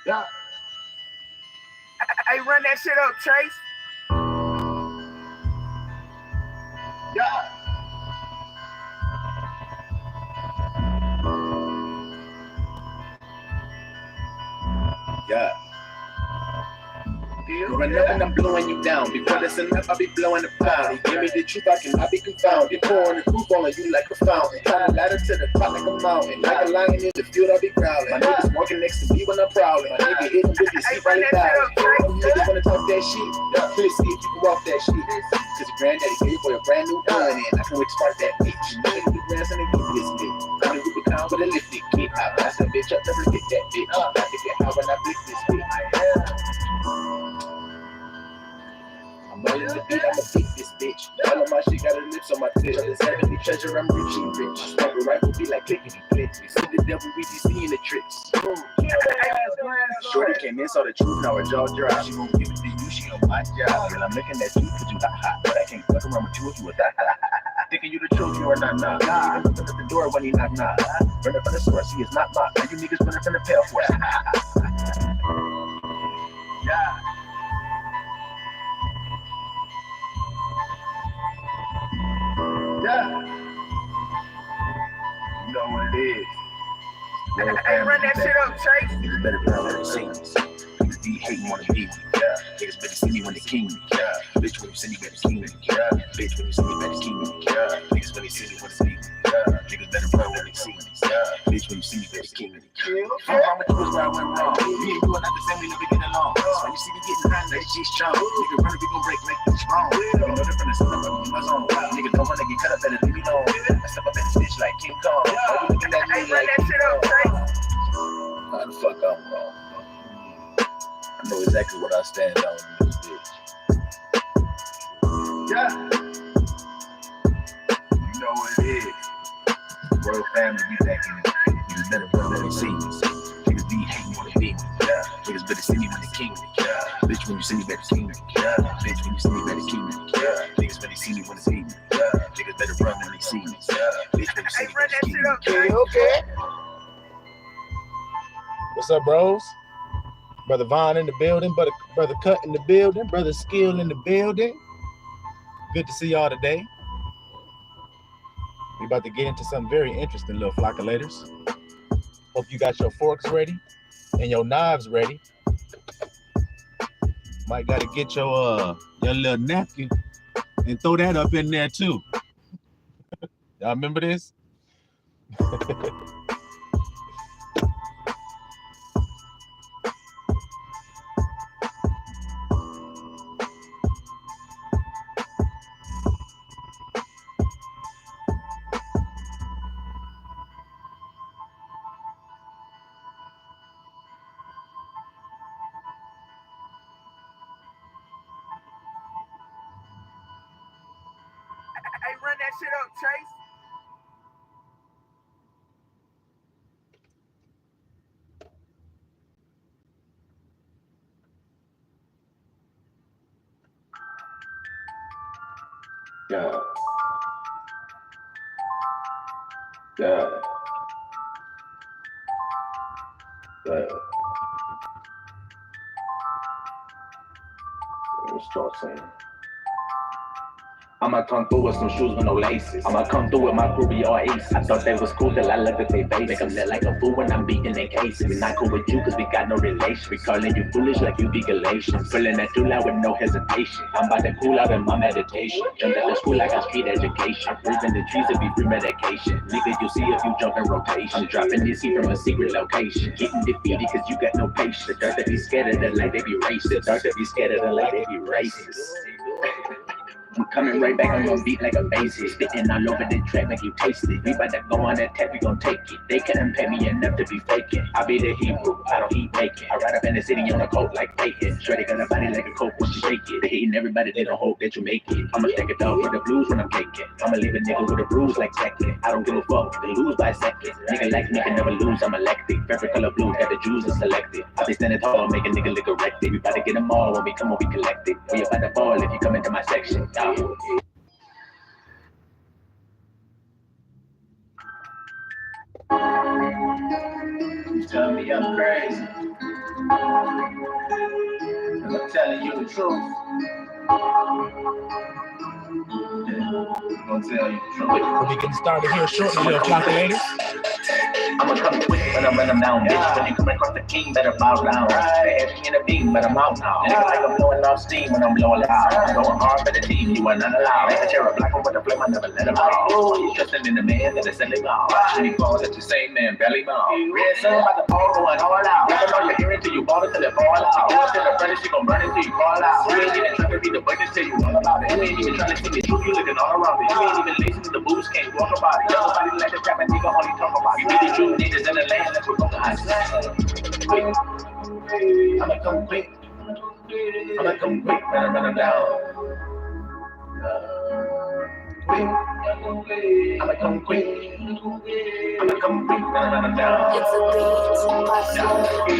Yeah. Hey, run that shit up, Chase. Yeah. Yeah. Run up and I'm blowing you down. Before this enough, I'll be blowing the pound. Give me the truth, I cannot be confounded. Pouring the proof on you like a fountain. Climb the ladder to the top like a mountain. Like a lion in the field, I'll be growling. My niggas walking next to me when I'm prowling. My nigga hitting with his feet right down. Them niggas wanna talk that shit. Please see if you can walk that shit. Cause your granddaddy paid for a brand new gun and I can't wait to start that bitch. Nigga, the grandson and get this bitch. I'm the Rubicon with a lifted kid. I blast that bitch up, never get that bitch. I think it how when I blick this bitch. I'm rolling the beat, I'ma beat this bitch. All of my shit got her lips on my tip. This heavenly treasure, I'm reaching rich. Sniper rifle be like clickety clicks. We see the devil, we be seeing the tricks. Shorty came in, saw the truth, now her jaw dry. She won't give it to you, she on my job. Girl, I'm looking at you cause you hot, but I can't fuck around with you if you a that. Thinking you the truth, you are not nah. I'm looking at the door when he knock. Running from the source, he is not mocked. Now you niggas running from the pale for it. Yeah. Yeah. You know what it is. Hey, run that shit up, Chase. Niggas better run when they see me. Niggas be hating when they need me. Yeah. Niggas better see me when they king me. Yeah. Bitch, when you see me, better king me. Yeah. Bitch, when you see me, better king me. Yeah. Niggas better see me when they need me. Yeah. Niggas better run when they see me. Yeah. Bitch, when you see me, better king me. I'm wrong with you is where I went wrong. Me and you are not the same, we never get along. So when you see me getting hot, that shit's strong. Nigga run if we gon' break, make it strong. Nigga know the from the sun, I'm in my zone. Niggas don't wanna get cut up, better leave me alone. I step up in this bitch like King Kong. Why you looking at me like King Kong? How the fuck I'm wrong? I know exactly what I stand on in this bitch. Yeah. You know what it is. Royal family be thinking niggas better run when they see me. Niggas be hating when they need me. Yeah. Niggas better see me when they king me. Yeah. Bitch, when you see me, better king me. Yeah. Bitch, when you see me, better king me. Yeah. Niggas better see me when they see me. Yeah. Niggas better run when they see me. Yeah. Bitch, when you see me, better king me. Okay. What's up, bros? Brother Vaughn in the building, brother Cut in the building, brother Skill in the building. Good to see y'all today. We about to get into something very interesting, little flockulators. Hope you got your forks ready and your knives ready. Might got to get your little napkin and throw that up in there too. Y'all remember this? Hey, run that shit up, Chase. Yeah. Yeah. Yeah. Let me start saying. I'ma come through with some shoes with no laces. I'ma come through with my groovy all aces. I thought they was cool till I looked at their face. Make them look like a fool when I'm beating their cases. We not cool with you cause we got no relation. We calling you foolish like you be Galatians. Pulling that tool out with no hesitation. I'm about to cool out in my meditation. Jumped at the school like I street education. I'm breathing the trees to be free medication. Nigga, you see if you jump in rotation. I'm dropping this heat from a secret location. Getting defeated cause you got no patience. The dark that be scared of the light, they be racist. The dark that be scared of the light, they be racist. I'm coming right back on your beat like a bassist. Spitting all over the track, make you taste it. We bout to go on that tap, we gon' take it. They couldn't pay me enough to be faking. I be the Hebrew, I don't eat bacon. I ride up in the city on a coat like bacon. Shorty got a body like a coke when she shake it. They hating everybody, they don't hope that you make it. I'ma stack it up for the blues when I'm caking. I'ma leave a nigga with a bruise like Tekken. I don't give a fuck, they lose by a second. Nigga like me can never lose, I'm elected. Favorite color blue, got the Jews are selected. I be standing tall, make a nigga look erected. We bout to get them all when we come on, we collected. We about to fall if you come into my section. Tell me I'm crazy. I'm telling you the truth. I'm gonna tell you the truth. We'll be getting started here shortly, little flock of ladies. I'ma come quick when I run them down, bitch. When you come across the king, better bow down. They had me in a beam, but I'm out now. Nigga like I'm blowing off steam when I'm blowing loud. I'm going hard for the team, you are not allowed. Ain't a chair of black one with a flame, I never let him out. You trusting in the man that is selling out. When he falls at the same man, belly bound. Red sun about the ball going all out. Never know you're hearing till you ball it till it fall out. You tell the brother she gon' burn it till you fall out. You ain't even trying to be the bucket till you all about it. You ain't even trying to see the truth, you looking all around it. You ain't even listening to the booze, can't walk about it. Nobody like the trap and nigga only talk about it. You be the true niggas in the land. I'ma come quick. I'ma come quick when I run them down. I'ma come quick. I'ma come quick when I run them down.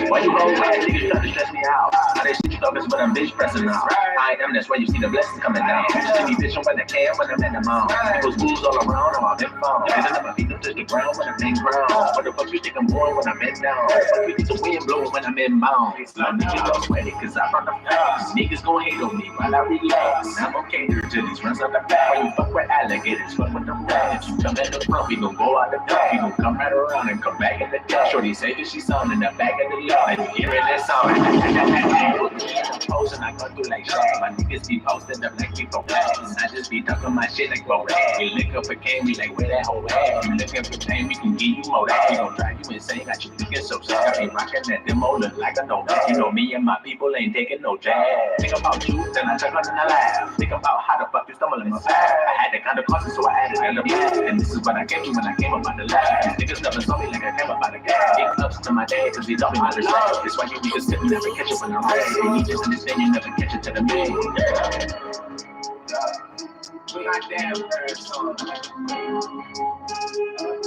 Why you roll like niggas trying to stress me out? How they shit you talking but I'm bitch pressing out. I am, that's why you see the blessings coming down. You see me bitch on when I can when I'm in the mouth. People's schools all around, I'm out in found. Raising up my feet up to the ground when I'm in ground. What the fuck you think I'm going when I'm in down? What the fuck you think the wind blowing when I'm in bound? I need you to sweat it cause I run the fast. Niggas gon' hate on me while I relax. I'm okay to these runs out the back. When you fuck with alligators, fuck with the rats. You come in the front, we gon' go out the back. We gon' come right around and come back in the dash. Shorty say that she's on in the back of the yard. And you hearing that sound? Posting, I go through like Shaq. My niggas be posted up like people flags. I just be talking my shit like Bo Rag. We lick up for game, we like where that hoe at? You looking for pain, we can give you more that. We gon' drive you insane, got you thinking so sick. I be rocking that demo, look like a no back. You know me and my people ain't taking no jab. Think about you, then I check on and I laugh. Think about how the fuck you stumble in my path. I had that kind of caution, so I added in the back. And this is what I came to when I came up on the lab. These niggas never saw me like I came up on the gas. Getting ups to my dad, cause he taught me how to slap. That's why you niggas sit and never catch up when I'm ready. You just understand you never catch it to the man. We not damn first song.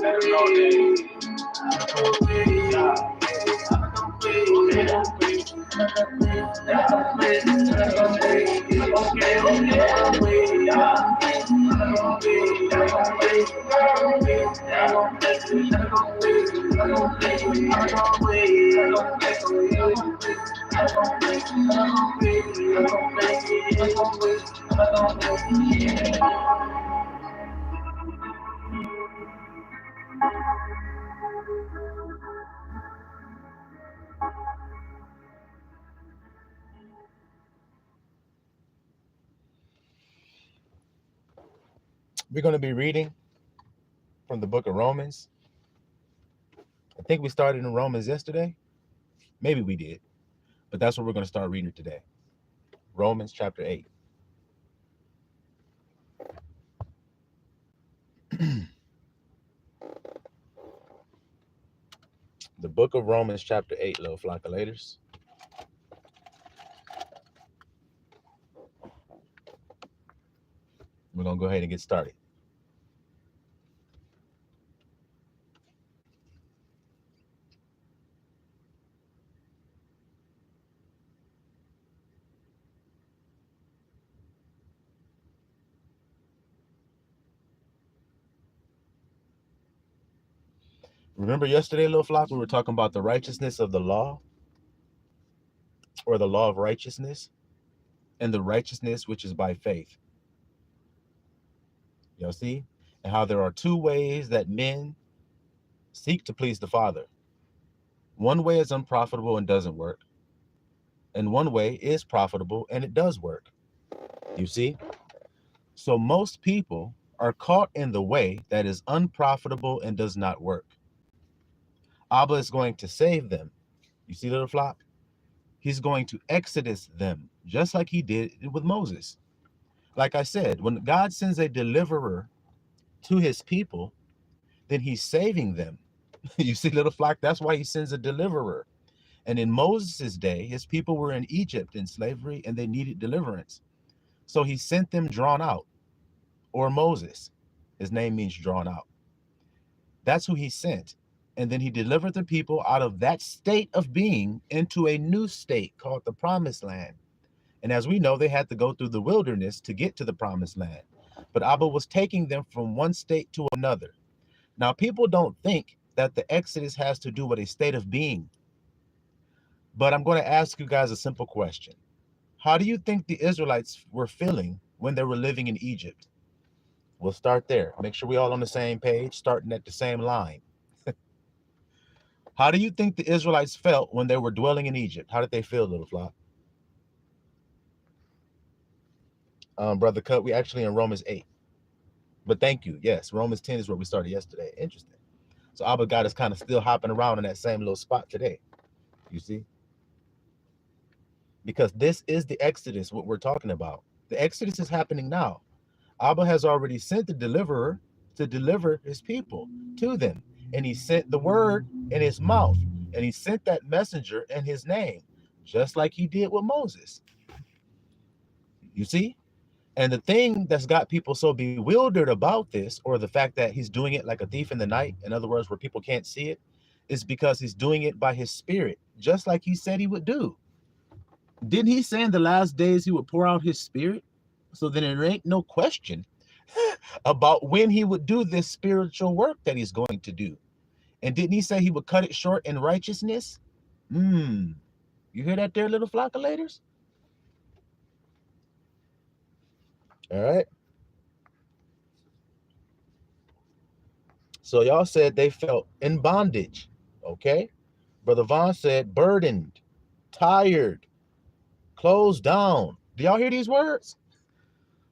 Let them know We're going to be reading from the book of Romans. I think we started in Romans yesterday. Maybe we did. But that's what we're going to start reading today. Romans chapter 8. The book of Romans chapter 8, little flock of laders. We're going to go ahead and get started. Remember yesterday, little flock, we were talking about the righteousness of the law, or the law of righteousness, and the righteousness which is by faith. Y'all see? And how there are two ways that men seek to please the Father. One way is unprofitable and doesn't work. And one way is profitable and it does work. You see? So most people are caught in the way that is unprofitable and does not work. Abba is going to save them. You see, little flock? He's going to exodus them, just like he did with Moses. Like I said, when God sends a deliverer to his people, then he's saving them. You see, little flock, that's why he sends a deliverer. And in Moses' day, his people were in Egypt in slavery and they needed deliverance. So he sent them drawn out, or Moses. His name means drawn out. That's who he sent. And then he delivered the people out of that state of being into a new state called the Promised Land. And as we know, they had to go through the wilderness to get to the Promised Land. But Abba was taking them from one state to another. Now, people don't think that the Exodus has to do with a state of being. But I'm going to ask you guys a simple question. How do you think the Israelites were feeling when they were living in Egypt? We'll start there. Make sure we all on the same page, starting at the same line. How do you think the Israelites felt when they were dwelling in Egypt? How did they feel, little flock? Brother Cut, we actually in Romans 8. But thank you. Yes, Romans 10 is where we started yesterday. Interesting. So Abba God is kind of still hopping around in that same little spot today. You see? Because this is the Exodus, what we're talking about. The Exodus is happening now. Abba has already sent the deliverer to deliver his people to them. And he sent the word in his mouth. And he sent that messenger in his name, just like he did with Moses. You see? And the thing that's got people so bewildered about this, or the fact that he's doing it like a thief in the night, in other words, where people can't see it, is because he's doing it by his spirit, just like he said he would do. Didn't he say in the last days he would pour out his spirit? So then there ain't no question about when he would do this spiritual work that he's going to do. And didn't he say he would cut it short in righteousness? You hear that there, little flockulators? All right. So y'all said they felt in bondage. Okay. Brother Vaughn said burdened, tired, closed down. Do y'all hear these words?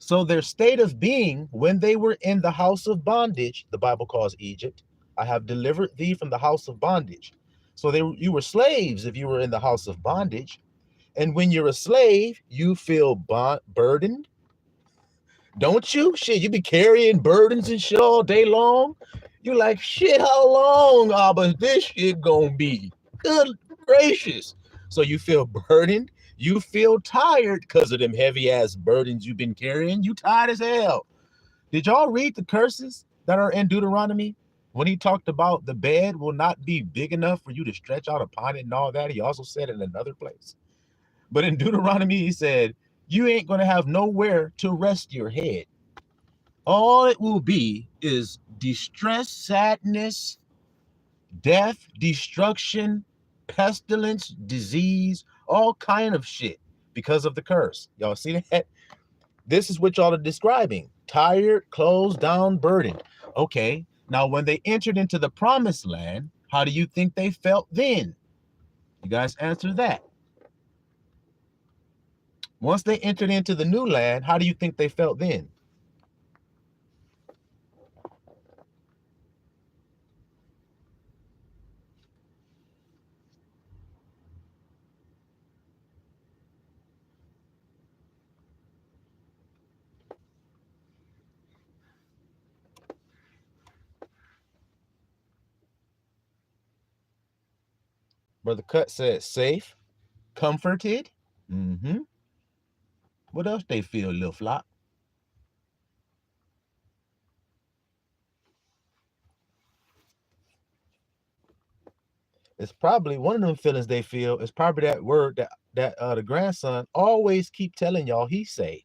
So their state of being when they were in the house of bondage, the Bible calls Egypt, I have delivered thee from the house of bondage. So you were slaves if you were in the house of bondage. And when you're a slave, you feel burdened. Don't you? Shit, you be carrying burdens and shit all day long. You like, shit, how long, Abba, this shit gonna be? Good gracious. So you feel burdened. You feel tired because of them heavy ass burdens you've been carrying. You tired as hell. Did y'all read the curses that are in Deuteronomy? When he talked about the bed will not be big enough for you to stretch out upon it and all that, he also said in another place. But in Deuteronomy, he said, you ain't going to have nowhere to rest your head. All it will be is distress, sadness, death, destruction, pestilence, disease, all kind of shit because of the curse. Y'all see that? This is what y'all are describing. Tired, closed down, burdened. Okay, now when they entered into the promised land, how do you think they felt then? You guys answer that. Once they entered into the new land, how do you think they felt then? Brother Cut said safe, comforted. What else they feel, little flock? It's probably one of them feelings they feel. It's probably that word that the grandson always keep telling y'all he say.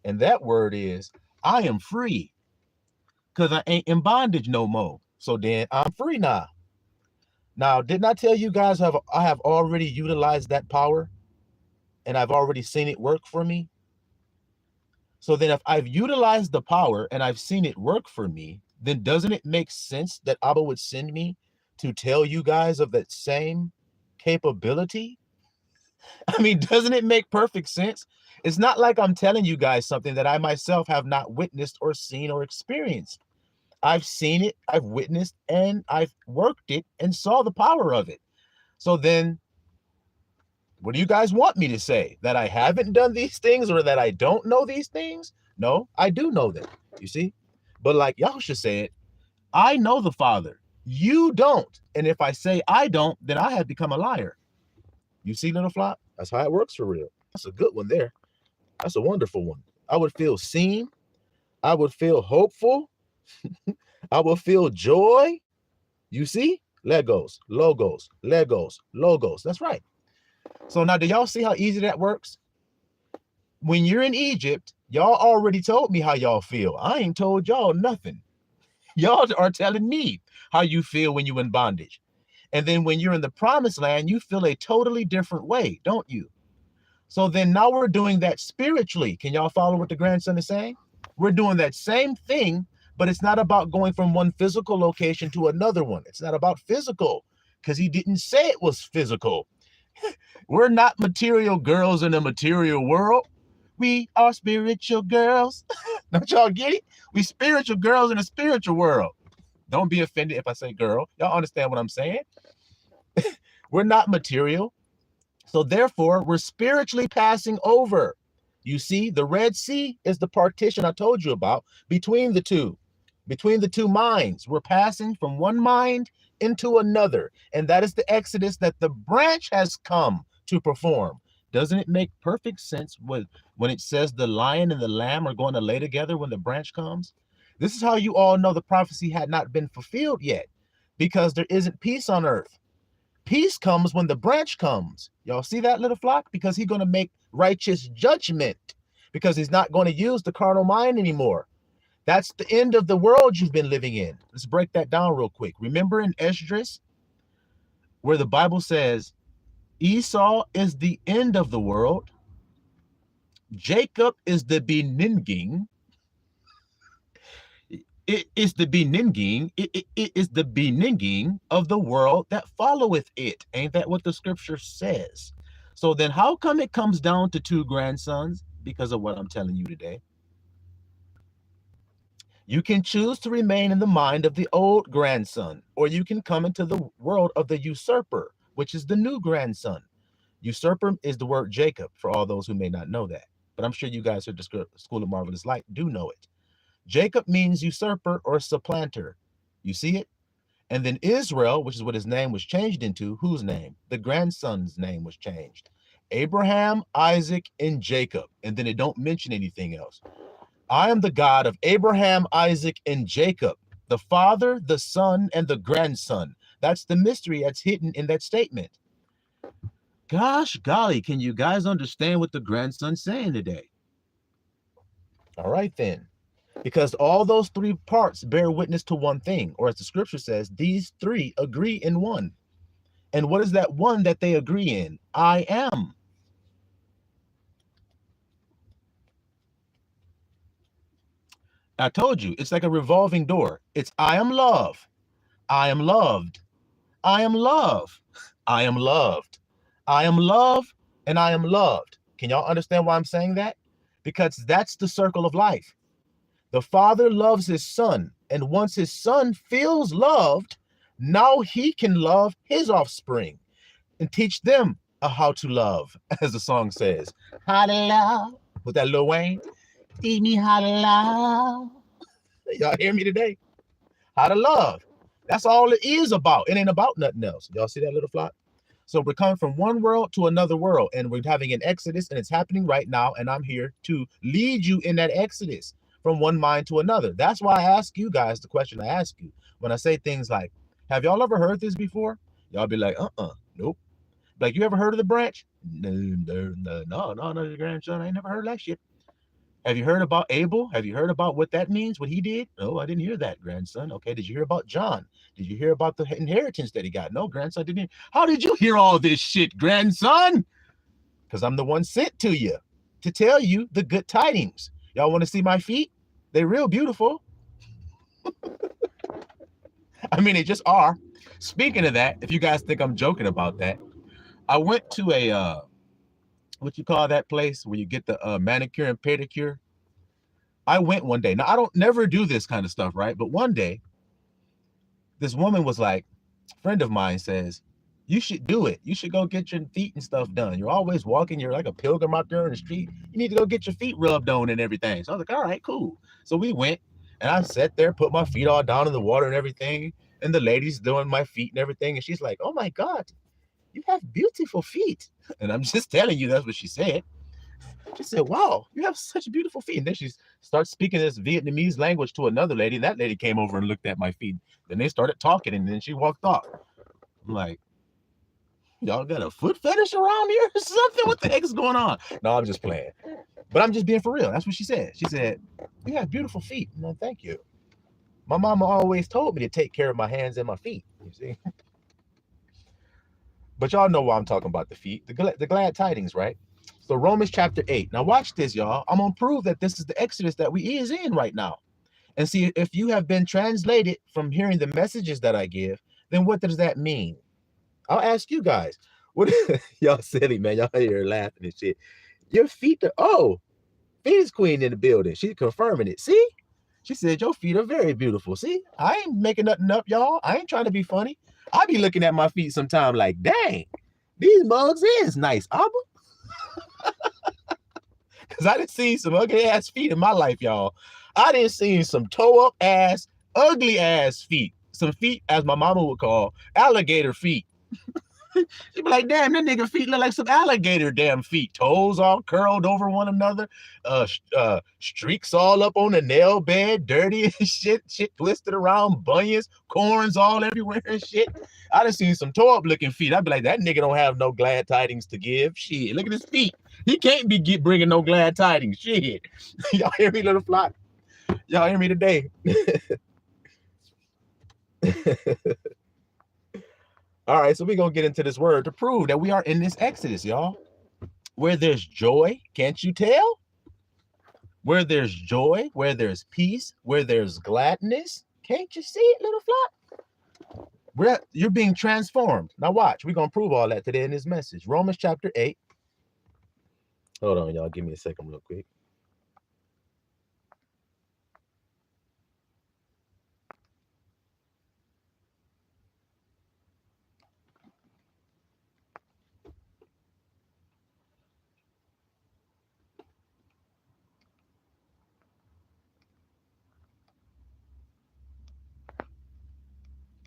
And that word is, I am free. Because I ain't in bondage no more. So then I'm free now. Now, didn't I tell you guys I have already utilized that power? And I've already seen it work for me? So then if I've utilized the power and I've seen it work for me, then doesn't it make sense that Abba would send me to tell you guys of that same capability? I mean, doesn't it make perfect sense? It's not like I'm telling you guys something that I myself have not witnessed or seen or experienced. I've seen it, I've witnessed, and I've worked it and saw the power of it. So then, what do you guys want me to say? That I haven't done these things or that I don't know these things? No, I do know them, you see? But like Yahusha said, I know the Father. You don't. And if I say I don't, then I have become a liar. You see, little flock? That's how it works for real. That's a good one there. That's a wonderful one. I would feel seen. I would feel hopeful. I will feel joy. You see? Legos, logos, Legos, logos. That's right. So now, do y'all see how easy that works? When you're in Egypt, y'all already told me how y'all feel. I ain't told y'all nothing. Y'all are telling me how you feel when you're in bondage. And then when you're in the promised land, you feel a totally different way, don't you? So then now we're doing that spiritually. Can y'all follow what the grandson is saying? We're doing that same thing, but it's not about going from one physical location to another one. It's not about physical, because he didn't say it was physical. We're not material girls in a material world. We are spiritual girls. Don't y'all get it? We spiritual girls in a spiritual world. Don't be offended if I say girl. Y'all understand what I'm saying? We're not material. So therefore, we're spiritually passing over. You see, the Red Sea is the partition I told you about between the two minds. We're passing from one mind into another. And that is the exodus that the branch has come to perform. Doesn't it make perfect sense when it says the lion and the lamb are going to lay together when the branch comes? This is how you all know the prophecy had not been fulfilled yet, because there isn't peace on earth. Peace comes when the branch comes. Y'all see that, little flock? Because he's going to make righteous judgment, because he's not going to use the carnal mind anymore. That's the end of the world you've been living in. Let's break that down real quick. Remember in Esdras, where the Bible says Esau is the end of the world, Jacob is the beginning. It is the beginning. It is the beginning of the world that followeth it. Ain't that what the scripture says? So then how come it comes down to two grandsons? Because of what I'm telling you today. You can choose to remain in the mind of the old grandson, or you can come into the world of the usurper, which is the new grandson. Usurper is the word Jacob, for all those who may not know that. But I'm sure you guys at the School of Marvelous Light do know it. Jacob means usurper or supplanter. You see it? And then Israel, which is what his name was changed into, whose name? The grandson's name was changed. Abraham, Isaac, and Jacob. And then it don't mention anything else. I am the God of Abraham, Isaac, and Jacob, the father, the son, and the grandson. That's the mystery that's hidden in that statement. Gosh golly, can you guys understand what the grandson's saying today? All right then. Because all those three parts bear witness to one thing, or as the scripture says, these three agree in one. And what is that one that they agree in? I am. I told you, it's like a revolving door. It's I am love. I am loved. I am love. I am loved. I am love, and I am loved. Can y'all understand why I'm saying that? Because that's the circle of life. The father loves his son, and once his son feels loved, now he can love his offspring and teach them how to love, as the song says. How to love, with that Lil Wayne. Teach me how to love. Y'all hear me today? How to love. That's all it is about. It ain't about nothing else. Y'all see that, little flock? So we're coming from one world to another world, and we're having an exodus, and it's happening right now, and I'm here to lead you in that exodus from one mind to another. That's why I ask you guys the question I ask you when I say things like, have y'all ever heard this before? Y'all be like, nope. Like, you ever heard of the branch? No, the grandson, I ain't never heard that shit. Have you heard about Abel? Have you heard about what that means, what he did? No, I didn't hear that, grandson. Okay, did you hear about John? Did you hear about the inheritance that he got? No, grandson, didn't. How did you hear all this shit, grandson? Because I'm the one sent to you to tell you the good tidings. Y'all want to see my feet? They're real beautiful. I mean, they just are. Speaking of that, if you guys think I'm joking about that, I went to a, what you call that place where you get the manicure and pedicure? I went one day. Now, I don't never do this kind of stuff, right? But one day, this woman was like, a friend of mine says, you should do it. You should go get your feet and stuff done. You're always walking. You're like a pilgrim out there in the street. You need to go get your feet rubbed on and everything. So I was like, all right, cool. So we went, and I sat there, put my feet all down in the water and everything. And the lady's doing my feet and everything. And she's like, oh my God, you have beautiful feet. And I'm just telling you, that's what she said. She said, wow, you have such beautiful feet. And then she starts speaking this Vietnamese language to another lady. And that lady came over and looked at my feet. Then they started talking, and then she walked off. I'm like, y'all got a foot fetish around here or something? What the heck is going on? No, I'm just playing. But I'm just being for real. That's what she said. She said, you have beautiful feet. No, thank you. My mama always told me to take care of my hands and my feet. You see? But y'all know why I'm talking about the feet, the glad tidings, right? So Romans chapter 8. Now watch this, y'all. I'm gonna prove that this is the Exodus that we is in right now. And see, if you have been translated from hearing the messages that I give, then what does that mean? I'll ask you guys. What y'all silly, man? Y'all here laughing and shit. Your feet are, oh, Phoenix Queen in the building. She's confirming it. See? She said, your feet are very beautiful. See? I ain't making nothing up, y'all. I ain't trying to be funny. I be looking at my feet sometime like, dang, these mugs is nice, Abba. Because I done seen some ugly ass feet in my life, y'all. I done seen some toe up ass, ugly ass feet. Some feet, as my mama would call, alligator feet. She'd be like, damn, that nigga feet look like some alligator damn feet. Toes all curled over one another. Streaks all up on the nail bed, dirty and shit twisted around, bunions, corns all everywhere and shit. I done seen some toe up looking feet. I'd be like, that nigga don't have no glad tidings to give. Shit, look at his feet. He can't be bringing no glad tidings. Shit. Y'all hear me, little flock? Y'all hear me today? All right, so we're going to get into this word to prove that we are in this Exodus, y'all. Where there's joy, can't you tell? Where there's joy, where there's peace, where there's gladness. Can't you see it, little flock? You're being transformed. Now watch, we're going to prove all that today in this message. Romans chapter 8. Hold on, y'all. Give me a second real quick.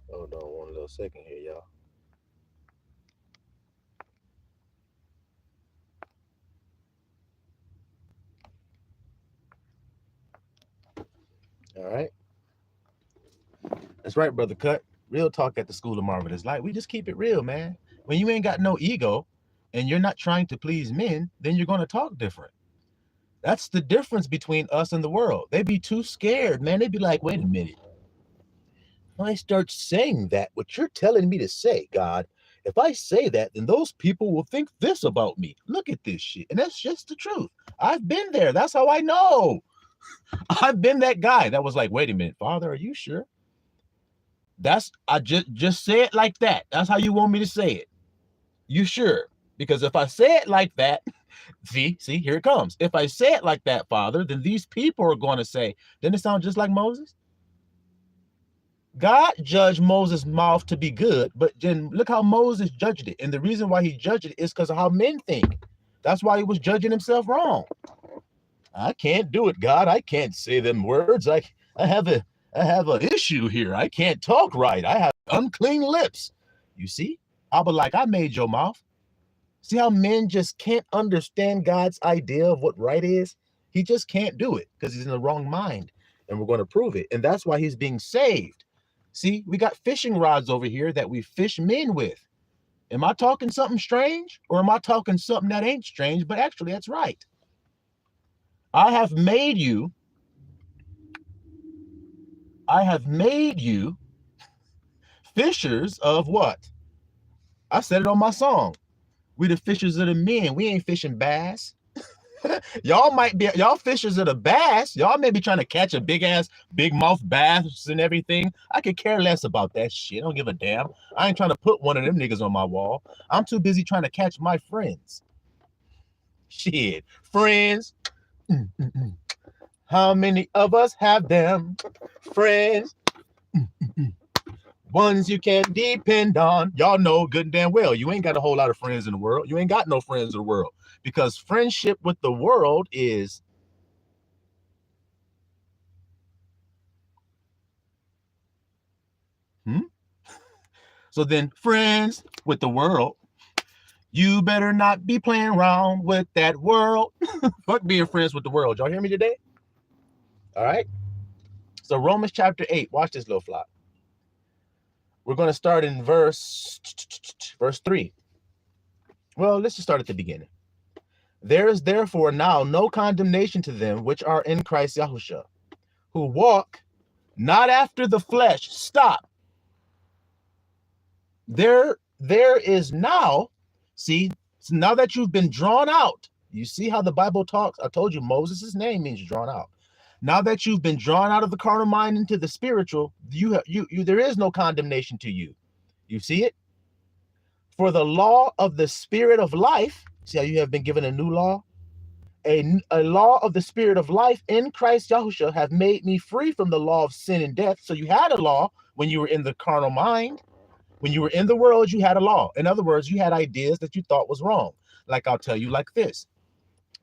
Hold on one little second here, y'all. All right. That's right, Brother Cut. Real talk at the School of Marvelous Light. We just keep it real, man. When you ain't got no ego and you're not trying to please men, then you're going to talk different. That's the difference between us and the world. They be too scared, man. They be like, wait a minute. If I start saying that, what you're telling me to say, God, if I say that, then those people will think this about me. Look at this shit. And that's just the truth. I've been there. That's how I know. I've been that guy that was like, wait a minute, Father, are you sure? I just say it like that. That's how you want me to say it. You sure? Because if I say it like that, see, here it comes. If I say it like that, Father, then these people are going to say, didn't it sound just like Moses? God judged Moses' mouth to be good, but then look how Moses judged it. And the reason why he judged it is because of how men think. That's why he was judging himself wrong. I can't do it, God. I can't say them words. I have an issue here. I can't talk right. I have unclean lips. You see? I'll be like, I made your mouth. See how men just can't understand God's idea of what right is? He just can't do it because he's in the wrong mind. And we're going to prove it. And that's why he's being saved. See, we got fishing rods over here that we fish men with. Am I talking something strange? Or am I talking something that ain't strange? But actually, that's right. I have made you fishers of what? I said it on my song. We the fishers of the men. We ain't fishing bass. Y'all fishers of the bass. Y'all may be trying to catch a big mouth bass and everything. I could care less about that shit. I don't give a damn. I ain't trying to put one of them niggas on my wall. I'm too busy trying to catch my friends. Shit, friends. How many of us have them? Friends. Ones you can depend on. Y'all know good and damn well you ain't got a whole lot of friends in the world. You ain't got no friends in the world. Because friendship with the world is So then friends with the world, you better not be playing around with that world. Fuck being friends with the world. Y'all hear me today? All right. So Romans chapter 8. Watch this little flock. We're going to start in verse 3. Well, let's just start at the beginning. There is therefore now no condemnation to them which are in Christ Yahushua, who walk not after the flesh. Stop. There there is now, see, so now that you've been drawn out, you see how the Bible talks. I told you Moses' name means drawn out. Now that you've been drawn out of the carnal mind into the spiritual, there is no condemnation to you. You see it? For the law of the spirit of life, see how you have been given a new law? A law of the spirit of life in Christ Yahushua have made me free from the law of sin and death. So you had a law when you were in the carnal mind. When you were in the world, you had a law. In other words, you had ideas that you thought was wrong. Like I'll tell you like this.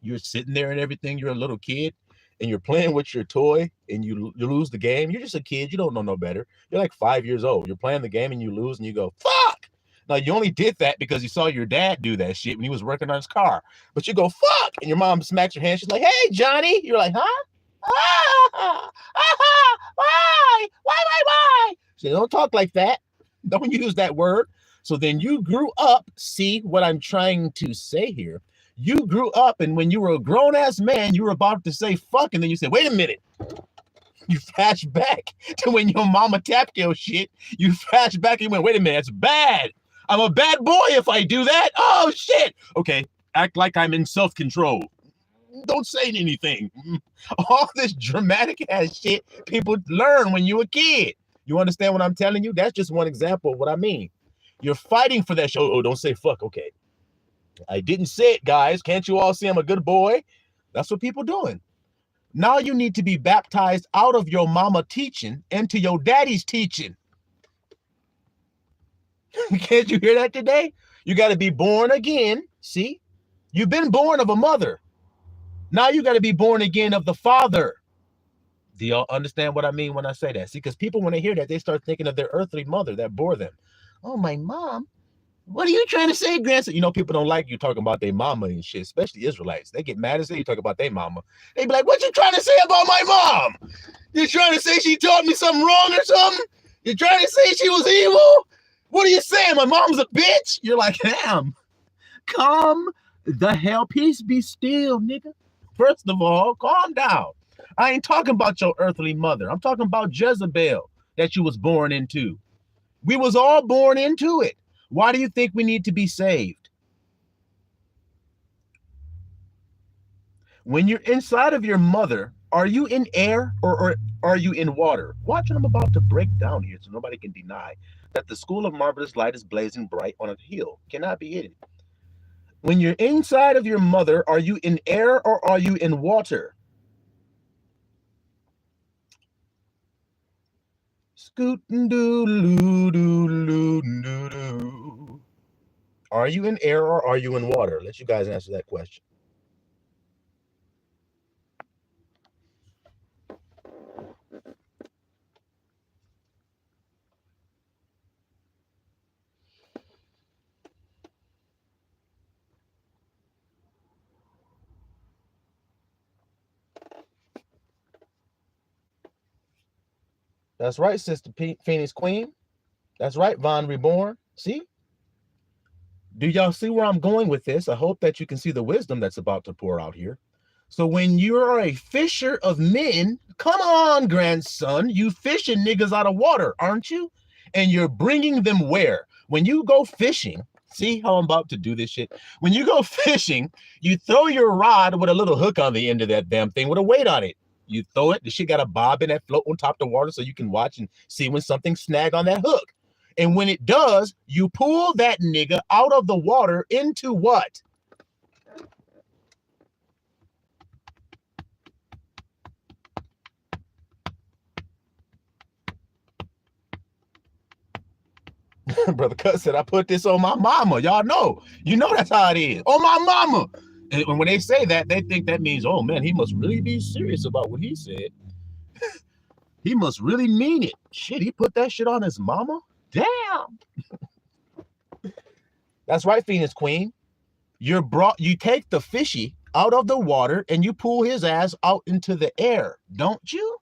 You're sitting there and everything. You're a little kid and you're playing with your toy and you lose the game. You're just a kid. You don't know no better. You're like 5 years old. You're playing the game and you lose and you go, fuck. Now, you only did that because you saw your dad do that shit when he was working on his car. But you go, fuck. And your mom smacks your hand. She's like, hey, Johnny. You're like, huh? Why? So don't talk like that. Don't use that word. So then you grew up. See what I'm trying to say here? You grew up, and when you were a grown-ass man, you were about to say fuck, and then you said, wait a minute. You flash back to when your mama tapped your shit. You flash back and you went, wait a minute, that's bad. I'm a bad boy if I do that. Oh, shit. Okay, act like I'm in self-control. Don't say anything. All this dramatic ass shit people learn when you're a kid. You understand what I'm telling you? That's just one example of what I mean. You're fighting for that show. Oh, don't say fuck. Okay. I didn't say it, guys. Can't you all see I'm a good boy? That's what people doing. Now you need to be baptized out of your mama teaching into your daddy's teaching. Can't you hear that today? You got to be born again. See? You've been born of a mother. Now you got to be born again of the Father. Do y'all understand what I mean when I say that? See, because people, when they hear that, they start thinking of their earthly mother that bore them. Oh, my mom. What are you trying to say, grandson? You know, people don't like you talking about their mama and shit, especially Israelites. They get mad as hell you talk about their mama. They be like, what you trying to say about my mom? You trying to say she taught me something wrong or something? You trying to say she was evil? What are you saying? My mom's a bitch? You're like, damn. Calm the hell. Peace be still, nigga. First of all, calm down. I ain't talking about your earthly mother. I'm talking about Jezebel that you was born into. We was all born into it. Why do you think we need to be saved? When you're inside of your mother, are you in air or are you in water? Watch what I'm about to break down here so nobody can deny that the school of marvelous light is blazing bright on a hill. Cannot be hidden. When you're inside of your mother, are you in air or are you in water? Scootin' doo doo doo. Are you in air or are you in water? Let you guys answer that question. That's right, Sister Phoenix Queen. That's right, Von Reborn. See? Do y'all see where I'm going with this? I hope that you can see the wisdom that's about to pour out here. So when you're a fisher of men, come on, grandson, you fishing niggas out of water, aren't you? And you're bringing them where? When you go fishing, see how I'm about to do this shit? When you go fishing, you throw your rod with a little hook on the end of that damn thing with a weight on it. You throw it, the shit got a bob in that float on top of the water so you can watch and see when something snag on that hook. And when it does, you pull that nigga out of the water into what? Brother Cut said, I put this on my mama. Y'all know. You know that's how it is. On my mama. And when they say that, they think that means, oh, man, he must really be serious about what he said. He must really mean it. Shit, he put that shit on his mama? Damn. That's right, Phoenix Queen. You take the fishy out of the water and you pull his ass out into the air, don't you?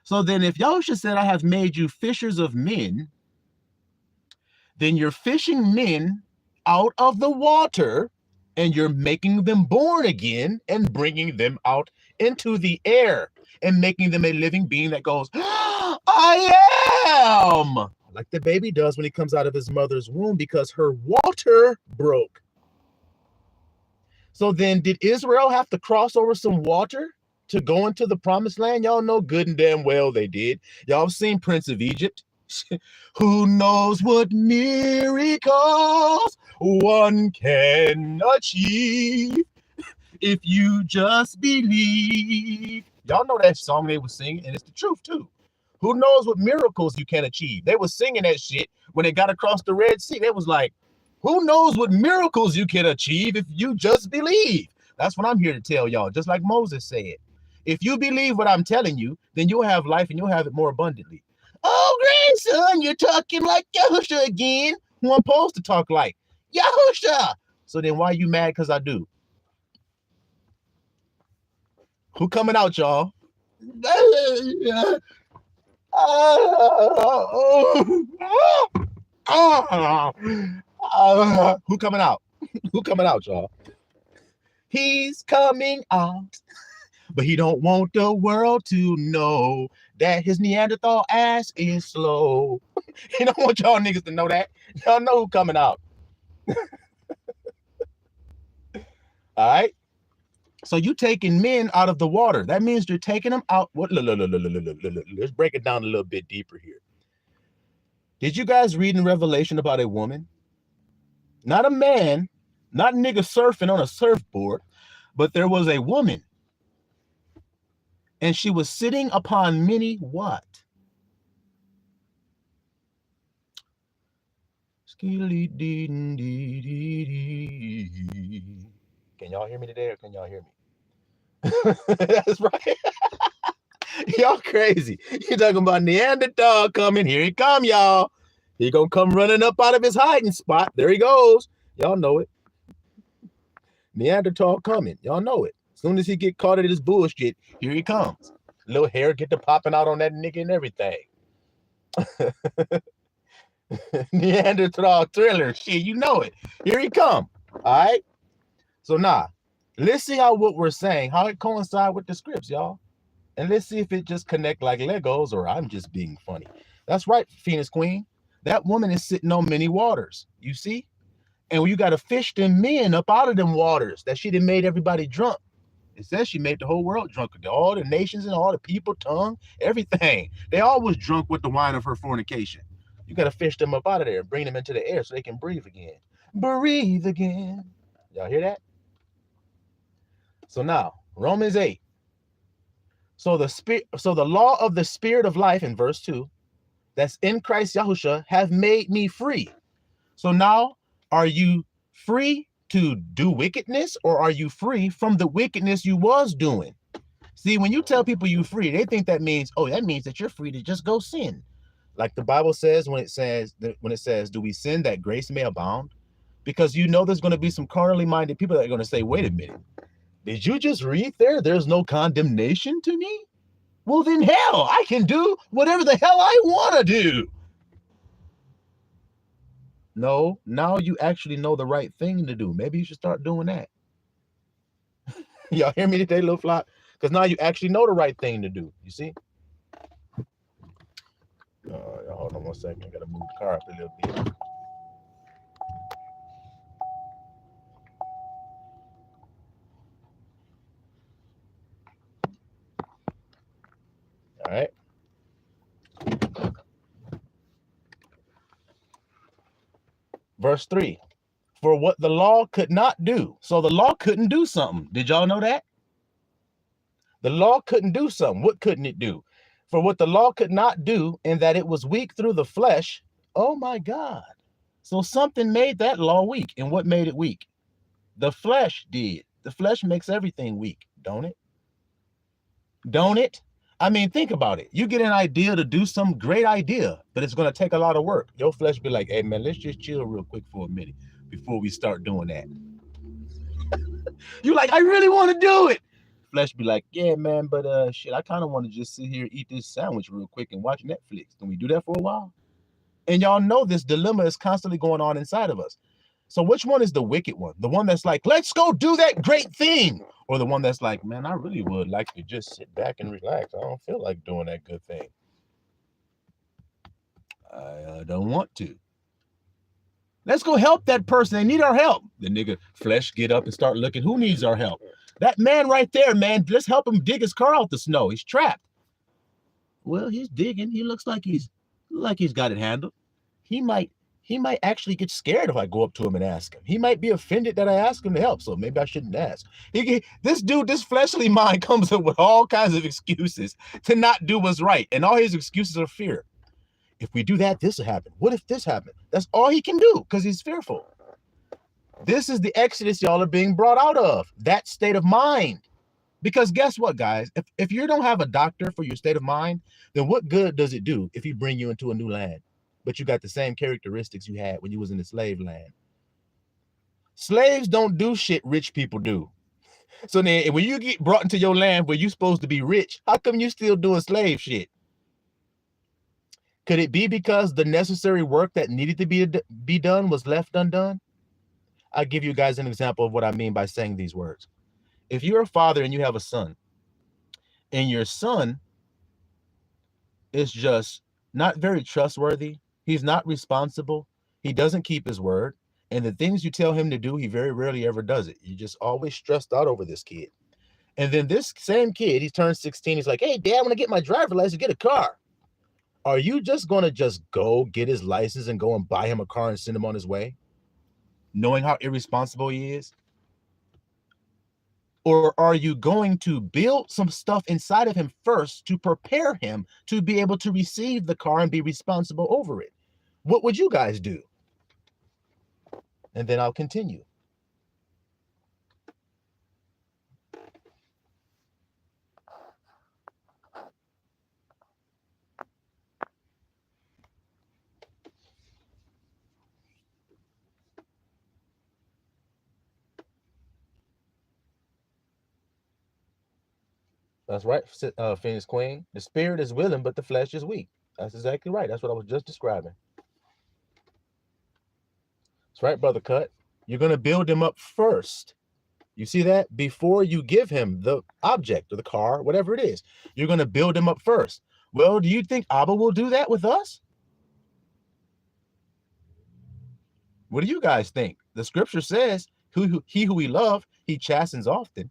So then if Yahushua said, I have made you fishers of men, then you're fishing men out of the water and you're making them born again and bringing them out into the air and making them a living being that goes, I am. like the baby does when he comes out of his mother's womb, because her water broke. So then did Israel have to cross over some water to go into the promised land? Y'all know good and damn well they did. Y'all have seen Prince of Egypt. Who knows what miracles one can achieve if you just believe. Y'all know that song they were singing, and it's the truth too. Who knows what miracles you can achieve? They were singing that shit when they got across the Red Sea. They was like, who knows what miracles you can achieve if you just believe? That's what I'm here to tell y'all, just like Moses said. If you believe what I'm telling you, then you'll have life and you'll have it more abundantly. Oh, grandson, you're talking like Yahusha again. Who I'm supposed to talk like? Yahusha. So then why are you mad because I do? Who coming out, y'all? Who coming out? Who coming out, y'all? He's coming out, but he don't want the world to know that his Neanderthal ass is slow. He don't want y'all niggas to know that. Y'all know who coming out. All right. So you taking men out of the water. That means you're taking them out. What? Let's break it down a little bit deeper here. Did you guys read in Revelation about a woman? Not a man, not nigga surfing on a surfboard, but there was a woman. And she was sitting upon many what? Can y'all hear me today or can y'all hear me? That's right. Y'all crazy. You talking about Neanderthal coming. Here he come, y'all. He gonna come running up out of his hiding spot. There he goes. Y'all know it. Neanderthal coming. Y'all know it. As soon as he get caught at his bullshit, here he comes. Little hair get to popping out on that nigga and everything. Neanderthal thriller. Shit, you know it. Here he come. All right. So let's see how what we're saying, how it coincides with the scripts, y'all. And let's see if it just connect like Legos or I'm just being funny. That's right, Phoenix Queen. That woman is sitting on many waters. You see? And you got to fish them men up out of them waters that she done made everybody drunk. It says she made the whole world drunk. All the nations and all the people, tongue, everything. They all was drunk with the wine of her fornication. You got to fish them up out of there and bring them into the air so they can breathe again. Breathe again. Y'all hear that? So now, Romans 8. So the law of the spirit of life in verse 2, that's in Christ Yahusha, have made me free. So now, are you free to do wickedness or are you free from the wickedness you was doing? See, when you tell people you free, they think that means, oh, that means that you're free to just go sin. Like the Bible says when it says, do we sin that grace may abound? Because you know there's going to be some carnally minded people that are going to say, wait a minute. Did you just read there? There's no condemnation to me? Well, then hell, I can do whatever the hell I want to do. No, now you actually know the right thing to do. Maybe you should start doing that. Y'all hear me today, little flock? Because now you actually know the right thing to do. You see? Hold on 1 second. I got to move the car up a little bit. All right. Verse 3. For what the law could not do. So the law couldn't do something. Did y'all know that? The law couldn't do something. What couldn't it do? For what the law could not do, in that it was weak through the flesh. Oh my God. So something made that law weak. And what made it weak? The flesh did. The flesh makes everything weak, don't it? Don't it? I mean, think about it. You get an idea to do some great idea, but it's going to take a lot of work. Your flesh be like, hey, man, let's just chill real quick for a minute before we start doing that. You like, I really want to do it. Flesh be like, yeah, man, but shit, I kind of want to just sit here, eat this sandwich real quick and watch Netflix. Can we do that for a while? And y'all know this dilemma is constantly going on inside of us. So which one is the wicked one? The one that's like, let's go do that great thing. Or the one that's like, man, I really would like to just sit back and relax. I don't feel like doing that good thing. I don't want to. Let's go help that person. They need our help. The nigga flesh get up and start looking. Who needs our help? That man right there, man. Let's help him dig his car out the snow. He's trapped. Well, he's digging. He looks like he's got it handled. He might actually get scared if I go up to him and ask him. He might be offended that I ask him to help, so maybe I shouldn't ask. This fleshly mind comes up with all kinds of excuses to not do what's right, and all his excuses are fear. If we do that, this will happen. What if this happened? That's all he can do because he's fearful. This is the exodus y'all are being brought out of, that state of mind. Because guess what, guys? If you don't have a doctor for your state of mind, then what good does it do if he bring you into a new land, but you got the same characteristics you had when you was in the slave land? Slaves don't do shit rich people do. So then when you get brought into your land where you're supposed to be rich, how come you still doing slave shit? Could it be because the necessary work that needed to be done was left undone? I'll give you guys an example of what I mean by saying these words. If you're a father and you have a son, and your son is just not very trustworthy, he's not responsible, he doesn't keep his word, and the things you tell him to do, he very rarely ever does it. You're just always stressed out over this kid. And then this same kid, he turns 16, he's like, hey, Dad, I want to get my driver's license, get a car. Are you just going to just go get his license and go and buy him a car and send him on his way, knowing how irresponsible he is? Or are you going to build some stuff inside of him first to prepare him to be able to receive the car and be responsible over it? What would you guys do? And then I'll continue. That's right, Phoenix Queen. The spirit is willing, but the flesh is weak. That's exactly right. That's what I was just describing. That's right, Brother Cut. You're going to build him up first. You see that? Before you give him the object or the car, whatever it is, you're going to build him up first. Well, do you think Abba will do that with us? What do you guys think? The scripture says, he who we love, he chastens often.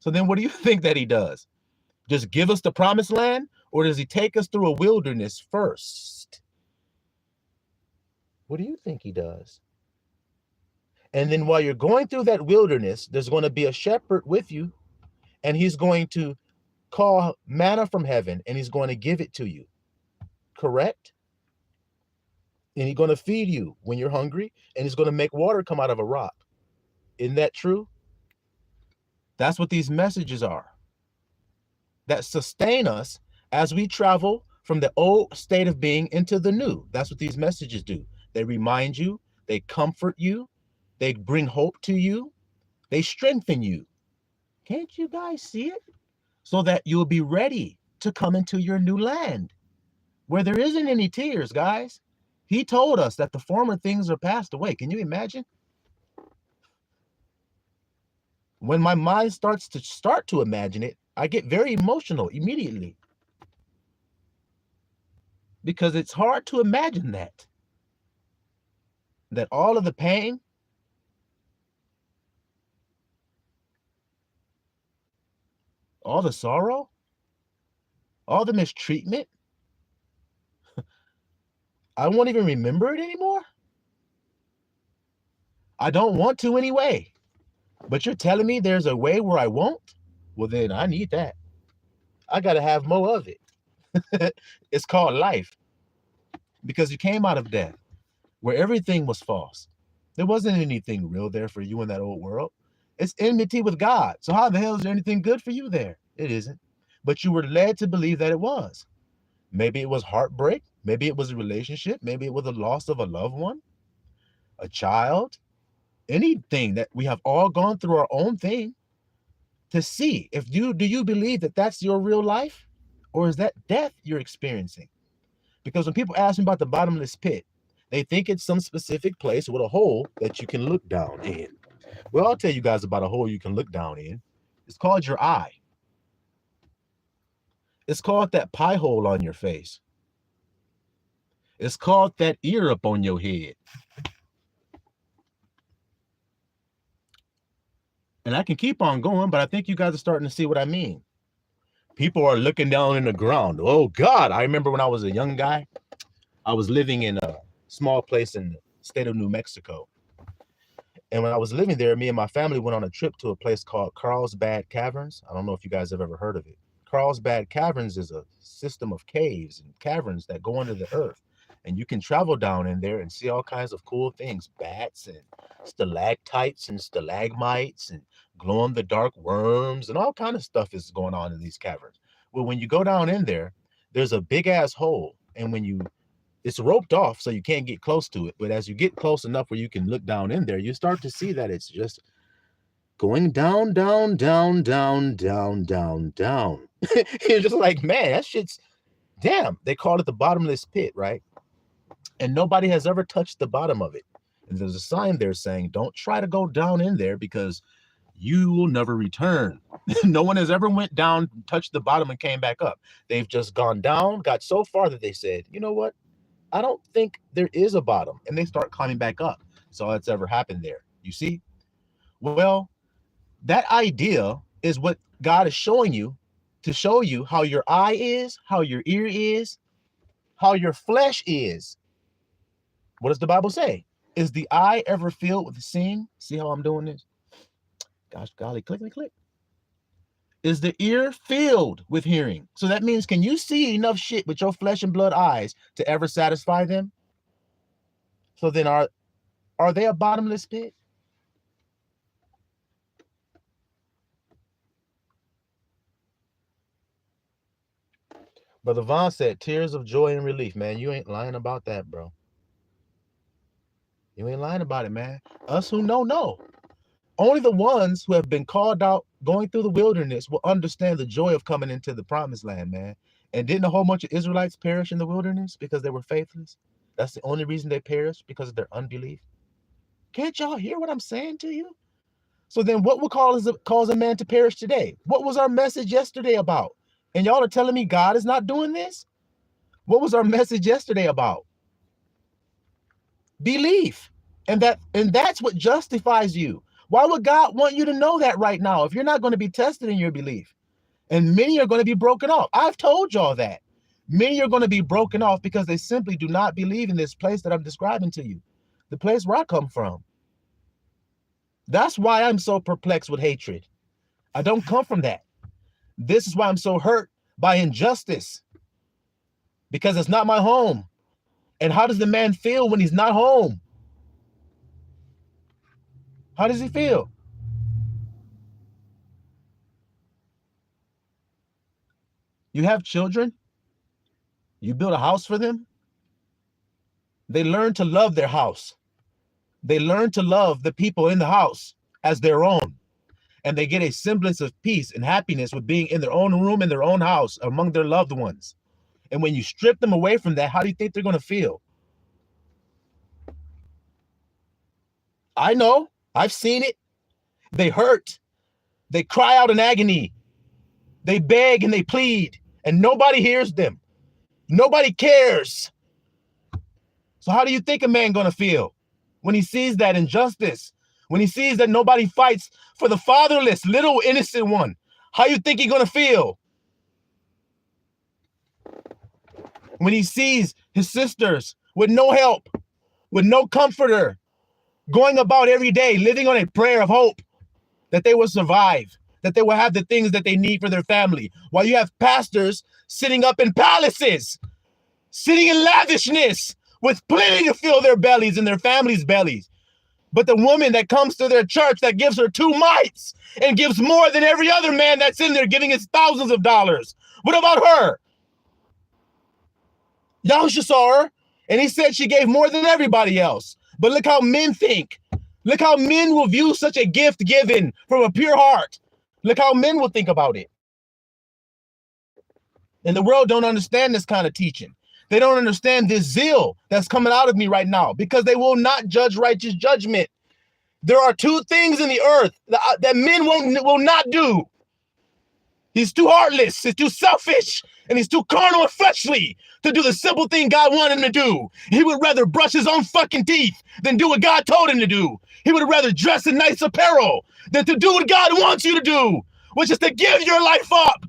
So then what do you think that he does? Just give us the promised land, or does he take us through a wilderness first? What do you think he does? And then while you're going through that wilderness, there's going to be a shepherd with you, and he's going to call manna from heaven, and he's going to give it to you. Correct? And he's going to feed you when you're hungry, and he's going to make water come out of a rock. Isn't that true? That's what these messages are, that sustain us as we travel from the old state of being into the new. That's what these messages do. They remind you, they comfort you, they bring hope to you, they strengthen you. Can't you guys see it? So that you'll be ready to come into your new land where there isn't any tears, guys. He told us that the former things are passed away. Can you imagine? When my mind starts to imagine it, I get very emotional immediately, because it's hard to imagine that all of the pain, all the sorrow, all the mistreatment, I won't even remember it anymore. I don't want to anyway. But you're telling me there's a way where I won't? Well, then I need that. I got to have more of it. It's called life. Because you came out of death, where everything was false. There wasn't anything real there for you in that old world. It's enmity with God. So how the hell is there anything good for you there? It isn't. But you were led to believe that it was. Maybe it was heartbreak. Maybe it was a relationship. Maybe it was the loss of a loved one, a child. Anything that we have all gone through our own thing to see if do you believe that that's your real life, or is that death you're experiencing? Because when people ask me about the bottomless pit, they think it's some specific place with a hole that you can look down in. Well, I'll tell you guys about a hole you can look down in. It's called your eye. It's called that pie hole on your face. It's called that ear up on your head. And I can keep on going, but I think you guys are starting to see what I mean. People are looking down in the ground. Oh, God. I remember when I was a young guy, I was living in a small place in the state of New Mexico. And when I was living there, me and my family went on a trip to a place called Carlsbad Caverns. I don't know if you guys have ever heard of it. Carlsbad Caverns is a system of caves and caverns that go under the earth. And you can travel down in there and see all kinds of cool things, bats and stalactites and stalagmites and glow-in-the-dark worms and all kind of stuff is going on in these caverns. Well, when you go down in there, there's a big-ass hole. And it's roped off so you can't get close to it. But as you get close enough where you can look down in there, you start to see that it's just going down, down, down, down, down, down, down. You're just like, man, that shit's, damn. They call it the bottomless pit, right? And nobody has ever touched the bottom of it. And there's a sign there saying, don't try to go down in there because you will never return. No one has ever went down, touched the bottom and came back up. They've just gone down, got so far that they said, you know what? I don't think there is a bottom. And they start climbing back up. That's all that's ever happened there. You see? Well, that idea is what God is showing you to show you how your eye is, how your ear is, how your flesh is. What does the Bible say? Is the eye ever filled with seeing? See how I'm doing this? Gosh, golly, click, click, click. Is the ear filled with hearing? So that means, can you see enough shit with your flesh and blood eyes to ever satisfy them? So then are they a bottomless pit? Brother Vaughn said, tears of joy and relief. Man, you ain't lying about that, bro. You ain't lying about it, man. Us who know. Only the ones who have been called out going through the wilderness will understand the joy of coming into the promised land, man. And didn't a whole bunch of Israelites perish in the wilderness because they were faithless? That's the only reason they perished, because of their unbelief. Can't y'all hear what I'm saying to you? So then what will cause a man to perish today? What was our message yesterday about? And y'all are telling me God is not doing this? What was our message yesterday about? Belief. And that's what justifies you. Why would God want you to know that right now if you're not going to be tested in your belief? And many are going to be broken off. I've told y'all that. Many are going to be broken off because they simply do not believe in this place that I'm describing to you. The place where I come from. That's why I'm so perplexed with hatred. I don't come from that. This is why I'm so hurt by injustice. Because it's not my home. And how does the man feel when he's not home? How does he feel? You have children. You build a house for them. They learn to love their house. They learn to love the people in the house as their own. And they get a semblance of peace and happiness with being in their own room, in their own house, among their loved ones. And when you strip them away from that, how do you think they're going to feel? I know. I've seen it. They hurt. They cry out in agony. They beg and they plead. And nobody hears them. Nobody cares. So how do you think a man going to feel when he sees that injustice? When he sees that nobody fights for the fatherless, little innocent one? How you think he's going to feel? When he sees his sisters with no help, with no comforter, going about every day, living on a prayer of hope that they will survive, that they will have the things that they need for their family, while you have pastors sitting up in palaces, sitting in lavishness, with plenty to fill their bellies and their families' bellies. But the woman that comes to their church that gives her 2 mites and gives more than every other man that's in there giving us thousands of dollars. What about her? Yahusha saw her, and he said she gave more than everybody else. But look how men think. Look how men will view such a gift given from a pure heart. Look how men will think about it. And the world don't understand this kind of teaching. They don't understand this zeal that's coming out of me right now, because they will not judge righteous judgment. There are 2 things in the earth that men will not do. He's too heartless. He's too selfish. And he's too carnal and fleshly to do the simple thing God wanted him to do. He would rather brush his own fucking teeth than do what God told him to do. He would rather dress in nice apparel than to do what God wants you to do, which is to give your life up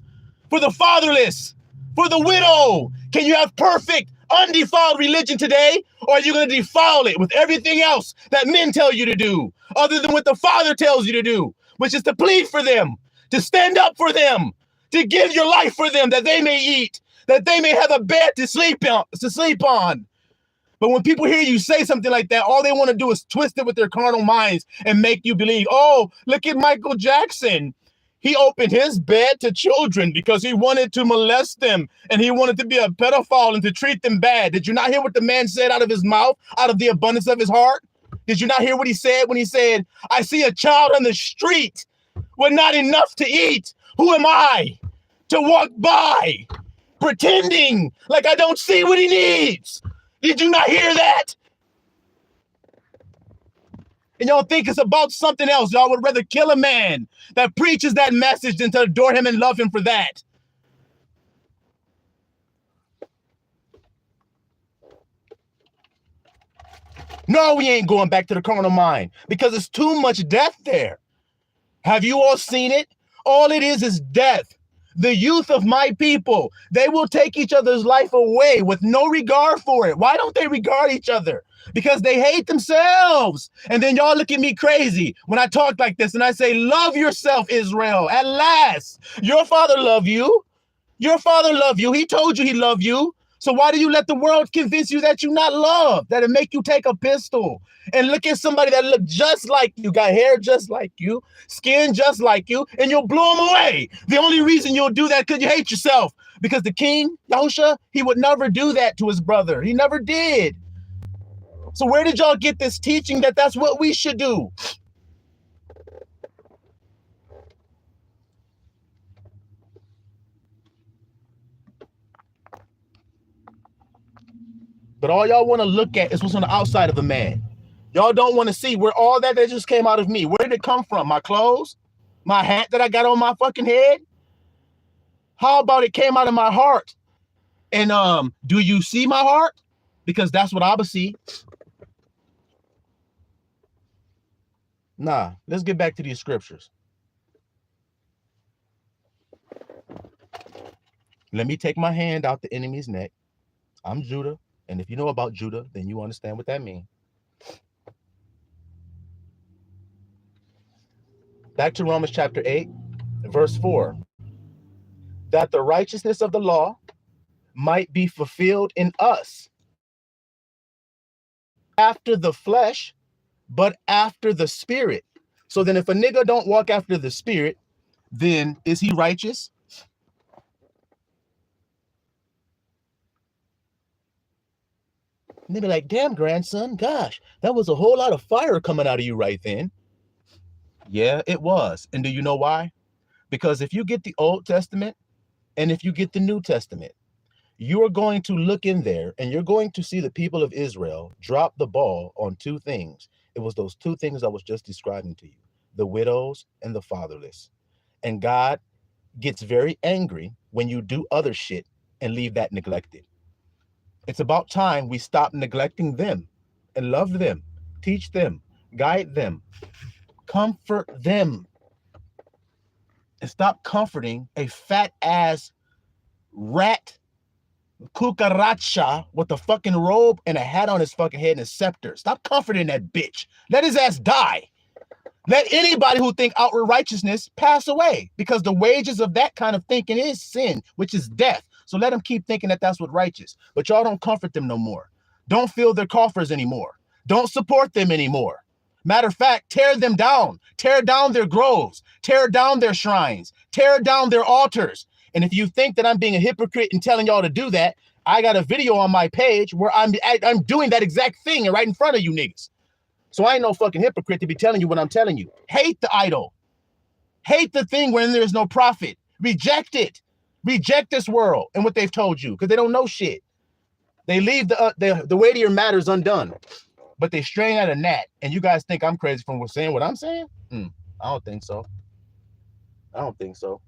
for the fatherless, for the widow. Can you have perfect, undefiled religion today? Or are you going to defile it with everything else that men tell you to do, other than what the Father tells you to do, which is to plead for them, to stand up for them, to give your life for them, that they may eat, that they may have a bed to sleep on. But when people hear you say something like that, all they want to do is twist it with their carnal minds and make you believe, oh, look at Michael Jackson. He opened his bed to children because he wanted to molest them and he wanted to be a pedophile and to treat them bad. Did you not hear what the man said out of his mouth, out of the abundance of his heart? Did you not hear what he said when he said, I see a child on the street with not enough to eat. Who am I to walk by pretending like I don't see what he needs? Did you not hear that? And y'all think it's about something else. Y'all would rather kill a man that preaches that message than to adore him and love him for that. No, we ain't going back to the carnal mind because it's too much death there. Have you all seen it? All it is death. The youth of my people, they will take each other's life away with no regard for it. Why don't they regard each other? Because they hate themselves. And then y'all look at me crazy when I talk like this and I say, love yourself, Israel. At last, your father loved you. Your father loved you. He told you he loved you. So why do you let the world convince you that you're not loved, that it make you take a pistol and look at somebody that look just like you, got hair just like you, skin just like you, and you'll blow them away? The only reason you'll do that because you hate yourself, because the king, Yahusha, he would never do that to his brother. He never did. So where did y'all get this teaching that that's what we should do? But all y'all want to look at is what's on the outside of a man. Y'all don't want to see where all that just came out of me. Where did it come from? My clothes? My hat that I got on my fucking head? How about it came out of my heart? And do you see my heart? Because that's what Abba see. Nah, let's get back to these scriptures. Let me take my hand out the enemy's neck. I'm Judah. And if you know about Judah, then you understand what that means. Back to Romans chapter 8, verse 4. That the righteousness of the law might be fulfilled in us, after the flesh, but after the spirit. So then if a nigga don't walk after the spirit, then is he righteous? And they be like, damn, grandson, gosh, that was a whole lot of fire coming out of you right then. Yeah, it was. And do you know why? Because if you get the Old Testament and if you get the New Testament, you are going to look in there and you're going to see the people of Israel drop the ball on two things. It was those two things I was just describing to you, the widows and the fatherless. And God gets very angry when you do other shit and leave that neglected. It's about time we stop neglecting them and love them, teach them, guide them, comfort them, and stop comforting a fat ass rat cucaracha with a fucking robe and a hat on his fucking head and a scepter. Stop comforting that bitch. Let his ass die. Let anybody who think outward righteousness pass away, because the wages of that kind of thinking is sin, which is death. So let them keep thinking that that's what righteous. But y'all don't comfort them no more. Don't fill their coffers anymore. Don't support them anymore. Matter of fact, tear them down. Tear down their groves. Tear down their shrines. Tear down their altars. And if you think that I'm being a hypocrite and telling y'all to do that, I got a video on my page where I'm doing that exact thing right in front of you niggas. So I ain't no fucking hypocrite to be telling you what I'm telling you. Hate the idol. Hate the thing when there's no profit. Reject it. Reject this world and what they've told you, because they don't know shit. They leave the weightier matters undone, but they strain at a gnat. And you guys think I'm crazy for saying what I'm saying? I don't think so. I don't think so.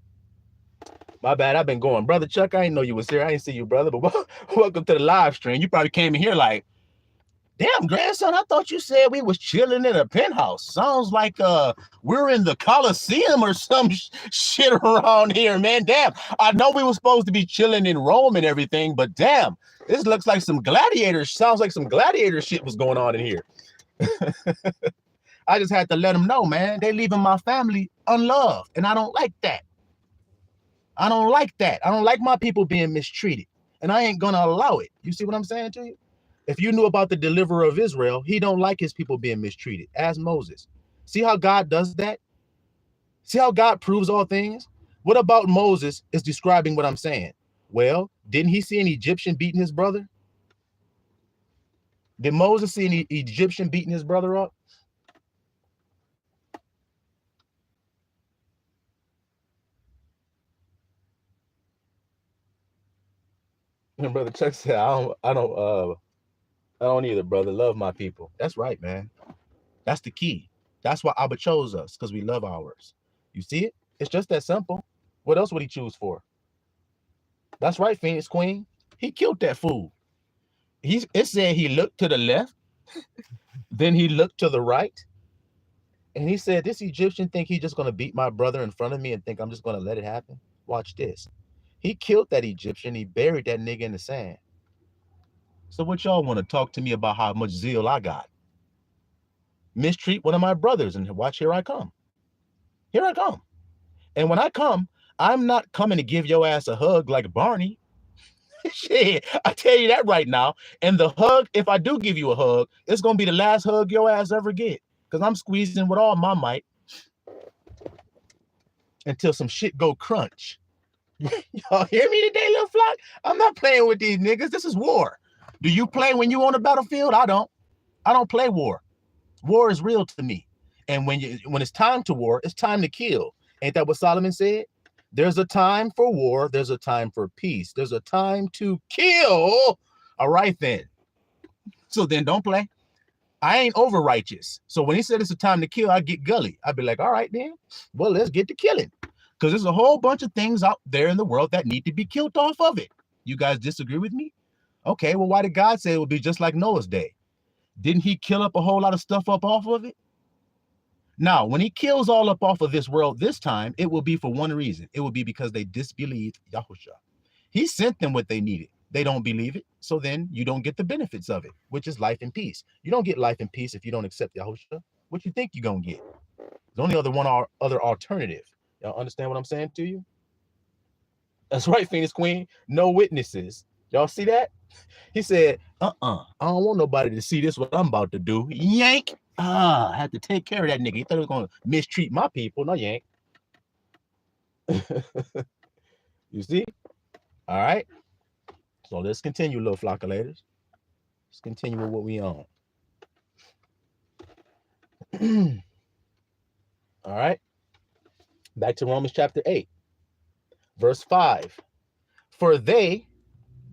My bad. I've been going. Brother Chuck, I didn't know you was here. I didn't see you, brother. But welcome to the live stream. You probably came in here like, damn, grandson, I thought you said we was chilling in a penthouse. Sounds like we're in the Coliseum or some shit around here, man. Damn. I know we were supposed to be chilling in Rome and everything, but damn, this looks like some gladiators. Sounds like some gladiator shit was going on in here. I just had to let them know, man. They leaving my family unloved, and I don't like that. I don't like that. I don't like my people being mistreated, and I ain't gonna allow it. You see what I'm saying to you? If you knew about the deliverer of Israel, he don't like his people being mistreated. Ask Moses. See how God does that? See how God proves all things? What about Moses is describing what I'm saying? Well, didn't he see an Egyptian beating his brother? Did Moses see an Egyptian beating his brother up? And Brother Chuck said, I don't either, brother. Love my people. That's right, man. That's the key. That's why Abba chose us, because we love ours. You see it? It's just that simple. What else would he choose for? That's right, Phoenix Queen. He killed that fool. It said he looked to the left, then he looked to the right, and he said, this Egyptian think he's just going to beat my brother in front of me and think I'm just going to let it happen? Watch this. He killed that Egyptian. He buried that nigga in the sand. So what y'all want to talk to me about how much zeal I got? Mistreat one of my brothers, and watch, here I come. Here I come. And when I come, I'm not coming to give your ass a hug like Barney. Shit, I tell you that right now. And the hug, if I do give you a hug, it's going to be the last hug your ass ever get, because I'm squeezing with all my might until some shit go crunch. Y'all hear me today, little flock? I'm not playing with these niggas. This is war. Do you play when you on the battlefield? I don't. I don't play war. War is real to me. And when it's time to war, it's time to kill. Ain't that what Solomon said? There's a time for war. There's a time for peace. There's a time to kill. All right, then. So then don't play. I ain't over righteous. So when he said it's a time to kill, I get gully. I'd be like, all right, then. Well, let's get to killing. Because there's a whole bunch of things out there in the world that need to be killed off of it. You guys disagree with me? Okay, well, why did God say it would be just like Noah's day? Didn't he kill up a whole lot of stuff up off of it? Now, when he kills all up off of this world this time, it will be for one reason. It will be because they disbelieved Yahusha. He sent them what they needed. They don't believe it. So then you don't get the benefits of it, which is life and peace. You don't get life and peace if you don't accept Yahusha. What you think you're going to get? There's only other alternative. Y'all understand what I'm saying to you? That's right, Phoenix Queen. No witnesses. Y'all see that? He said, I don't want nobody to see this, what I'm about to do. Yank. I had to take care of that nigga. He thought he was going to mistreat my people. No, yank. You see? All right. So let's continue, little flockulators. Let's continue with what we on. All right. Back to Romans chapter 8, verse 5. For they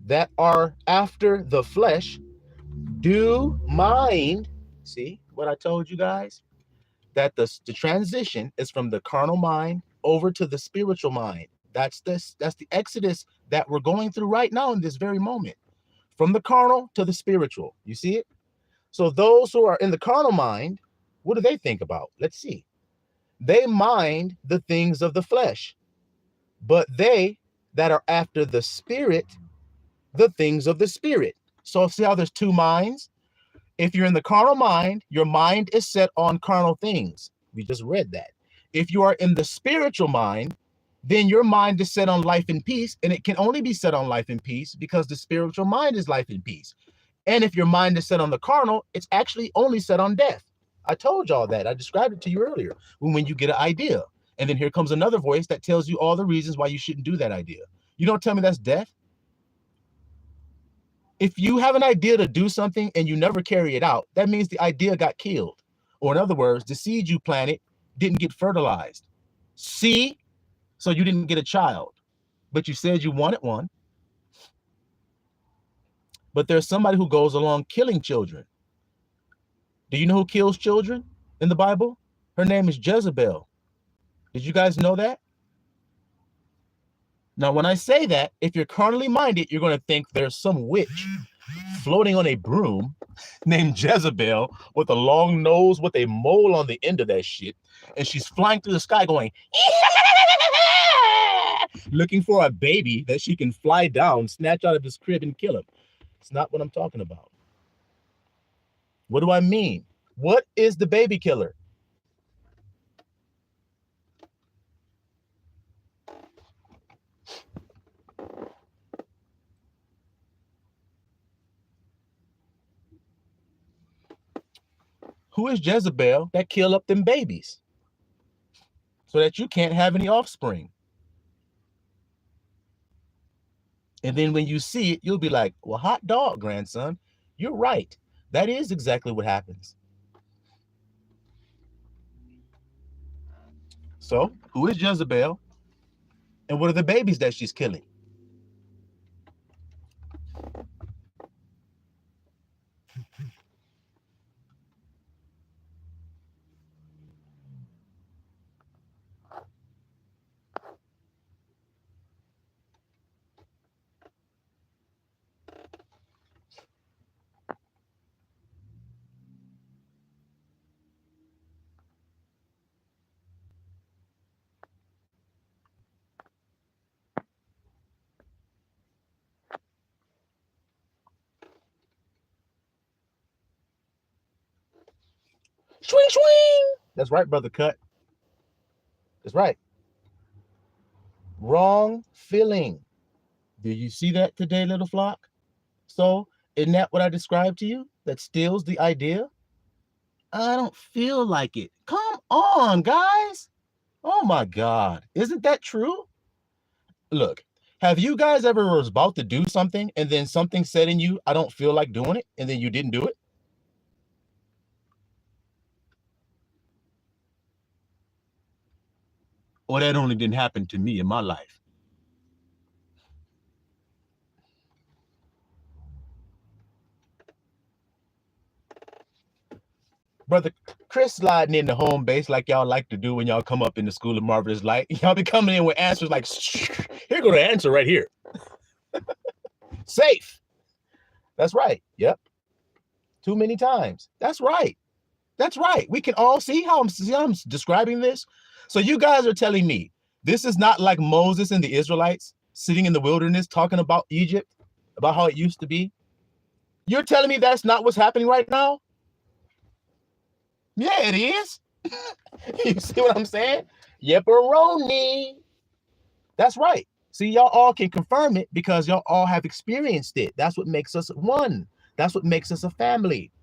that are after the flesh do mind, see what I told you guys? That the transition is from the carnal mind over to the spiritual mind. That's the exodus that we're going through right now in this very moment. From the carnal to the spiritual. You see it? So those who are in the carnal mind, what do they think about? Let's see. They mind the things of the flesh, but they that are after the spirit, the things of the spirit. So see how there's two minds? If you're in the carnal mind, your mind is set on carnal things. We just read that. If you are in the spiritual mind, then your mind is set on life and peace, and it can only be set on life and peace because the spiritual mind is life and peace. And if your mind is set on the carnal, it's actually only set on death. I told y'all that. I described it to you earlier. When you get an idea, and then here comes another voice that tells you all the reasons why you shouldn't do that idea. You don't tell me that's death. If you have an idea to do something and you never carry it out, that means the idea got killed. Or in other words, the seed you planted didn't get fertilized. See? So you didn't get a child, but you said you wanted one. But there's somebody who goes along killing children. Do you know who kills children in the Bible? Her name is Jezebel. Did you guys know that? Now, when I say that, if you're carnally minded, you're going to think there's some witch floating on a broom named Jezebel with a long nose with a mole on the end of that shit. And she's flying through the sky going, looking for a baby that she can fly down, snatch out of his crib and kill him. It's not what I'm talking about. What do I mean? What is the baby killer? Who is Jezebel that kill up them babies so that you can't have any offspring? And then when you see it, you'll be like, well, hot dog, grandson. You're right. That is exactly what happens. So who is Jezebel? And what are the babies that she's killing? Swing, swing. That's right, Brother Cut. That's right. Wrong feeling. Do you see that today, little flock? So isn't that what I described to you? That steals the idea? I don't feel like it. Come on, guys. Oh my God. Isn't that true? Look, have you guys ever was about to do something and then something said in you, I don't feel like doing it, and then you didn't do it? Or that only didn't happen to me in my life? Brother Chris sliding into home base like y'all like to do when y'all come up in the School of Marvelous Light. Y'all be coming in with answers like, here go the answer right here. Safe. That's right. Yep. Too many times. That's right. That's right. We can all see how I'm describing this. So you guys are telling me this is not like Moses and the Israelites sitting in the wilderness talking about Egypt, about how it used to be. You're telling me that's not what's happening right now? Yeah, it is. You see what I'm saying? Yepperoni. That's right. See, y'all all can confirm it because y'all all have experienced it. That's what makes us one. That's what makes us a family.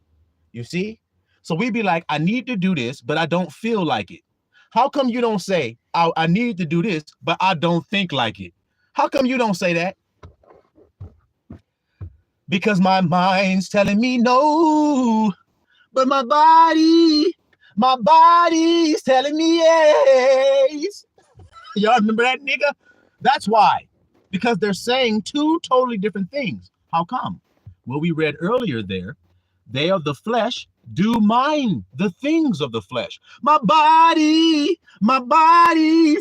You see? So we be like, I need to do this, but I don't feel like it. How come you don't say, I need to do this, but I don't think like it? How come you don't say that? Because my mind's telling me no, but my body's telling me yes. Y'all remember that, nigga? That's why. Because they're saying two totally different things. How come? Well, we read earlier there, they of the flesh do mind the things of the flesh. My body's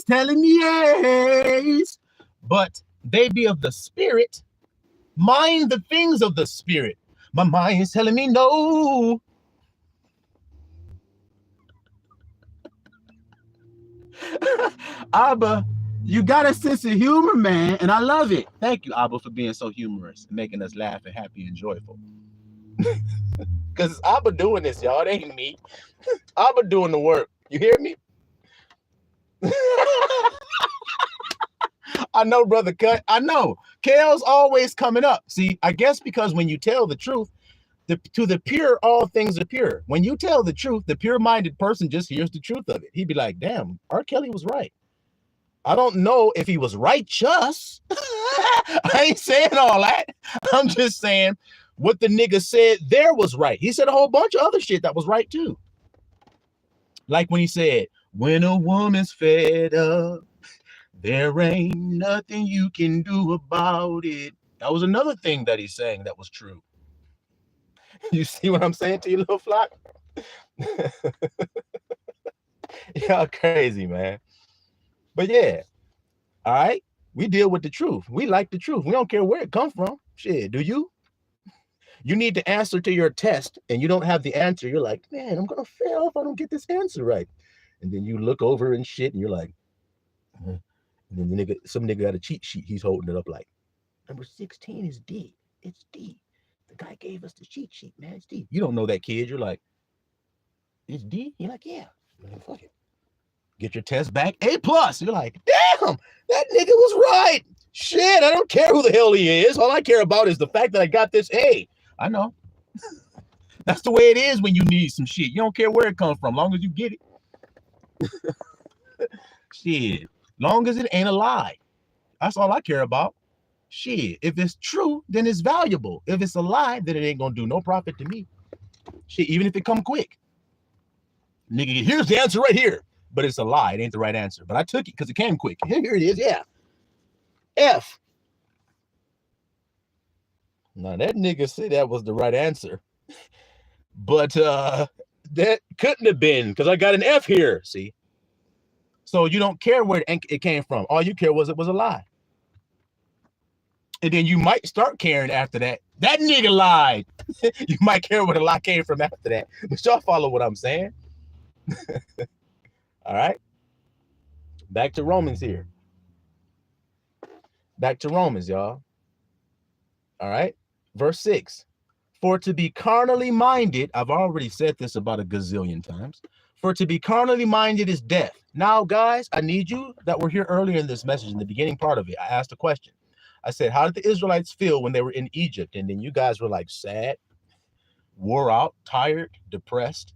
telling me yes. But they be of the spirit, mind the things of the spirit. My mind is telling me no. Abba, you got a sense of humor, man, and I love it. Thank you, Abba, for being so humorous and making us laugh and happy and joyful. Because it's Abba doing this, y'all. It ain't me. Abba doing the work. You hear me? I know, Brother Cut. I know. Kale's always coming up. See, I guess because when you tell the truth, to the pure, all things are pure. When you tell the truth, the pure-minded person just hears the truth of it. He'd be like, damn, R. Kelly was right. I don't know if he was righteous. I ain't saying all that. I'm just saying what the nigga said there was right. He said a whole bunch of other shit that was right too. Like when he said, when a woman's fed up, there ain't nothing you can do about it. That was another thing that he's saying that was true. You see what I'm saying to you, little flock? Y'all crazy, man. But yeah, all right. We deal with the truth. We like the truth. We don't care where it comes from. Shit, do you? You need the answer to your test and you don't have the answer. You're like, man, I'm going to fail if I don't get this answer right. And then you look over and shit and you're like, and then some nigga got a cheat sheet. He's holding it up like, number 16 is D. It's D. The guy gave us the cheat sheet, man. It's D. You don't know that kid. You're like, it's D? You're like, yeah. Man, fuck it. Get your test back, A+. You're like, damn, that nigga was right. Shit, I don't care who the hell he is. All I care about is the fact that I got this A. I know. That's the way it is when you need some shit. You don't care where it comes from, long as you get it. Shit, long as it ain't a lie. That's all I care about. Shit, if it's true, then it's valuable. If it's a lie, then it ain't gonna do no profit to me. Shit, even if it come quick. Nigga, here's the answer right here. But it's a lie. It ain't the right answer. But I took it because it came quick. Here it is. Yeah. F. Now, that nigga said that was the right answer. But that couldn't have been because I got an F here. See? So you don't care where it came from. All you care was it was a lie. And then you might start caring after that. That nigga lied. You might care where the lie came from after that. But y'all follow what I'm saying? All right. Back to Romans here. Back to Romans, y'all. All right. Verse 6. For to be carnally minded, I've already said this about a gazillion times. For to be carnally minded is death. Now, guys, I need you that were here earlier in this message, in the beginning part of it. I asked a question. I said, how did the Israelites feel when they were in Egypt? And then you guys were like sad, wore out, tired, depressed.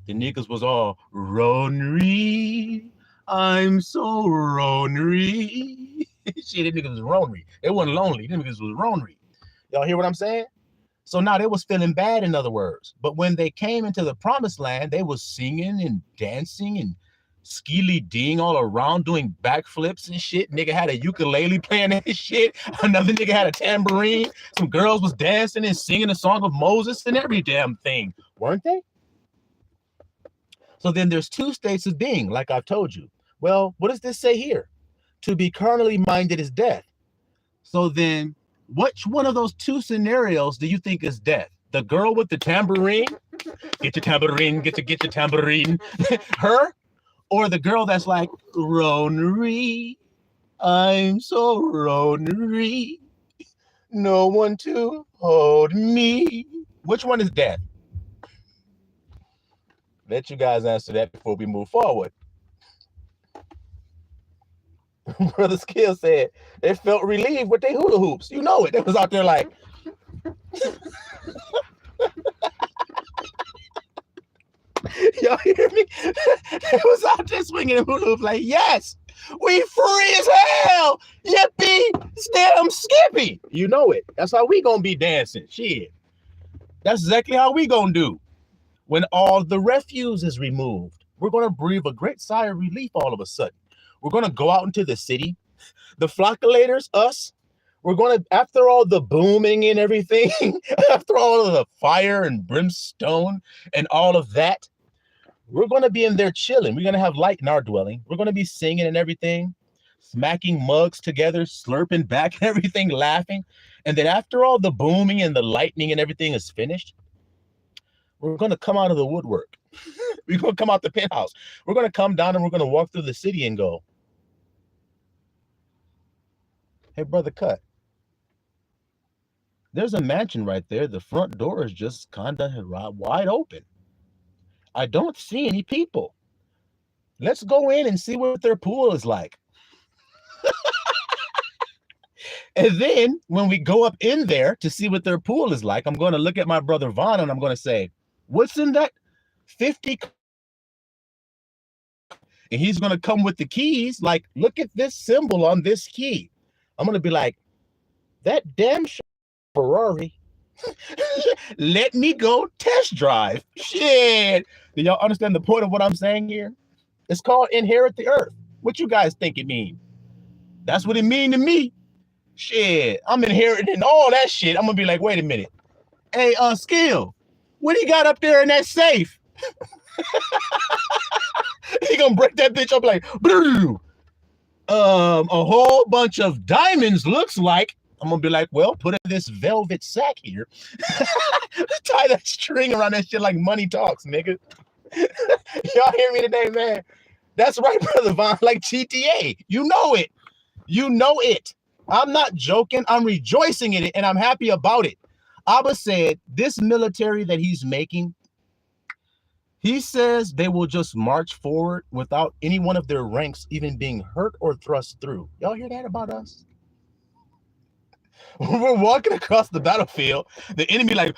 The niggas was all ronery. I'm so ronery. Shit, the niggas was ronery. They wasn't lonely. The niggas was ronery. Y'all hear what I'm saying? So now they was feeling bad, in other words. But when they came into the promised land, they was singing and dancing and skeely-ding all around, doing backflips and shit. Nigga had a ukulele playing that shit. Another nigga had a tambourine. Some girls was dancing and singing the song of Moses and every damn thing. Weren't they? So then there's two states of being, like I've told you. Well, what does this say here? To be carnally minded is death. So then which one of those two scenarios do you think is death? The girl with the tambourine? Get your tambourine, get your tambourine. Her? Or the girl that's like, ronery, I'm so ronery. No one to hold me. Which one is death? Let you guys answer that before we move forward. Brother Skill said they felt relieved with their hula hoops. You know it. They was out there like. Y'all hear me? They was out there swinging the hula hoop like, yes, we free as hell. Yippee, damn Skippy. You know it. That's how we gonna be dancing. Shit. That's exactly how we gonna do. When all the refuse is removed, we're gonna breathe a great sigh of relief all of a sudden. We're gonna go out into the city. The flocculators, us, we're gonna, after all the booming and everything, after all of the fire and brimstone and all of that, we're gonna be in there chilling. We're gonna have light in our dwelling. We're gonna be singing and everything, smacking mugs together, slurping back and everything, laughing. And then after all the booming and the lightning and everything is finished, we're gonna come out of the woodwork. We're gonna come out the penthouse. We're gonna come down and we're gonna walk through the city and go, hey, brother Cut, there's a mansion right there. The front door is just kind of wide open. I don't see any people. Let's go in and see what their pool is like. And then when we go up in there to see what their pool is like, I'm going to look at my brother Vaughn and I'm going to say, what's in that 50? And he's going to come with the keys. Like, look at this symbol on this key. I'm going to be like, that damn Ferrari. Let me go test drive. Shit. Do y'all understand the point of what I'm saying here? It's called inherit the earth. What you guys think it means? That's what it means to me. Shit. I'm inheriting all that shit. I'm going to be like, wait a minute. Hey, Skill, what do you got up there in that safe? He going to break that bitch up like, a whole bunch of diamonds looks like. I'm gonna be like, well, put in this velvet sack here. Tie that string around that shit like money talks, nigga. Y'all hear me today, man? That's right, Brother Von, like GTA. You know it. You know it. I'm not joking. I'm rejoicing in it, and I'm happy about it. Abba said this military that he's making, he says they will just march forward without any one of their ranks even being hurt or thrust through. Y'all hear that about us? We're walking across the battlefield, the enemy like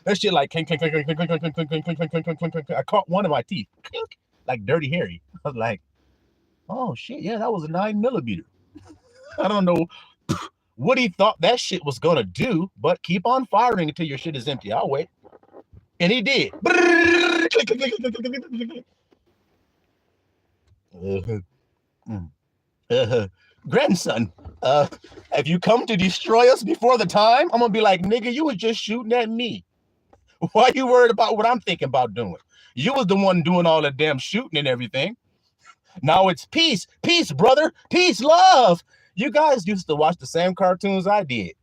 that shit like clink, clink, clink, clink, clink, clink, clink, clink, clink, clink, clink, clink, clink, clink. I caught one of my teeth, like Dirty Harry. I was like, oh shit, yeah, that was a 9mm. I don't know what he thought that shit was gonna do, but keep on firing until your shit is empty. I'll wait. And he did. Grandson, have you come to destroy us before the time? I'm gonna be like, nigga, you was just shooting at me. Why you worried about what I'm thinking about doing? You was the one doing all the damn shooting and everything. Now it's peace, peace, brother, peace, love. You guys used to watch the same cartoons I did.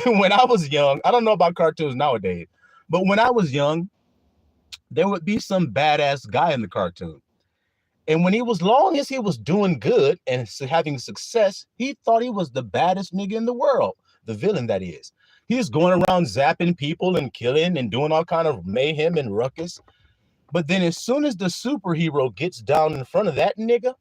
And when I was young, I don't know about cartoons nowadays, but when I was young, there would be some badass guy in the cartoon. And when he was, long as he was doing good and having success, he thought he was the baddest nigga in the world, the villain that is. He was going around zapping people and killing and doing all kind of mayhem and ruckus. But then as soon as the superhero gets down in front of that nigga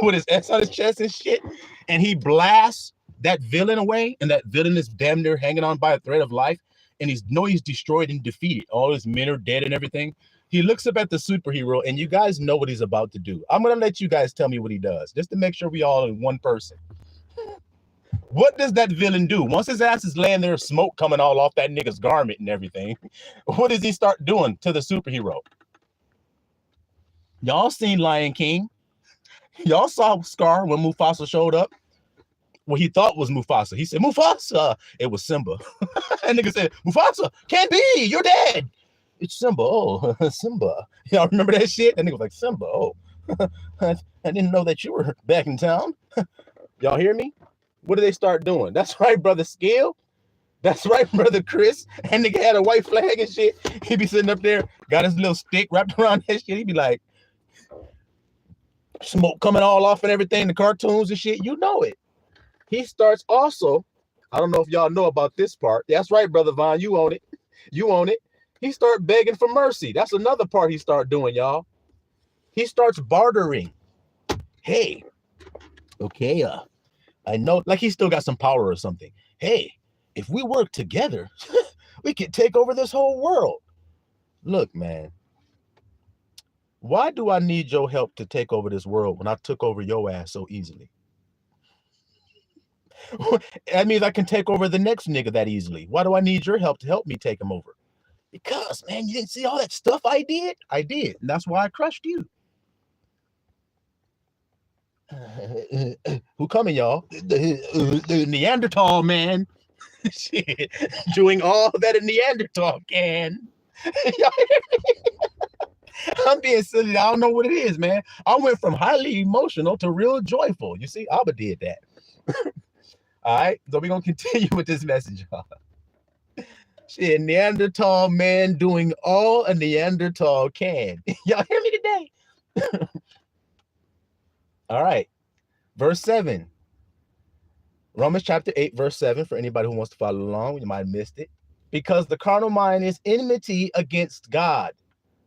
with his S on his chest and shit, and he blasts that villain away, and that villain is damn near hanging on by a thread of life, and he's destroyed and defeated. All his men are dead and everything. He looks up at the superhero, and you guys know what he's about to do. I'm going to let you guys tell me what he does, just to make sure we all in one person. What does that villain do? Once his ass is laying there, smoke coming all off that nigga's garment and everything, what does he start doing to the superhero? Y'all seen Lion King. Y'all saw Scar when Mufasa showed up. Well, he thought was Mufasa. He said, Mufasa. It was Simba. And nigga said, Mufasa, can't be. You're dead. It's Simba. Oh, Simba. Y'all remember that shit? That nigga was like, Simba. Oh, I didn't know that you were back in town. Y'all hear me? What do they start doing? That's right, Brother Skill. That's right, Brother Chris. And nigga had a white flag and shit. He'd be sitting up there, got his little stick wrapped around that shit. He'd be like, smoke coming all off and everything, the cartoons and shit. You know it. He starts also, I don't know if y'all know about this part. That's right, Brother Von, you own it. You own it. He start begging for mercy. That's another part he start doing, y'all. He starts bartering. Hey, okay, I know, like he still got some power or something. Hey, if we work together, we could take over this whole world. Look, man, why do I need your help to take over this world when I took over your ass so easily? That means I can take over the next nigga that easily. Why do I need your help to help me take him over? Because, man, you didn't see all that stuff I did? I did. And that's why I crushed you. Who coming, y'all? The Neanderthal man. Shit, doing all that a Neanderthal can. I'm being silly. I don't know what it is, man. I went from highly emotional to real joyful. You see, Abba did that. All right, so we're gonna continue with this message, y'all. Shit, Neanderthal man doing all a Neanderthal can. Y'all hear me today? All right, verse 7. Romans chapter 8, verse 7, for anybody who wants to follow along, you might have missed it. Because the carnal mind is enmity against God,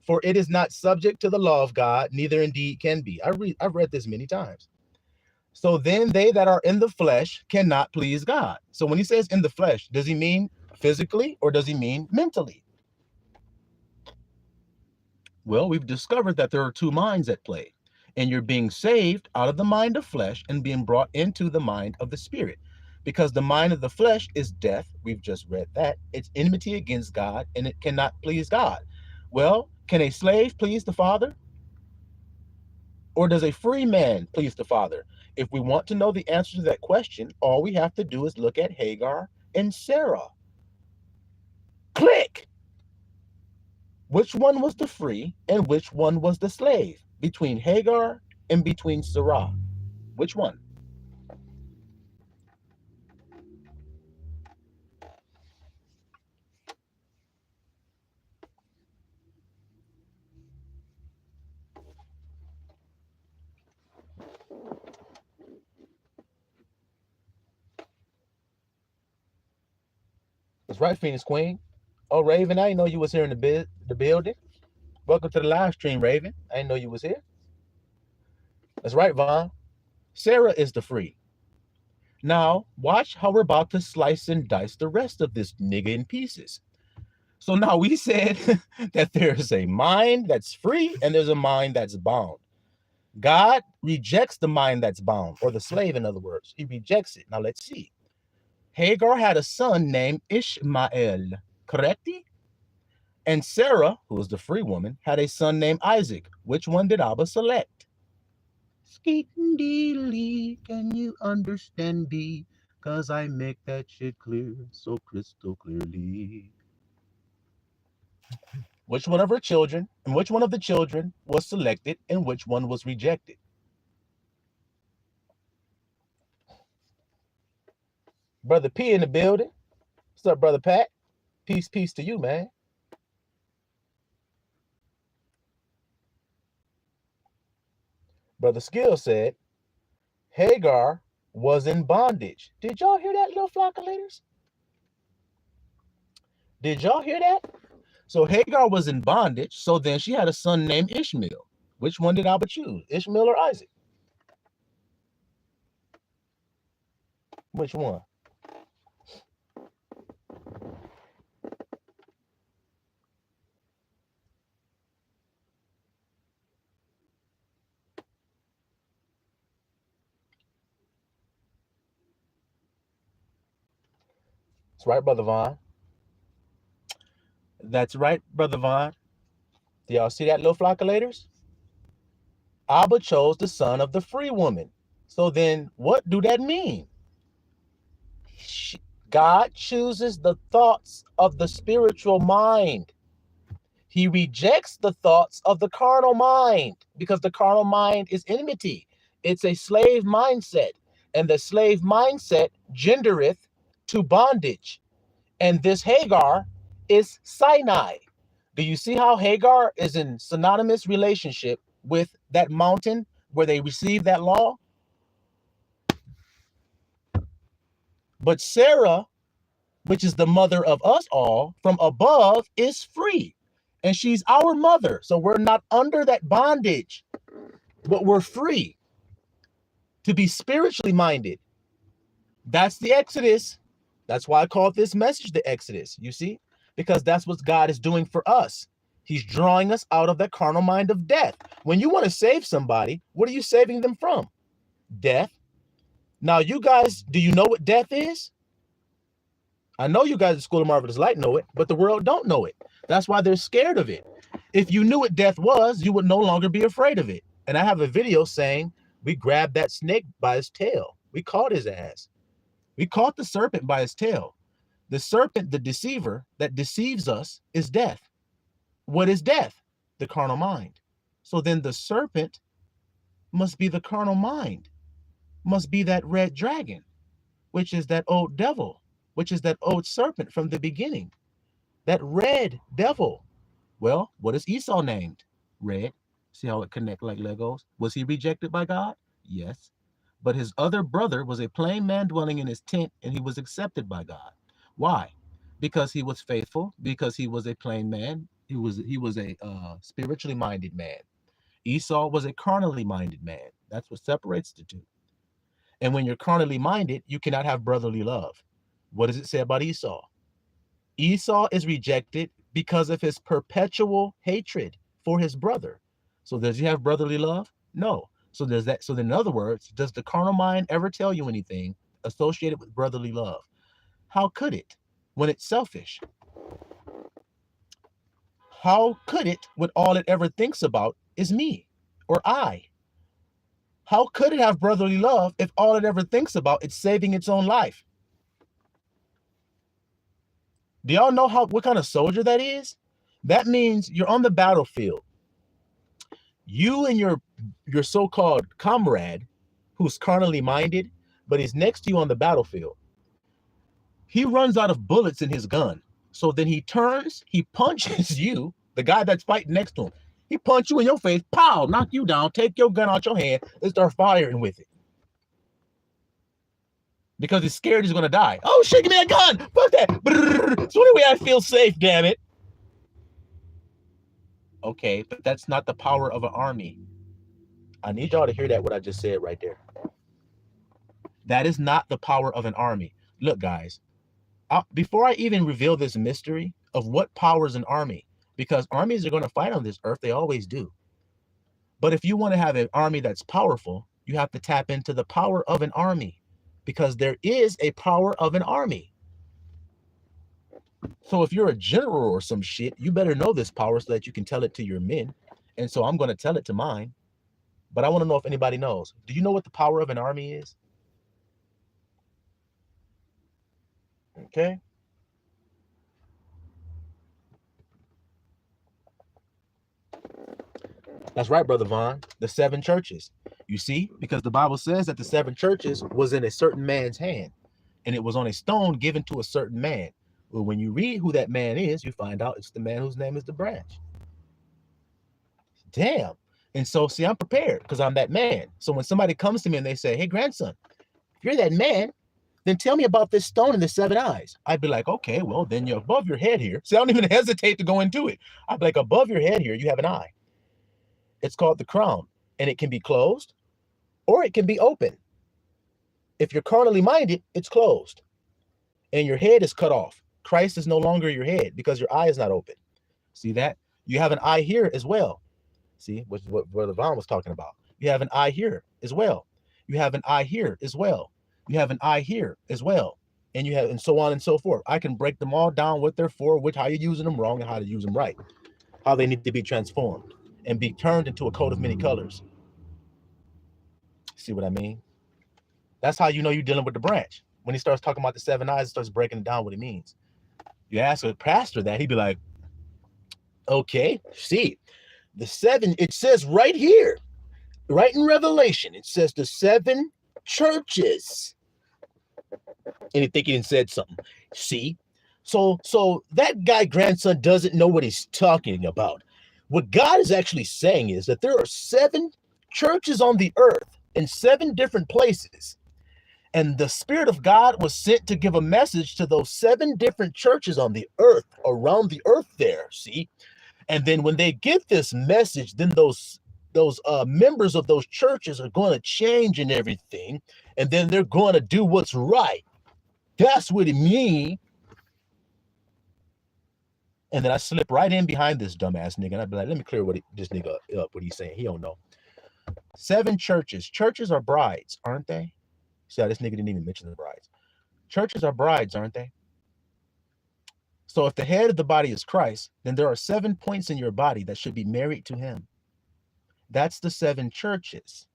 for it is not subject to the law of God, neither indeed can be. I've read this many times. So then they that are in the flesh cannot please God. So when he says in the flesh, does he mean physically or does he mean mentally? Well, we've discovered that there are two minds at play, and you're being saved out of the mind of flesh and being brought into the mind of the spirit, because the mind of the flesh is death. We've just read that. It's enmity against God, and it cannot please God. Well, can a slave please the Father? Or does a free man please the Father? If we want to know the answer to that question, all we have to do is look at Hagar and Sarah. Click. Which one was the free and which one was the slave? Between Hagar and between Sarah. Which one? That's right, Phoenix Queen. Oh, Raven, I didn't know you was here in the building. Welcome to the live stream, Raven. I didn't know you was here. That's right, Vaughn. Sarah is the free. Now, watch how we're about to slice and dice the rest of this nigga in pieces. So now we said that there's a mind that's free and there's a mind that's bound. God rejects the mind that's bound, or the slave, in other words. He rejects it. Now let's see. Hagar had a son named Ishmael, correct? And Sarah, who was the free woman, had a son named Isaac. Which one did Abba select? Skeetendee, can you understand me? Cause I make that shit clear, so crystal clearly. Which one of her children and which one of the children was selected and which one was rejected? Brother P in the building. What's up, Brother Pat? Peace to you, man. Brother Skill said, Hagar was in bondage. Did y'all hear that, little flockulators? Did y'all hear that? So Hagar was in bondage, so then she had a son named Ishmael. Which one did Abba choose, Ishmael or Isaac? Which one? That's right, Brother Vaughn. That's right, Brother Vaughn. Do y'all see that, little flockulators? Abba chose the son of the free woman. So then what do that mean? God chooses the thoughts of the spiritual mind. He rejects the thoughts of the carnal mind because the carnal mind is enmity. It's a slave mindset, and the slave mindset gendereth to bondage. And this Hagar is Sinai. Do you see how Hagar is in synonymous relationship with that mountain where they received that law? But Sarah, which is the mother of us all, from above is free. And she's our mother. So we're not under that bondage, but we're free to be spiritually minded. That's the Exodus. That's why I call this message the Exodus, you see? Because that's what God is doing for us. He's drawing us out of that carnal mind of death. When you want to save somebody, what are you saving them from? Death. Now, you guys, do you know what death is? I know you guys at School of Marvelous Light know it, but the world don't know it. That's why they're scared of it. If you knew what death was, you would no longer be afraid of it. And I have a video saying we grabbed that snake by his tail. We caught his ass. We caught the serpent by his tail. The serpent, the deceiver that deceives us, is death. What is death? The carnal mind. So then the serpent must be the carnal mind, must be that red dragon, which is that old devil, which is that old serpent from the beginning, that red devil. Well, what is Esau named? Red. See how it connects like Legos? Was he rejected by God? Yes. But his other brother was a plain man dwelling in his tent, and he was accepted by God. Why? Because he was faithful, because he was a plain man. He was a spiritually minded man. Esau was a carnally minded man. That's what separates the two. And when you're carnally minded, you cannot have brotherly love. What does it say about Esau? Esau is rejected because of his perpetual hatred for his brother. So does he have brotherly love? No. So there's that. So then, in other words, does the carnal mind ever tell you anything associated with brotherly love? How could it when it's selfish? How could it when all it ever thinks about is me or I? How could it have brotherly love if all it ever thinks about is saving its own life? Do y'all know what kind of soldier that is? That means you're on the battlefield. You and your so-called comrade, who's carnally minded, but he's next to you on the battlefield. He runs out of bullets in his gun. So then he turns, he punches you, the guy that's fighting next to him. He punch you in your face, pow, knock you down, take your gun out your hand, and start firing with it. Because he's scared he's gonna die. Oh shit, give me a gun! Fuck that! It's the only way I feel safe, damn it. Okay, but that's not the power of an army. I need y'all to hear that, what I just said right there. That is not the power of an army. Look, guys, before I even reveal this mystery of what powers an army, because armies are going to fight on this earth, they always do. But if you want to have an army that's powerful, you have to tap into the power of an army, because there is a power of an army. So if you're a general or some shit, you better know this power so that you can tell it to your men. And so I'm going to tell it to mine. But I want to know if anybody knows. Do you know what the power of an army is? Okay. That's right, Brother Vaughn. The 7 churches. You see, because the Bible says that the 7 churches was in a certain man's hand, and it was on a stone given to a certain man. Well, when you read who that man is, you find out it's the man whose name is the branch. Damn. And so, see, I'm prepared because I'm that man. So when somebody comes to me and they say, hey, grandson, if you're that man, then tell me about this stone and the 7 eyes. I'd be like, okay, well, then you're above your head here. See, I don't even hesitate to go into it. I'd be like, above your head here, you have an eye. It's called the crown, and it can be closed or it can be open. If you're carnally minded, it's closed and your head is cut off. Christ is no longer your head because your eye is not open. See that? You have an eye here as well. See, which is what Brother Vaughn was talking about. You have an eye here as well. You have an eye here as well. You have an eye here as well. And you have, and so on and so forth. I can break them all down, what they're for, how you're using them wrong and how to use them right. How they need to be transformed and be turned into a coat of many colors. See what I mean? That's how you know you're dealing with the branch. When he starts talking about the 7 eyes, he starts breaking down what he means. You ask a pastor that, he'd be like, okay, see, the 7, it says right here, right in Revelation, it says the 7 churches. And he think he said something. See? So that guy, grandson, doesn't know what he's talking about. What God is actually saying is that there are 7 churches on the earth in 7 different places. And the Spirit of God was sent to give a message to those 7 different churches on the earth, around the earth there, see? And then when they get this message, then those members of those churches are going to change and everything. And then they're going to do what's right. That's what it means. And then I slip right in behind this dumbass nigga. And I'd be like, let me clear this nigga up, what he's saying. He don't know. 7 churches. Churches are brides, aren't they? See how this nigga didn't even mention the brides. Churches are brides, aren't they? So if the head of the body is Christ, then there are 7 points in your body that should be married to him. That's the 7 churches.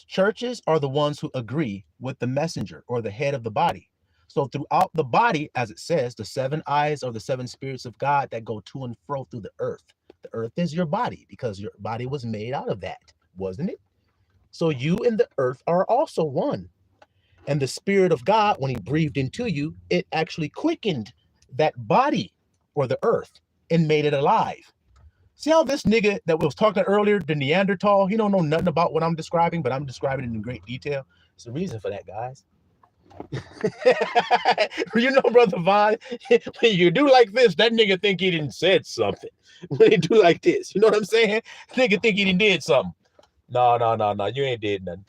Churches are the ones who agree with the messenger or the head of the body. So throughout the body, as it says, the 7 eyes are the 7 spirits of God that go to and fro through the earth. The earth is your body because your body was made out of that, wasn't it? So you and the earth are also one. And the Spirit of God, when he breathed into you, it actually quickened that body or the earth and made it alive. See how this nigga that we was talking earlier, the Neanderthal, he don't know nothing about what I'm describing, but I'm describing it in great detail. There's a reason for that, guys. You know, Brother Vaughn, when you do like this, that nigga think he didn't said something. When he do like this, you know what I'm saying? Nigga think he didn't did something. No, you ain't did nothing.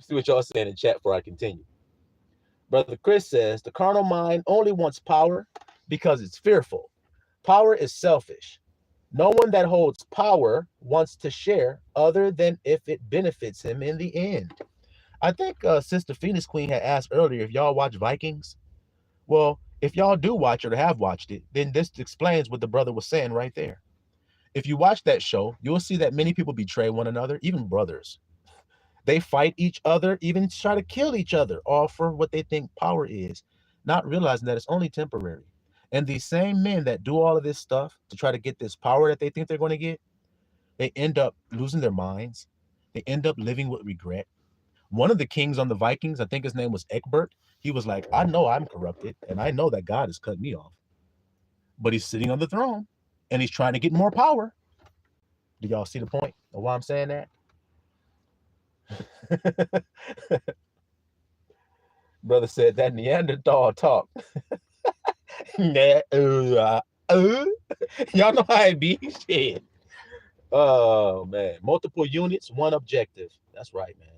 See what y'all saying in chat before I continue. Brother Chris says, the carnal mind only wants power because it's fearful. Power is selfish. No one that holds power wants to share other than if it benefits him in the end. I think Sister Phoenix Queen had asked earlier if y'all watch Vikings. Well, if y'all do watch it or have watched it, then this explains what the brother was saying right there. If you watch that show, you'll see that many people betray one another, even brothers. They fight each other, even try to kill each other, all for what they think power is, not realizing that it's only temporary. And these same men that do all of this stuff to try to get this power that they think they're going to get, they end up losing their minds. They end up living with regret. One of the kings on the Vikings, I think his name was Egbert, he was like, I know I'm corrupted, and I know that God has cut me off. But he's sitting on the throne, and he's trying to get more power. Do y'all see the point of why I'm saying that? Brother said that Neanderthal talk. Y'all know how it be. Shit. Oh, man. Multiple units, one objective. That's right, man.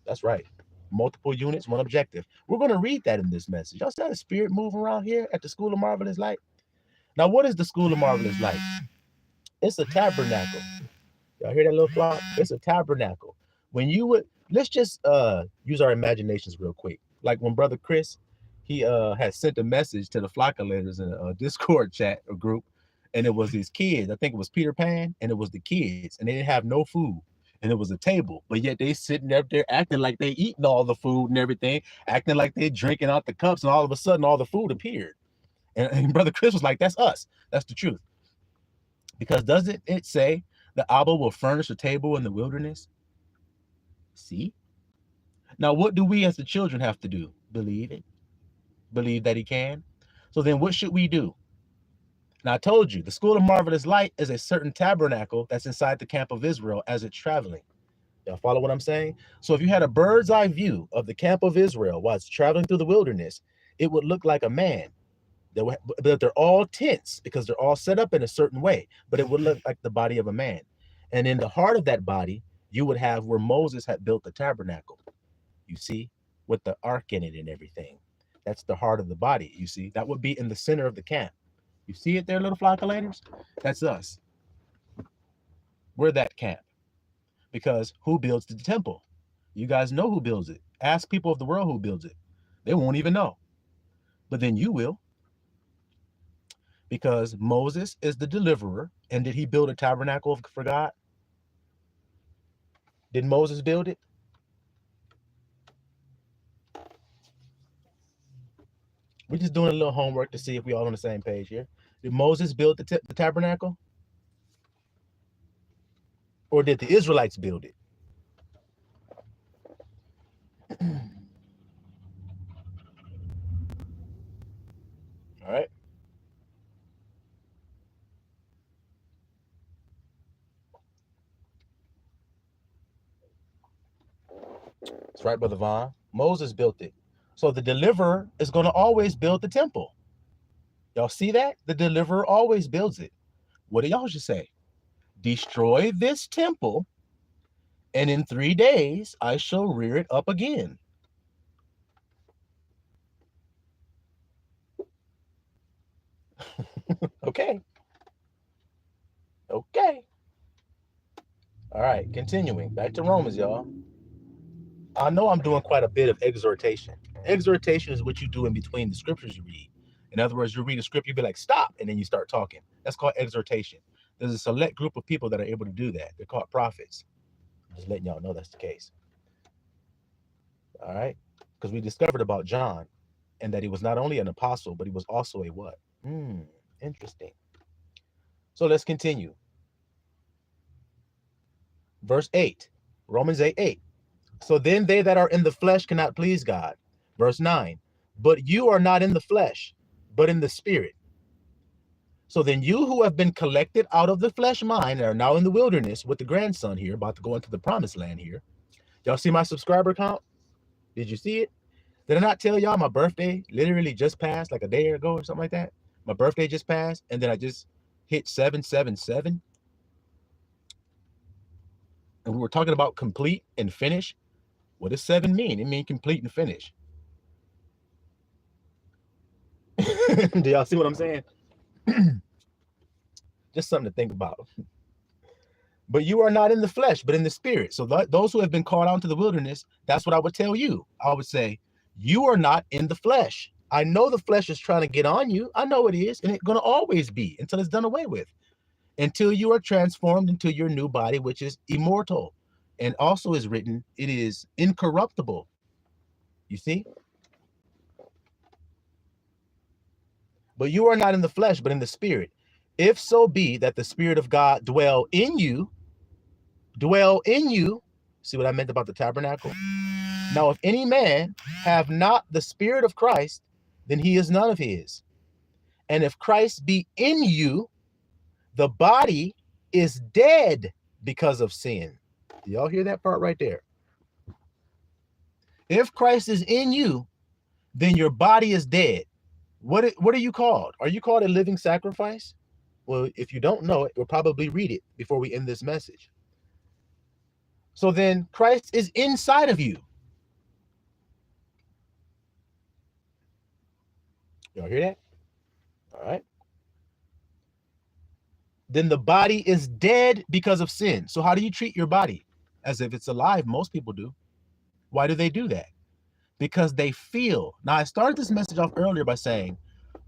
That's right. Multiple units, one objective. We're going to read that in this message. Y'all see how the spirit move around here at the School of Marvelous Light? Now, what is the School of Marvelous Light? It's a tabernacle. Y'all hear that little flock? It's a tabernacle. When you would, let's just use our imaginations real quick. Like when Brother Chris, he had sent a message to the flockulators in a Discord chat or group, and it was these kids. I think it was Peter Pan, and it was the kids, and they didn't have no food. And it was a table, but yet they sitting up there acting like they eating all the food and everything, acting like they drinking out the cups, and all of a sudden all the food appeared. And Brother Chris was like, that's us. That's the truth. Because doesn't it say the Abba will furnish a table in the wilderness? See? Now, what do we as the children have to do? Believe it. Believe that he can. So then what should we do? Now, I told you, the School of Marvelous Light is a certain tabernacle that's inside the camp of Israel as it's traveling. Y'all follow what I'm saying? So if you had a bird's eye view of the camp of Israel while it's traveling through the wilderness, it would look like a man. But they're all tents because they're all set up in a certain way, but it would look like the body of a man. And in the heart of that body, you would have where Moses had built the tabernacle. You see, with the ark in it and everything. That's the heart of the body, you see. That would be in the center of the camp. You see it there, little flockulators? That's us. We're that camp. Because who builds the temple? You guys know who builds it. Ask people of the world who builds it. They won't even know. But then you will. Because Moses is the deliverer. And did he build a tabernacle for God? Did Moses build it? We're just doing a little homework to see if we're all on the same page here. Did Moses build the tabernacle? Or did the Israelites build it? All right. That's right, Brother Vaughn. Moses built it. So the deliverer is going to always build the temple. Y'all see that? The deliverer always builds it. What do y'all should say? Destroy this temple, and in 3 days I shall rear it up again. Okay. Okay. All right, continuing. Back to Romans, y'all. I know I'm doing quite a bit of exhortation. Exhortation is what you do in between the scriptures you read. In other words, you read a script, you be like, stop, and then you start talking. That's called exhortation. There's a select group of people that are able to do that. They're called prophets. I'm just letting y'all know that's the case. All right? Because we discovered about John and that he was not only an apostle, but he was also a what? Interesting. So let's continue. Verse 8, Romans 8:8. So then they that are in the flesh cannot please God. Verse 9, but you are not in the flesh, but in the spirit. So then you who have been collected out of the flesh mind and are now in the wilderness with the grandson here, about to go into the promised land here. Y'all see my subscriber count? Did you see it? Did I not tell y'all my birthday literally just passed like a day ago or something like that? My birthday just passed, and then I just hit 777. And we were talking about complete and finish. What does 7 mean? It means complete and finish. Do y'all see what I'm saying? Just something to think about. But you are not in the flesh, but in the spirit. So those who have been called out into the wilderness, that's what I would tell you. I would say, you are not in the flesh. I know the flesh is trying to get on you. I know it is, and it's going to always be until it's done away with. Until you are transformed into your new body, which is immortal. And also is written, it is incorruptible. You see? But you are not in the flesh, but in the spirit. If so be that the Spirit of God dwell in you. See what I meant about the tabernacle? Now, if any man have not the Spirit of Christ, then he is none of his. And if Christ be in you, the body is dead because of sin. Do y'all hear that part right there? If Christ is in you, then your body is dead. What are you called? Are you called a living sacrifice? Well, if you don't know it, we'll probably read it before we end this message. So then Christ is inside of you. Y'all hear that? All right. Then the body is dead because of sin. So how do you treat your body? As if it's alive. Most people do. Why do they do that? Because they feel. Now, I started this message off earlier by saying,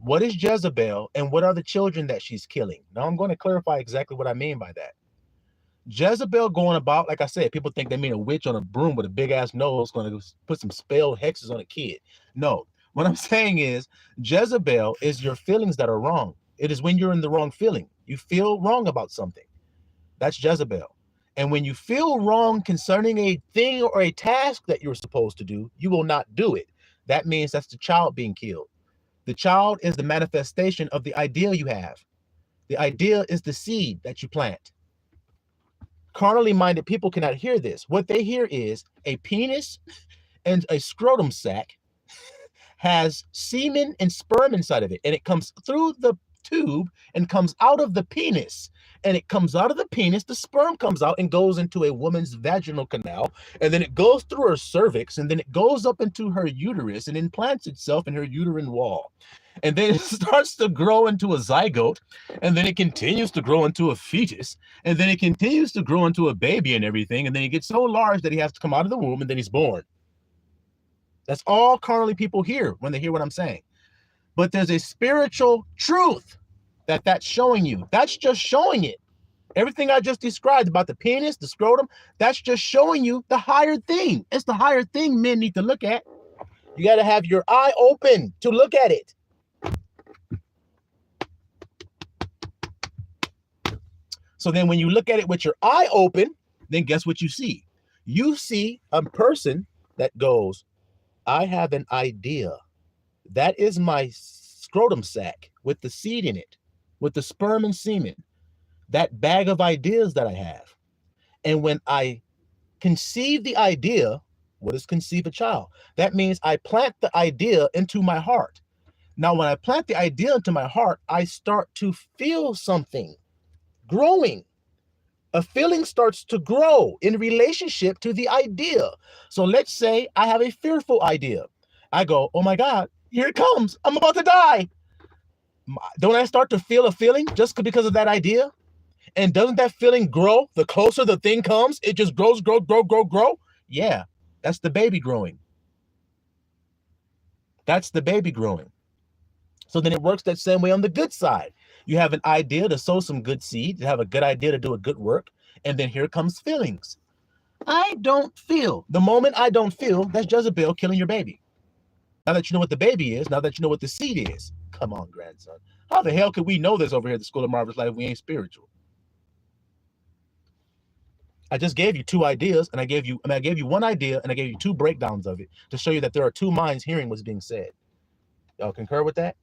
what is Jezebel and what are the children that she's killing? Now, I'm going to clarify exactly what I mean by that. Jezebel going about, like I said, people think they mean a witch on a broom with a big ass nose going to put some spell hexes on a kid. No, what I'm saying is Jezebel is your feelings that are wrong. It is when you're in the wrong feeling. You feel wrong about something. That's Jezebel. And when you feel wrong concerning a thing or a task that you're supposed to do, you will not do it. That means that's the child being killed. The child is the manifestation of the idea you have. The idea is the seed that you plant. Carnally minded people cannot hear this. What they hear is a penis and a scrotum sac has semen and sperm inside of it, and it comes through the tube and comes out of the penis, and it comes out of the penis, the sperm comes out and goes into a woman's vaginal canal, and then it goes through her cervix, and then it goes up into her uterus and implants itself in her uterine wall, and then it starts to grow into a zygote, and then it continues to grow into a fetus, and then it continues to grow into a baby and everything, and then he gets so large that he has to come out of the womb, and then he's born. That's all carnally people hear when they hear what I'm saying. But there's a spiritual truth that's showing you. That's just showing it. Everything I just described about the penis, the scrotum, that's just showing you the higher thing. It's the higher thing men need to look at. You got to have your eye open to look at it. So then when you look at it with your eye open, then guess what you see? You see a person that goes, I have an idea. That is my scrotum sac with the seed in it, with the sperm and semen, that bag of ideas that I have. And when I conceive the idea, what is conceive a child? That means I plant the idea into my heart. Now, when I plant the idea into my heart, I start to feel something growing. A feeling starts to grow in relationship to the idea. So let's say I have a fearful idea. I go, oh my God, here it comes. I'm about to die. Don't I start to feel a feeling just because of that idea? And doesn't that feeling grow? The closer the thing comes, it just grows, grow. Yeah, that's the baby growing. That's the baby growing. So then it works that same way on the good side. You have an idea to sow some good seed, to have a good idea to do a good work, and then here comes feelings. I don't feel. The moment I don't feel, that's Jezebel killing your baby. Now that you know what the baby is, now that you know what the seed is. Come on, grandson. How the hell could we know this over here at the School of Marvelous Life if we ain't spiritual? I just gave you two ideas, and I gave you one idea, and I gave you two breakdowns of it to show you that there are two minds hearing what's being said. Y'all concur with that?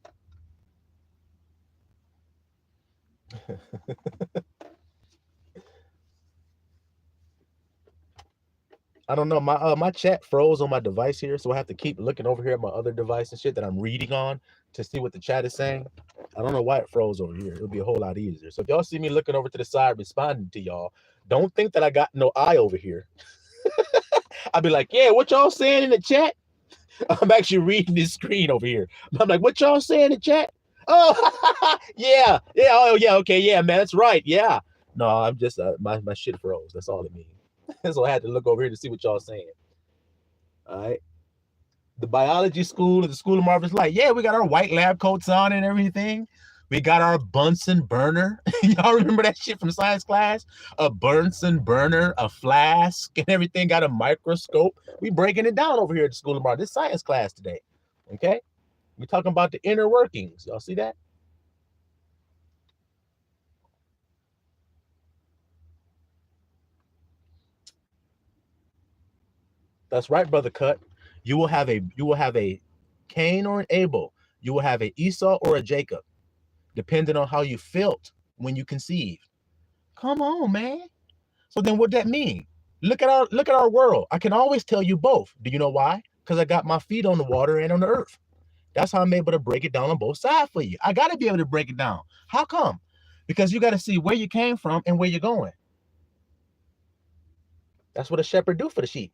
I don't know. My chat froze on my device here, so I have to keep looking over here at my other device and shit that I'm reading on to see what the chat is saying. I don't know why it froze over here. It'll be a whole lot easier. So if y'all see me looking over to the side responding to y'all, don't think that I got no eye over here. I'll be like, yeah, what y'all saying in the chat? I'm actually reading this screen over here. I'm like, what y'all saying in the chat? Oh, yeah. Oh, yeah. Okay. Yeah, man. That's right. Yeah. No, I'm just, my shit froze. That's all it means. So I had to look over here to see what y'all saying. All right. The biology school of the School of Marvelous Light. Yeah, we got our white lab coats on and everything. We got our Bunsen burner. Y'all remember that shit from science class? A Bunsen burner, a flask, and everything. Got a microscope. We breaking it down over here at the School of Marvelous. This science class today. Okay. We're talking about the inner workings. Y'all see that? That's right, brother Cut. You will have a Cain or an Abel. You will have a Esau or a Jacob, depending on how you felt when you conceived. Come on, man. So then what that mean? Look at our world. I can always tell you both. Do you know why? Because I got my feet on the water and on the earth. That's how I'm able to break it down on both sides for you. I got to be able to break it down. How come? Because you got to see where you came from and where you're going. That's what a shepherd do for the sheep.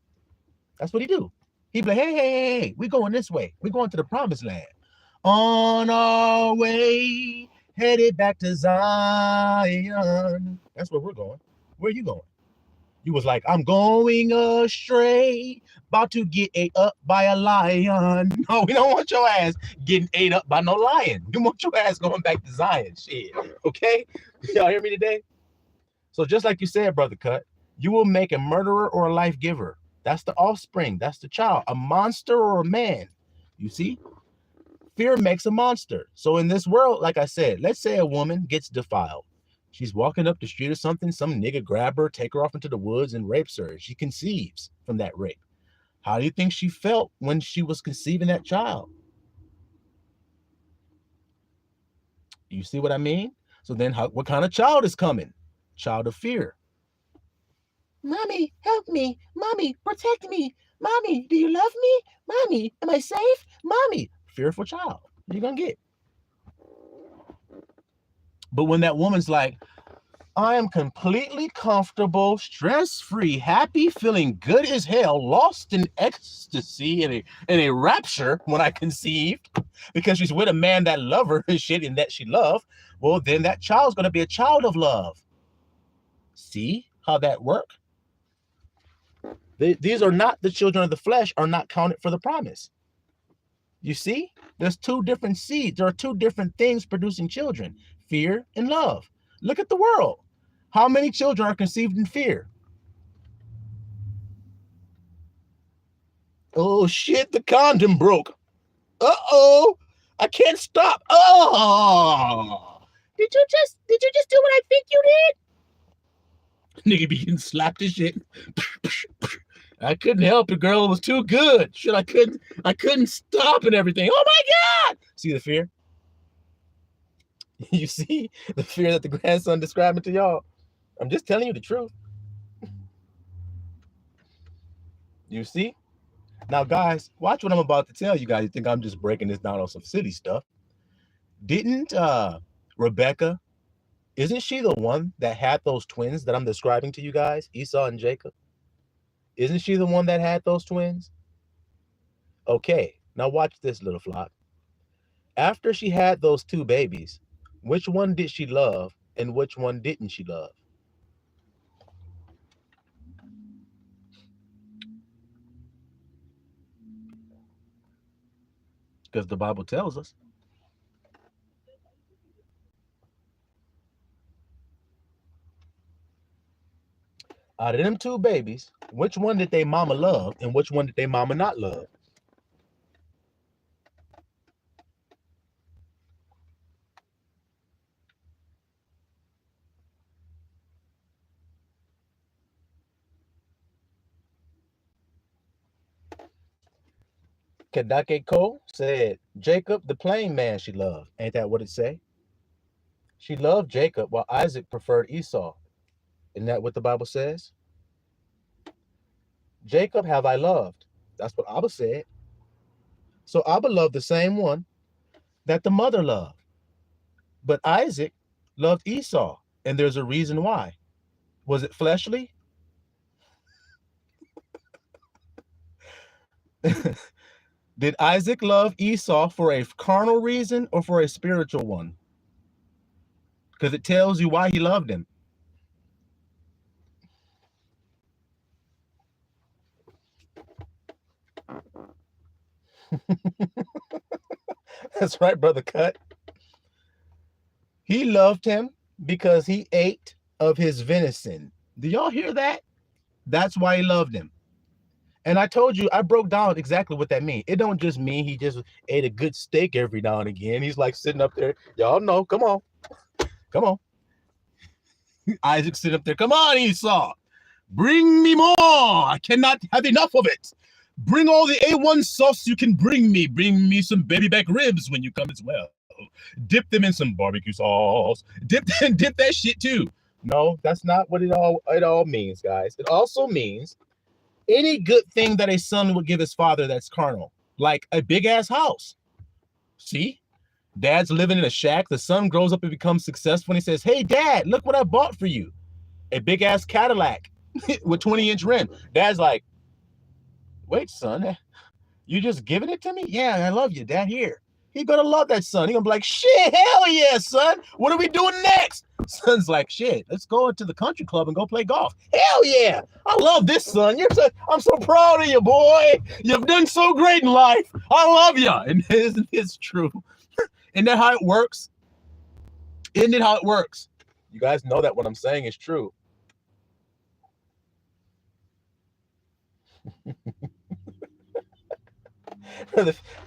That's what he do. He be like, hey, we going this way. We going to the promised land. On our way, headed back to Zion. That's where we're going. Where are you going? You was like, I'm going astray, about to get ate up by a lion. No, we don't want your ass getting ate up by no lion. We want your ass going back to Zion. Shit. Okay? Y'all hear me today? So just like you said, brother Cut, you will make a murderer or a life giver. That's the offspring. That's the child. A monster or a man. You see? Fear makes a monster. So in this world, like I said, let's say a woman gets defiled. She's walking up the street or something. Some nigga grab her, take her off into the woods and rapes her. She conceives from that rape. How do you think she felt when she was conceiving that child? You see what I mean? So then what kind of child is coming? Child of fear. Mommy, help me. Mommy, protect me. Mommy, do you love me? Mommy, am I safe? Mommy, fearful child. What are you going to get? But when that woman's like, I am completely comfortable, stress-free, happy, feeling good as hell, lost in ecstasy, in a rapture when I conceived, because she's with a man that love her and shit and that she love, well, then that child's going to be a child of love. See how that works? These are not, the children of the flesh are not counted for the promise. You see, there's two different seeds. There are two different things producing children, fear and love. Look at the world. How many children are conceived in fear? Oh shit, the condom broke. Uh-oh, I can't stop. Oh, did you just do what I think you did? Nigga be getting slapped and shit. I couldn't help it, girl. It was too good. Shit, I couldn't stop and everything. Oh my God. See the fear? You see the fear that the grandson describing to y'all? I'm just telling you the truth. You see? Now, guys, watch what I'm about to tell you guys. You think I'm just breaking this down on some silly stuff. Didn't Rebecca, isn't she the one that had those twins that I'm describing to you guys, Esau and Jacob? Isn't she the one that had those twins? Okay, now watch this, little flock. After she had those two babies, which one did she love and which one didn't she love? Because the Bible tells us. Out of them two babies, which one did they mama love and which one did they mama not love? Kadake Ko said, Jacob, the plain man she loved. Ain't that what it say? She loved Jacob while Isaac preferred Esau. Isn't that what the Bible says? Jacob have I loved. That's what Abba said. So Abba loved the same one that the mother loved. But Isaac loved Esau, and there's a reason why. Was it fleshly? Did Isaac love Esau for a carnal reason or for a spiritual one? Because it tells you why he loved him. That's right, brother Cut. He loved him because he ate of his venison. Do y'all hear that? That's why he loved him. And I told you, I broke down exactly what that means. It don't just mean he just ate a good steak every now and again. He's like sitting up there. Y'all know, come on. Come on. Isaac sitting up there. Come on, Esau. Bring me more. I cannot have enough of it. Bring all the A1 sauce you can bring me. Bring me some baby back ribs when you come as well. Dip them in some barbecue sauce. Dip that shit too. No, that's not what it all means, guys. It also means any good thing that a son would give his father that's carnal, like a big ass house. See? Dad's living in a shack. The son grows up and becomes successful and he says, hey, Dad, look what I bought for you. A big ass Cadillac with 20-inch rim. Dad's like, wait, son, you just giving it to me? Yeah, I love you, Dad. Here. He's going to love that son. He's going to be like, shit, hell yeah, son. What are we doing next? Son's like, shit, let's go to the country club and go play golf. Hell yeah. I love this, son. I'm so proud of you, boy. You've done so great in life. I love you. And isn't this true? Isn't that how it works? Isn't it how it works? You guys know that what I'm saying is true.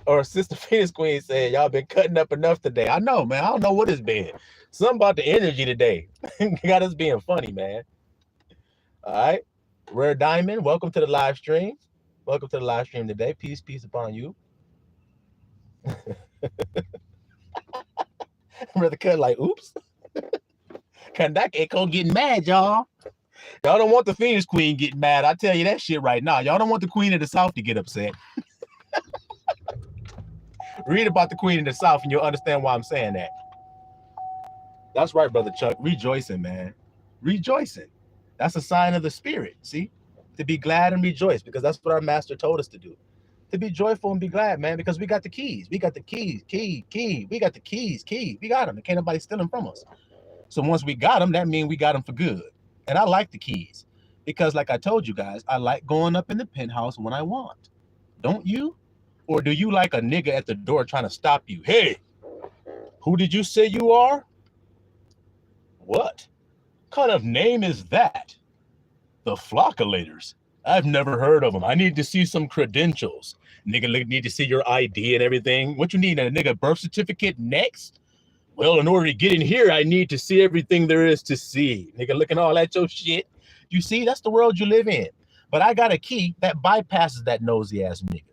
Or Sister Phoenix Queen said, y'all been cutting up enough today. I know, man. I don't know what it's been. Something about the energy today. Got us being funny, man. All right. Rare Diamond, welcome to the live stream. Welcome to the live stream today. Peace upon you. Brother Cut like, oops. Kandak Echo getting mad, y'all. Y'all don't want the Phoenix Queen getting mad. I tell you that shit right now. Y'all don't want the Queen of the South to get upset. Read about the Queen of the South and you'll understand why I'm saying that. That's right, Brother Chuck. Rejoicing, man. Rejoicing. That's a sign of the Spirit, see? To be glad and rejoice, because that's what our Master told us to do. To be joyful and be glad, man, because we got the keys. We got the keys, key. We got the keys. We got them. And can't nobody steal them from us. So once we got them, that means we got them for good. And I like the keys because, like I told you guys, I like going up in the penthouse when I want. Don't you? Or do you like a nigga at the door trying to stop you? Hey, who did you say you are? What kind of name is that? The Flockulators. I've never heard of them. I need to see some credentials. Nigga, need to see your ID and everything. What you need, a nigga birth certificate next? Well, in order to get in here, I need to see everything there is to see. Nigga, looking all at your shit. You see, that's the world you live in. But I got a key that bypasses that nosy ass nigga.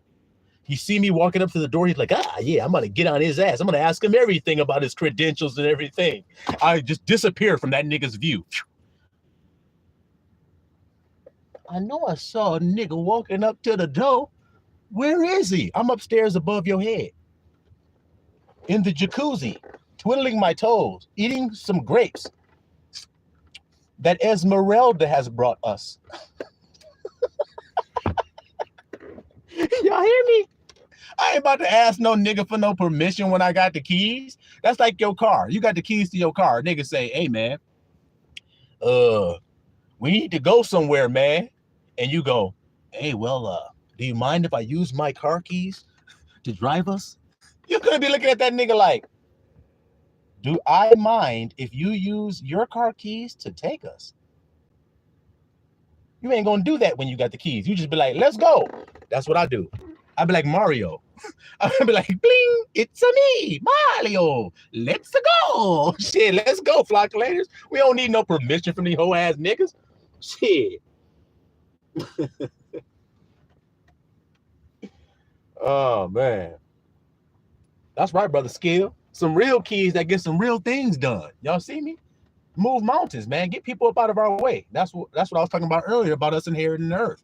He see me walking up to the door. He's like, yeah, I'm going to get on his ass. I'm going to ask him everything about his credentials and everything. I just disappear from that nigga's view. I know I saw a nigga walking up to the door. Where is he? I'm upstairs above your head. In the jacuzzi, twiddling my toes, eating some grapes that Esmeralda has brought us. Y'all hear me? I ain't about to ask no nigga for no permission when I got the keys. That's like your car. You got the keys to your car. Nigga say, hey, man, we need to go somewhere, man. And you go, hey, well, do you mind if I use my car keys to drive us? You're going to be looking at that nigga like, do I mind if you use your car keys to take us? You ain't going to do that when you got the keys. You just be like, let's go. That's what I do. I'd be like Mario. I'd be like, bling, it's a me, Mario. Let's go. Shit, let's go, Flockulators. We don't need no permission from these hoe ass niggas. Shit. Oh, man. That's right, Brother Skill. Some real keys that get some real things done. Y'all see me? Move mountains, man. Get people up out of our way. That's what I was talking about earlier about us inheriting the earth.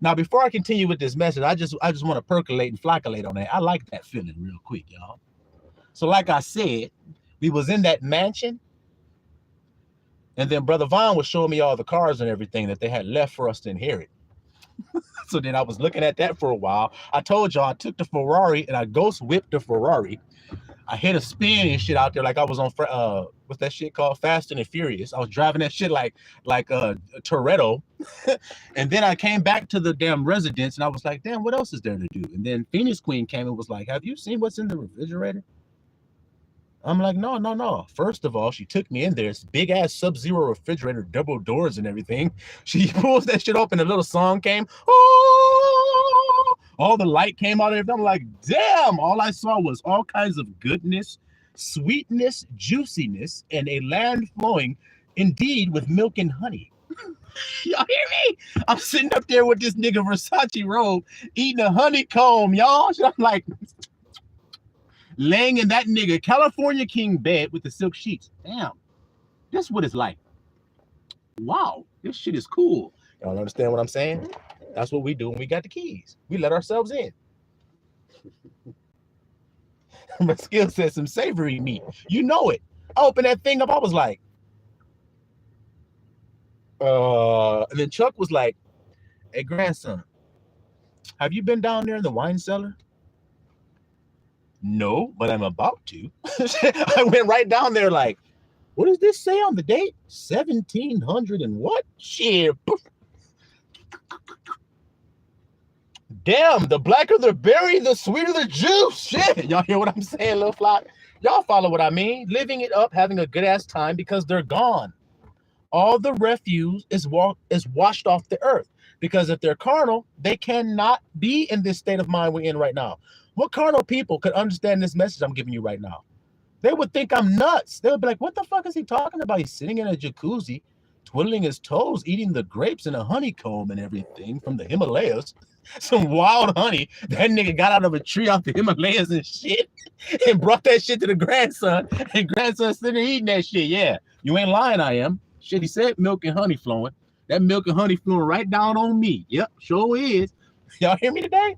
Now, before I continue with this message, I just want to percolate and flocculate on that. I like that feeling real quick, y'all. So like I said, we was in that mansion. And then Brother Vaughn was showing me all the cars and everything that they had left for us to inherit. So then I was looking at that for a while. I told y'all I took the Ferrari and I ghost whipped the Ferrari. I hit a spin and shit out there like I was on what's that shit called? Fast and Furious. I was driving that shit like a Toretto. And then I came back to the damn residence and I was like, damn, what else is there to do? And then Phoenix Queen came and was like, have you seen what's in the refrigerator? I'm like, no. First of all, she took me in there. It's big ass Sub-Zero refrigerator, double doors and everything. She pulls that shit open, a little song came. Oh, all the light came out of it. I'm like, damn, all I saw was all kinds of goodness, sweetness, juiciness, and a land flowing indeed with milk and honey. Y'all hear me? I'm sitting up there with this nigga Versace robe eating a honeycomb, y'all. I'm like laying in that nigga California King bed with the silk sheets. Damn, this is what it's like. Wow, this shit is cool. Y'all understand what I'm saying? That's what we do when we got the keys. We let ourselves in. My skill says some savory meat. You know it. I opened that thing up. I was like, and then Chuck was like, hey, grandson, have you been down there in the wine cellar? No, but I'm about to. I went right down there like, what does this say on the date? 1700 and what? Shit. Damn, the blacker the berry, the sweeter the juice. Shit. Y'all hear what I'm saying, little flock? Y'all follow what I mean? Living it up, having a good ass time because they're gone. All the refuse is washed off the earth. Because if they're carnal, they cannot be in this state of mind we're in right now. What carnal people could understand this message I'm giving you right now? They would think I'm nuts. They would be like, what the fuck is he talking about? He's sitting in a jacuzzi, twiddling his toes, eating the grapes and a honeycomb and everything from the Himalayas. Some wild honey. That nigga got out of a tree off the Himalayas and shit and brought that shit to the grandson. And grandson sitting there eating that shit. Yeah, you ain't lying, I am. Shit, he said milk and honey flowing. That milk and honey flowing right down on me. Yep, sure is. Y'all hear me today?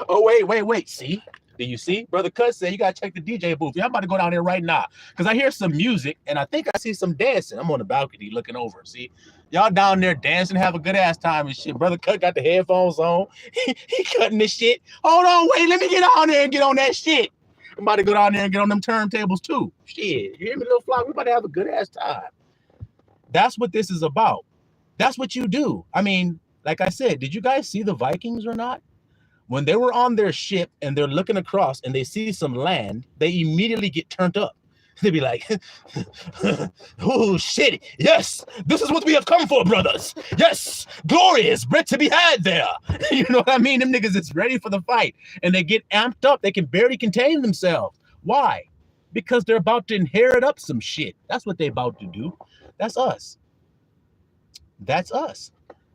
Oh, wait. See? Do you see? Brother Cut said you gotta check the DJ booth. Yeah, I'm about to go down there right now. Because I hear some music and I think I see some dancing. I'm on the balcony looking over. See? Y'all down there dancing, have a good ass time and shit. Brother Cut got the headphones on. He cutting this shit. Hold on, wait, let me get on there and get on that shit. I'm about to go down there and get on them turntables too. Shit, you hear me, little flock? We about to have a good ass time. That's what this is about. That's what you do. I mean, like I said, did you guys see the Vikings or not? When they were on their ship and they're looking across and they see some land, they immediately get turned up. They'd be like, oh shit, yes, this is what we have come for, brothers. Yes, glory is bread to be had there. You know what I mean? Them niggas is ready for the fight and they get amped up. They can barely contain themselves. Why? Because they're about to inherit up some shit. That's what they're about to do. That's us. That's us.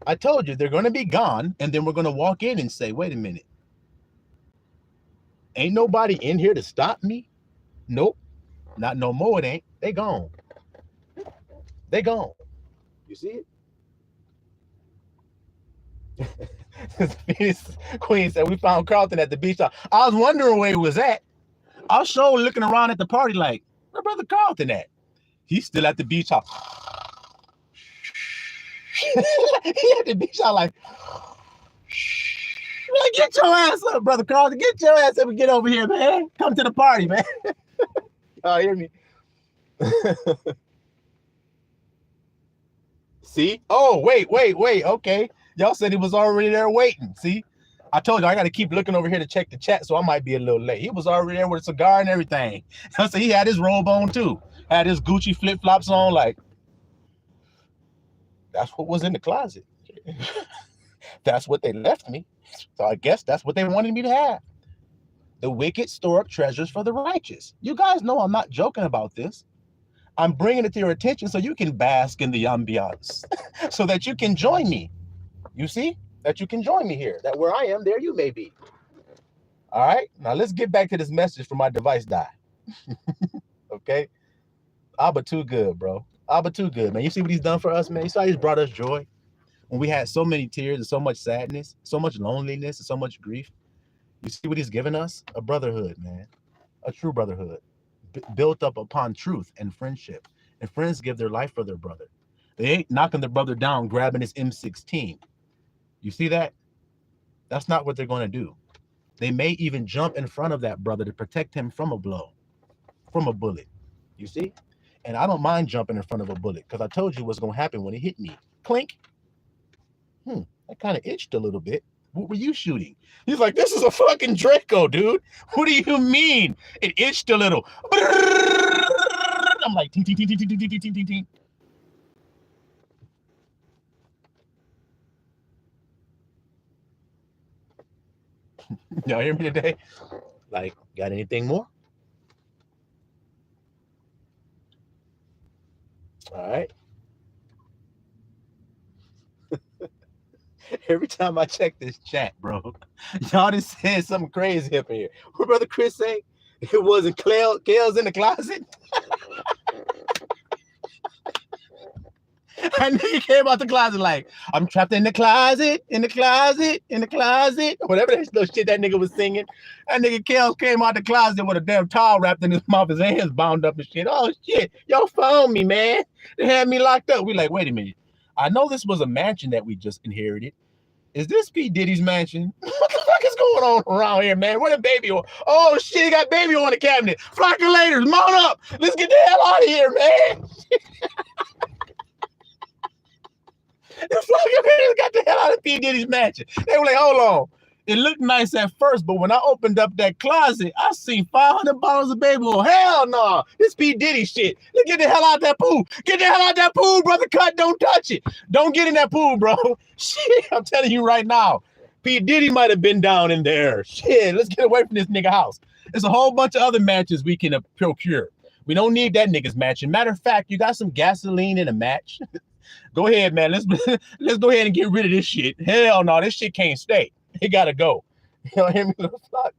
I told you they're going to be gone and then we're going to walk in and say, wait a minute. Ain't nobody in here to stop me? Nope. Not no more, it ain't. They gone. They gone. You see it? Queen said, we found Carlton at the beach. I was wondering where he was at. I was sure looking around at the party like, where Brother Carlton at? He's still at the beach house. He at the beach house like, get your ass up, Brother Carlton. Get your ass up and get over here, man. Come to the party, man. Y'all hear me? See? Oh, wait. Okay. Y'all said he was already there waiting. See? I told you I got to keep looking over here to check the chat, so I might be a little late. He was already there with a cigar and everything. So he had his robe on too. Had his Gucci flip-flops on. Like, that's what was in the closet. That's what they left me. So I guess that's what they wanted me to have. The wicked store up treasures for the righteous. You guys know I'm not joking about this. I'm bringing it to your attention so you can bask in the ambiance, so that you can join me. You see? That you can join me here. That where I am, there you may be. All right? Now let's get back to this message from my device die. Okay? Abba too good, bro. Abba too good, man. You see what he's done for us, man? You saw he's brought us joy. When we had so many tears and so much sadness, so much loneliness and so much grief. You see what he's given us? A brotherhood, man. A true brotherhood. Built up upon truth and friendship. And friends give their life for their brother. They ain't knocking their brother down, grabbing his M16. You see that? That's not what they're going to do. They may even jump in front of that brother to protect him from a blow, from a bullet. You see? And I don't mind jumping in front of a bullet because I told you what's going to happen when it hit me. Clink. That kind of itched a little bit. What were you shooting? He's like, this is a fucking Draco, dude. What do you mean? It itched a little. I'm like, ting, ting, ting, ting, ting, ting, ting, ting, ting. Y'all hear me today? Like, got anything more? All right. Every time I check this chat, bro, y'all just saying something crazy up in here. What Brother Chris say? It wasn't Kale's in the closet. And nigga came out the closet like, I'm trapped in the closet, in the closet, in the closet. Whatever that little shit that nigga was singing. That nigga Kale came out the closet with a damn towel wrapped in his mouth, his hands bound up and shit. Oh shit, y'all found me, man. They had me locked up. We like, wait a minute. I know this was a mansion that we just inherited. Is this P. Diddy's mansion? What the fuck is going on around here, man? Where the baby on? Oh shit, he got baby on the cabinet. Flockulators, mount up. Let's get the hell out of here, man. The Flockulators got the hell out of P. Diddy's mansion. They were like, hold on. It looked nice at first, but when I opened up that closet, I seen 500 bottles of baby oil. Hell no. This P. Diddy shit. Let's get the hell out that pool. Get the hell out that pool, brother. Cut. Don't touch it. Don't get in that pool, bro. Shit, I'm telling you right now. P. Diddy might have been down in there. Shit, let's get away from this nigga house. There's a whole bunch of other matches we can procure. We don't need that nigga's mansion. Matter of fact, you got some gasoline in a match. Go ahead, man. Let's go ahead and get rid of this shit. Hell no, this shit can't stay. It gotta go. You know, hear me, little flock?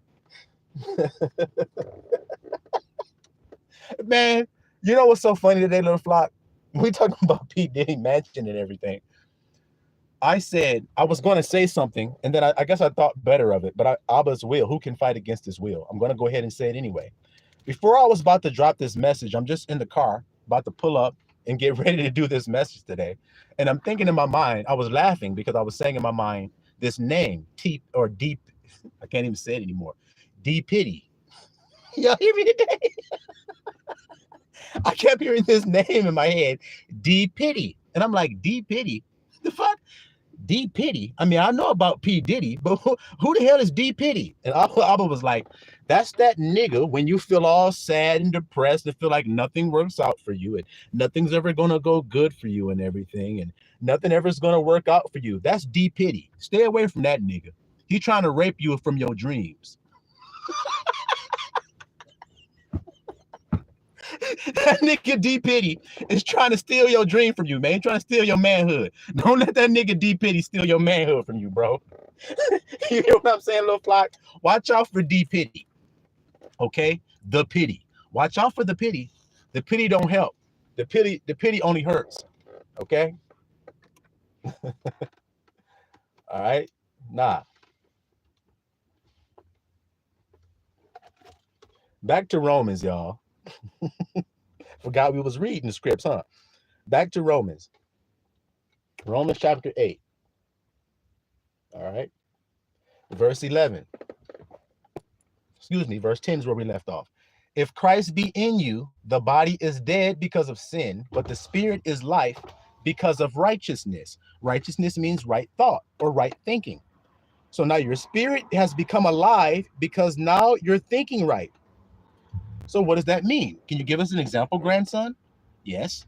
Man, you know what's so funny today, little flock? We talking about P. Diddy mansion and everything. I said I was going to say something, and then I guess I thought better of it. But Abba's will. Who can fight against his will? I'm going to go ahead and say it anyway. Before I was about to drop this message, I'm just in the car about to pull up and get ready to do this message today. And I'm thinking in my mind, I was laughing because I was saying in my mind, this name, T or Deep, I can't even say it anymore. D Pity. Y'all hear me today? I kept hearing this name in my head, D Pity. And I'm like, D Pity? The fuck? D Pity? I mean, I know about P. Diddy, but who the hell is D Pity? And Abba was like, that's that nigga when you feel all sad and depressed and feel like nothing works out for you and nothing's ever going to go good for you and everything and nothing ever is going to work out for you. That's D Pity. Stay away from that nigga. He trying to rape you from your dreams. That nigga D Pity is trying to steal your dream from you, man. He's trying to steal your manhood. Don't let that nigga D Pity steal your manhood from you, bro. You hear what I'm saying, little flock? Watch out for D Pity. Okay? The pity. Watch out for the pity. The pity don't help. The pity only hurts. Okay? All right? Nah. Back to Romans, y'all. Forgot we was reading the scripts, huh? Back to Romans. Romans chapter 8. All right. Verse 11. Excuse me, verse 10 is where we left off. If Christ be in you, the body is dead because of sin, but the spirit is life because of righteousness. Righteousness means right thought or right thinking. So now your spirit has become alive because now you're thinking right. So what does that mean? Can you give us an example, grandson? Yes.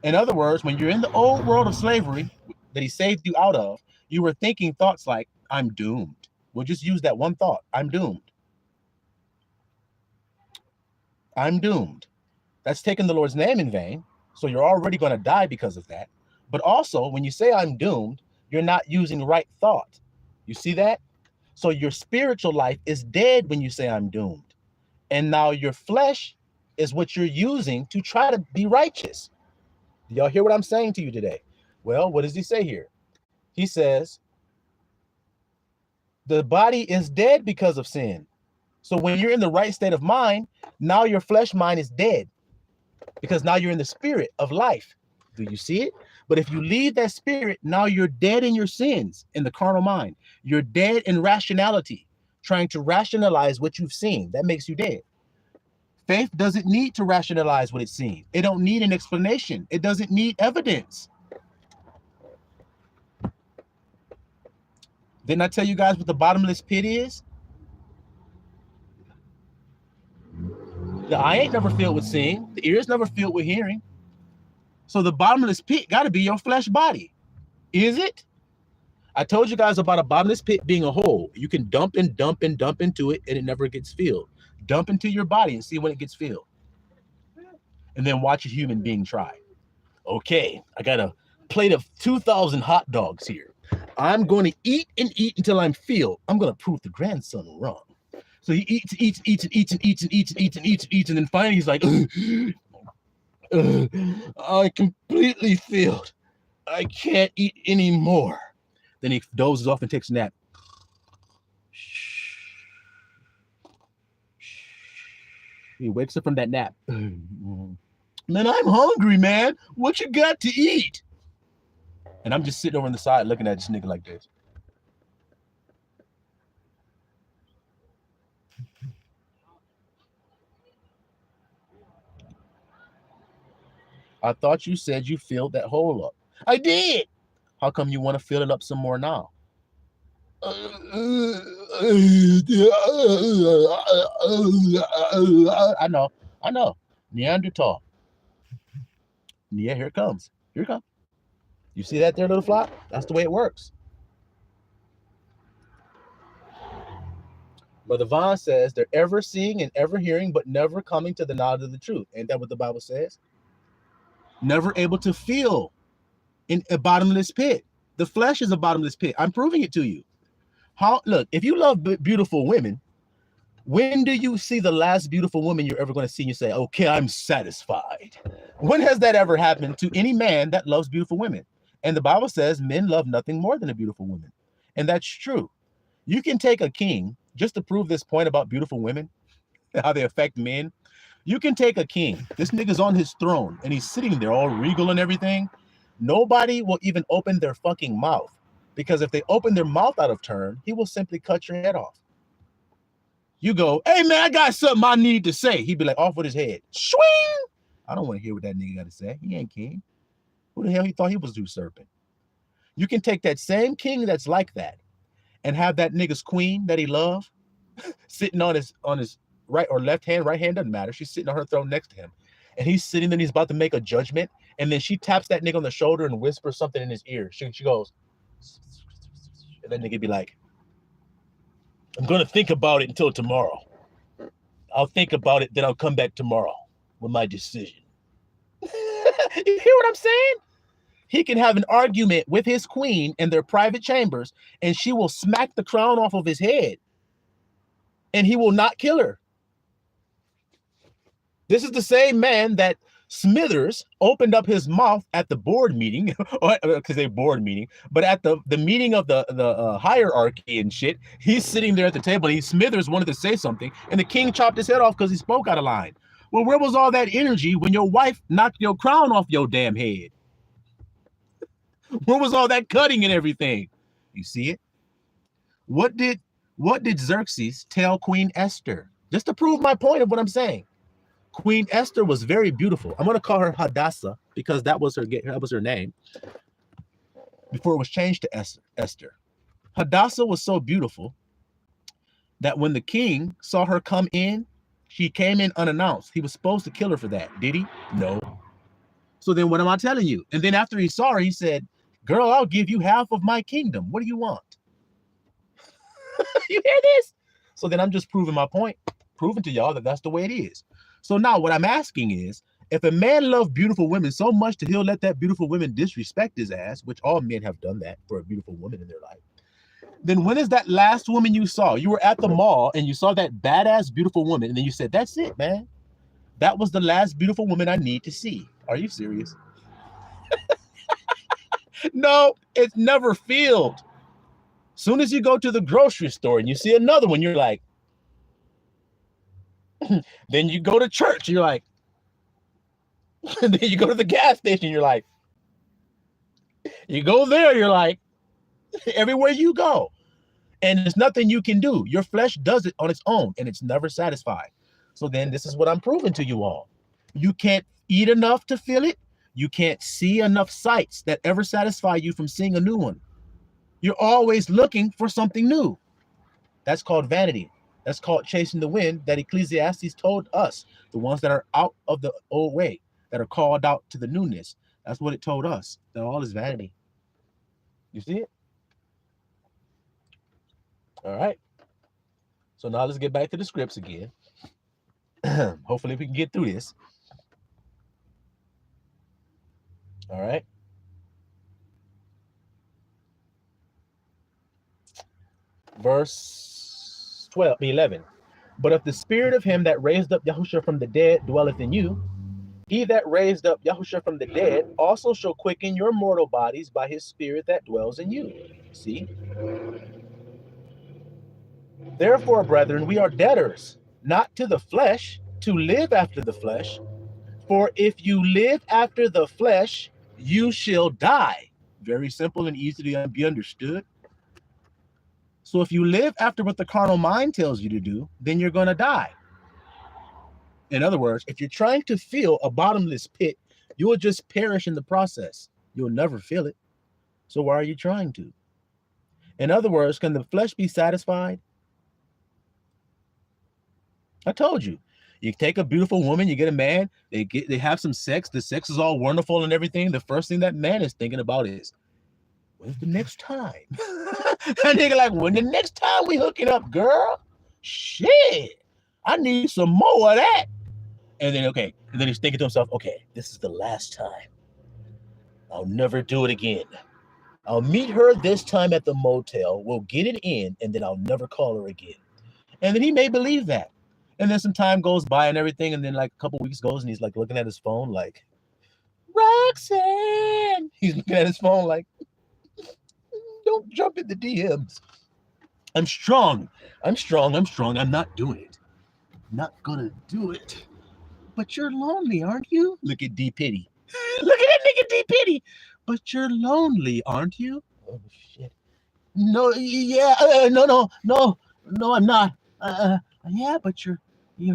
In other words, when you're in the old world of slavery that he saved you out of, you were thinking thoughts like, I'm doomed. We'll just use that one thought. I'm doomed. I'm doomed. That's taking the Lord's name in vain. So you're already going to die because of that. But also, when you say I'm doomed, you're not using right thought. You see that? So your spiritual life is dead when you say I'm doomed. And now your flesh is what you're using to try to be righteous. Do y'all hear what I'm saying to you today? Well, what does he say here? He says, the body is dead because of sin. So when you're in the right state of mind, now your flesh mind is dead because now you're in the spirit of life. Do you see it? But if you leave that spirit, now you're dead in your sins in the carnal mind. You're dead in rationality, trying to rationalize what you've seen. That makes you dead. Faith doesn't need to rationalize what it's seen. It don't need an explanation. It doesn't need evidence. Didn't I tell you guys what the bottomless pit is? The eye ain't never filled with seeing. The ear is never filled with hearing. So the bottomless pit got to be your flesh body. Is it? I told you guys about a bottomless pit being a hole. You can dump and dump and dump into it, and it never gets filled. Dump into your body and see when it gets filled. And then watch a human being try. Okay, I got a plate of 2,000 hot dogs here. I'm going to eat and eat until I'm filled. I'm going to prove the grandson wrong. So he eats and then finally he's like, I completely filled. I can't eat anymore. Then he dozes off and takes a nap. He wakes up from that nap. Man, I'm hungry, man. What you got to eat? And I'm just sitting over on the side looking at this nigga like this. I thought you said you filled that hole up. I did. How come you want to fill it up some more now? I know. Neanderthal. Yeah, here it comes. Here it comes. You see that there, little flop? That's the way it works. Brother Vaughn says they're ever seeing and ever hearing, but never coming to the knowledge of the truth. Ain't that what the Bible says? Never able to feel in a bottomless pit. The flesh is a bottomless pit. I'm proving it to you. Look, if you love beautiful women, when do you see the last beautiful woman you're ever going to see and you say, okay, I'm satisfied? When has that ever happened to any man that loves beautiful women? And the Bible says men love nothing more than a beautiful woman. And that's true. You can take a king, just to prove this point about beautiful women, how they affect men. You can take a king. This nigga's on his throne and he's sitting there all regal and everything. Nobody will even open their fucking mouth, because if they open their mouth out of turn, he will simply cut your head off. You go, hey man, I got something I need to say. He'd be like, off with his head. Swing! I don't want to hear what that nigga got to say. He ain't king. Who the hell he thought he was usurping? You can take that same king that's like that and have that nigga's queen that he loved sitting on his right or left hand, doesn't matter. She's sitting on her throne next to him. And he's sitting there and he's about to make a judgment. And then she taps that nigga on the shoulder and whispers something in his ear. She goes, and then nigga be like, I'm going to think about it until tomorrow. I'll think about it, then I'll come back tomorrow with my decision. You hear what I'm saying? He can have an argument with his queen in their private chambers, and she will smack the crown off of his head, and he will not kill her. This is the same man that Smithers opened up his mouth at the board meeting, because they board meeting, but at the meeting of the hierarchy and shit, he's sitting there at the table. Smithers wanted to say something, and the king chopped his head off because he spoke out of line. Well, where was all that energy when your wife knocked your crown off your damn head? Where was all that cutting and everything? You see it? What did Xerxes tell Queen Esther? Just to prove my point of what I'm saying. Queen Esther was very beautiful. I'm going to call her Hadassah because that was her name before it was changed to Esther. Hadassah was so beautiful that when the king saw her come in, she came in unannounced. He was supposed to kill her for that. Did he? No. So then what am I telling you? And then after he saw her, he said, girl, I'll give you half of my kingdom. What do you want? You hear this? So then I'm just proving my point, proving to y'all that that's the way it is. So now what I'm asking is, if a man loves beautiful women so much that he'll let that beautiful woman disrespect his ass, which all men have done that for a beautiful woman in their life, then when is that last woman you saw? You were at the mall and you saw that badass beautiful woman, and then you said, that's it, man. That was the last beautiful woman I need to see. Are you serious? No, it's never filled. Soon as you go to the grocery store and you see another one, you're like, then you go to church, you're like, and then you go to the gas station, you're like, you go there, you're like, everywhere you go. And there's nothing you can do. Your flesh does it on its own and it's never satisfied. So then this is what I'm proving to you all. You can't eat enough to feel it. You can't see enough sights that ever satisfy you from seeing a new one. You're always looking for something new. That's called vanity. That's called chasing the wind that Ecclesiastes told us, the ones that are out of the old way, that are called out to the newness. That's what it told us, that all is vanity. You see it? All right. So now let's get back to the scripts again. Hopefully we can get through this. All right. Verse 11. But if the spirit of him that raised up Yahushua from the dead dwelleth in you, he that raised up Yahushua from the dead also shall quicken your mortal bodies by his spirit that dwells in you. See? Therefore, brethren, we are debtors, not to the flesh, to live after the flesh. For if you live after the flesh, you shall die. Very simple and easy to be understood. So if you live after what the carnal mind tells you to do, then you're going to die. In other words, if you're trying to fill a bottomless pit, you will just perish in the process. You'll never fill it. So why are you trying to? In other words, can the flesh be satisfied? I told you. You take a beautiful woman, you get a man, they have some sex, the sex is all wonderful and everything. The first thing that man is thinking about is, when's the next time? And nigga like, when the next time we hooking up, girl? Shit, I need some more of that. And then, okay, and then he's thinking to himself, okay, this is the last time. I'll never do it again. I'll meet her this time at the motel. We'll get it in, and then I'll never call her again. And then he may believe that. And then some time goes by and everything, and then like a couple weeks goes, and he's like looking at his phone like, Roxanne! He's looking at his phone like, don't jump in the DMs. I'm strong. I'm not doing it. Not gonna do it. But you're lonely, aren't you? Look at D. Pity. Look at that nigga D. Pity. But you're lonely, aren't you? Oh, shit. No, yeah, no, I'm not. Yeah, but you're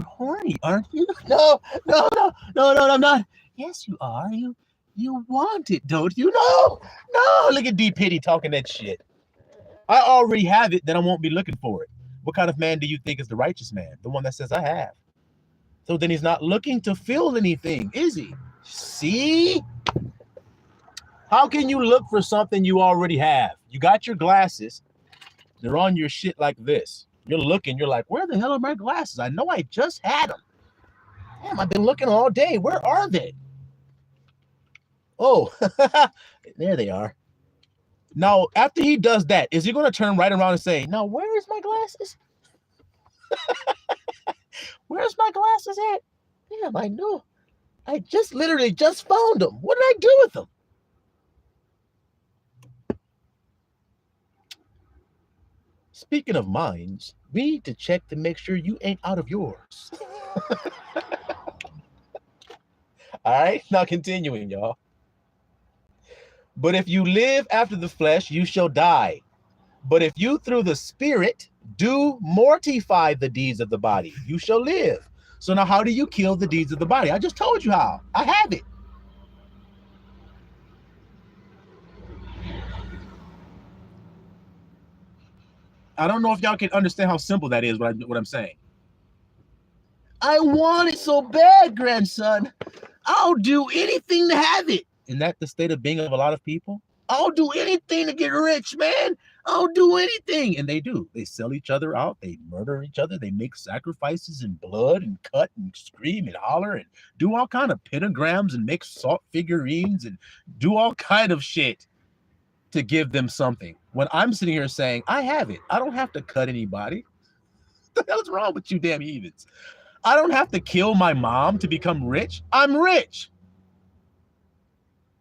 horny, aren't you? No, I'm not. Yes, you are. You want it, don't you? No. Look at D. Pity talking that shit. I already have it, then I won't be looking for it. What kind of man do you think is the righteous man? The one that says I have. So then he's not looking to fill anything, is he? See? How can you look for something you already have? You got your glasses. They're on your shit like this. You're looking. You're like, where the hell are my glasses? I know I just had them. Damn, I've been looking all day. Where are they? Oh, there they are. Now, after he does that, is he going to turn right around and say, now, where is my glasses? Where's my glasses at? Damn, I know. I literally just found them. What did I do with them? Speaking of minds, we need to check to make sure you ain't out of yours. All right, now continuing, y'all. But if you live after the flesh, you shall die. But if you through the spirit do mortify the deeds of the body, you shall live. So now how do you kill the deeds of the body? I just told you how. I have it. I don't know if y'all can understand how simple that is, what I'm saying. I want it so bad, grandson. I'll do anything to have it. Isn't that the state of being of a lot of people? I'll do anything to get rich, man. I'll do anything. And they do. They sell each other out. They murder each other. They make sacrifices in blood and cut and scream and holler and do all kind of pentagrams and make salt figurines and do all kind of shit to give them something. When I'm sitting here saying, I have it. I don't have to cut anybody. What the hell's wrong with you damn heathens? I don't have to kill my mom to become rich. I'm rich.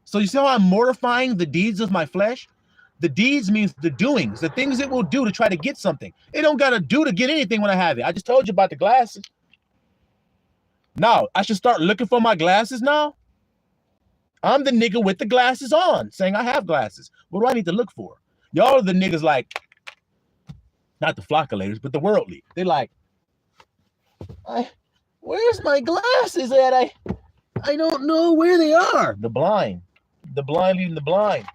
So you see how I'm mortifying the deeds of my flesh? The deeds means the doings, the things it will do to try to get something. It don't got to do to get anything when I have it. I just told you about the glasses. Now, I should start looking for my glasses now? I'm the nigga with the glasses on, saying I have glasses. What do I need to look for? Y'all are the niggas like, not the flockulators, but the worldly. They're like, where's my glasses at? I don't know where they are. The blind leading the blind.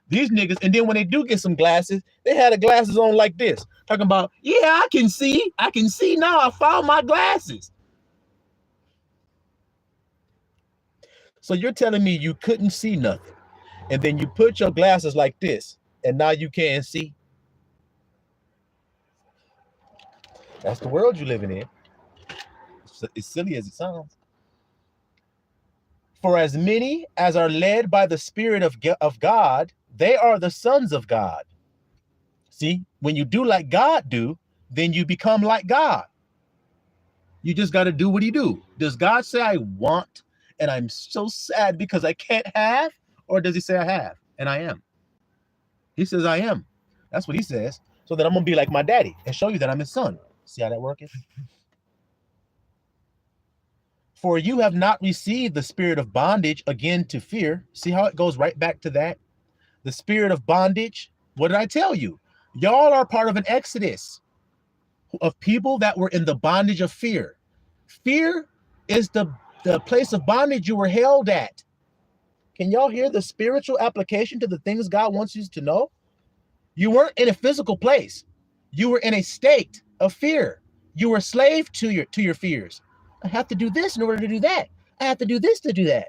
These niggas, and then when they do get some glasses, they had the glasses on like this, talking about, yeah, I can see now. I found my glasses. So you're telling me you couldn't see nothing, and then you put your glasses like this, and now you can't see? That's the world you're living in. It's silly as it sounds. For as many as are led by the Spirit of God, they are the sons of God. See, when you do like God do, then you become like God. You just got to do what he do. Does God say, I want, and I'm so sad because I can't have? Or does he say I have, and I am? He says I am. That's what he says. So that I'm going to be like my daddy and show you that I'm his son. See how that working? For you have not received the spirit of bondage again to fear. See how it goes right back to that? The spirit of bondage. What did I tell you? Y'all are part of an exodus of people that were in the bondage of fear. Fear is the place of bondage you were held at. Can y'all hear the spiritual application to the things God wants you to know? You weren't in a physical place. You were in a state of fear. You were a slave to your fears. I have to do this in order to do that. I have to do this to do that.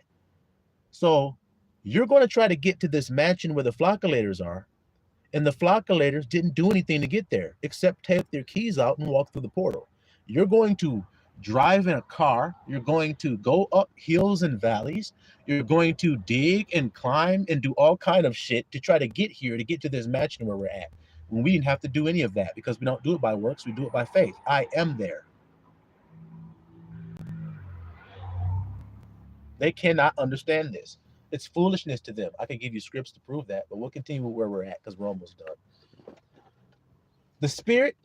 So you're going to try to get to this mansion where the flocculators are, and the flocculators didn't do anything to get there except take their keys out and walk through the portal. You're going to drive in a car. You're going to go up hills and valleys. You're going to dig and climb and do all kind of shit to try to get here, to get to this mansion where we're at. When we didn't have to do any of that because we don't do it by works. We do it by faith. I am there. They cannot understand this. It's foolishness to them. I can give you scripts to prove that, but we'll continue where we're at because we're almost done. The spirit,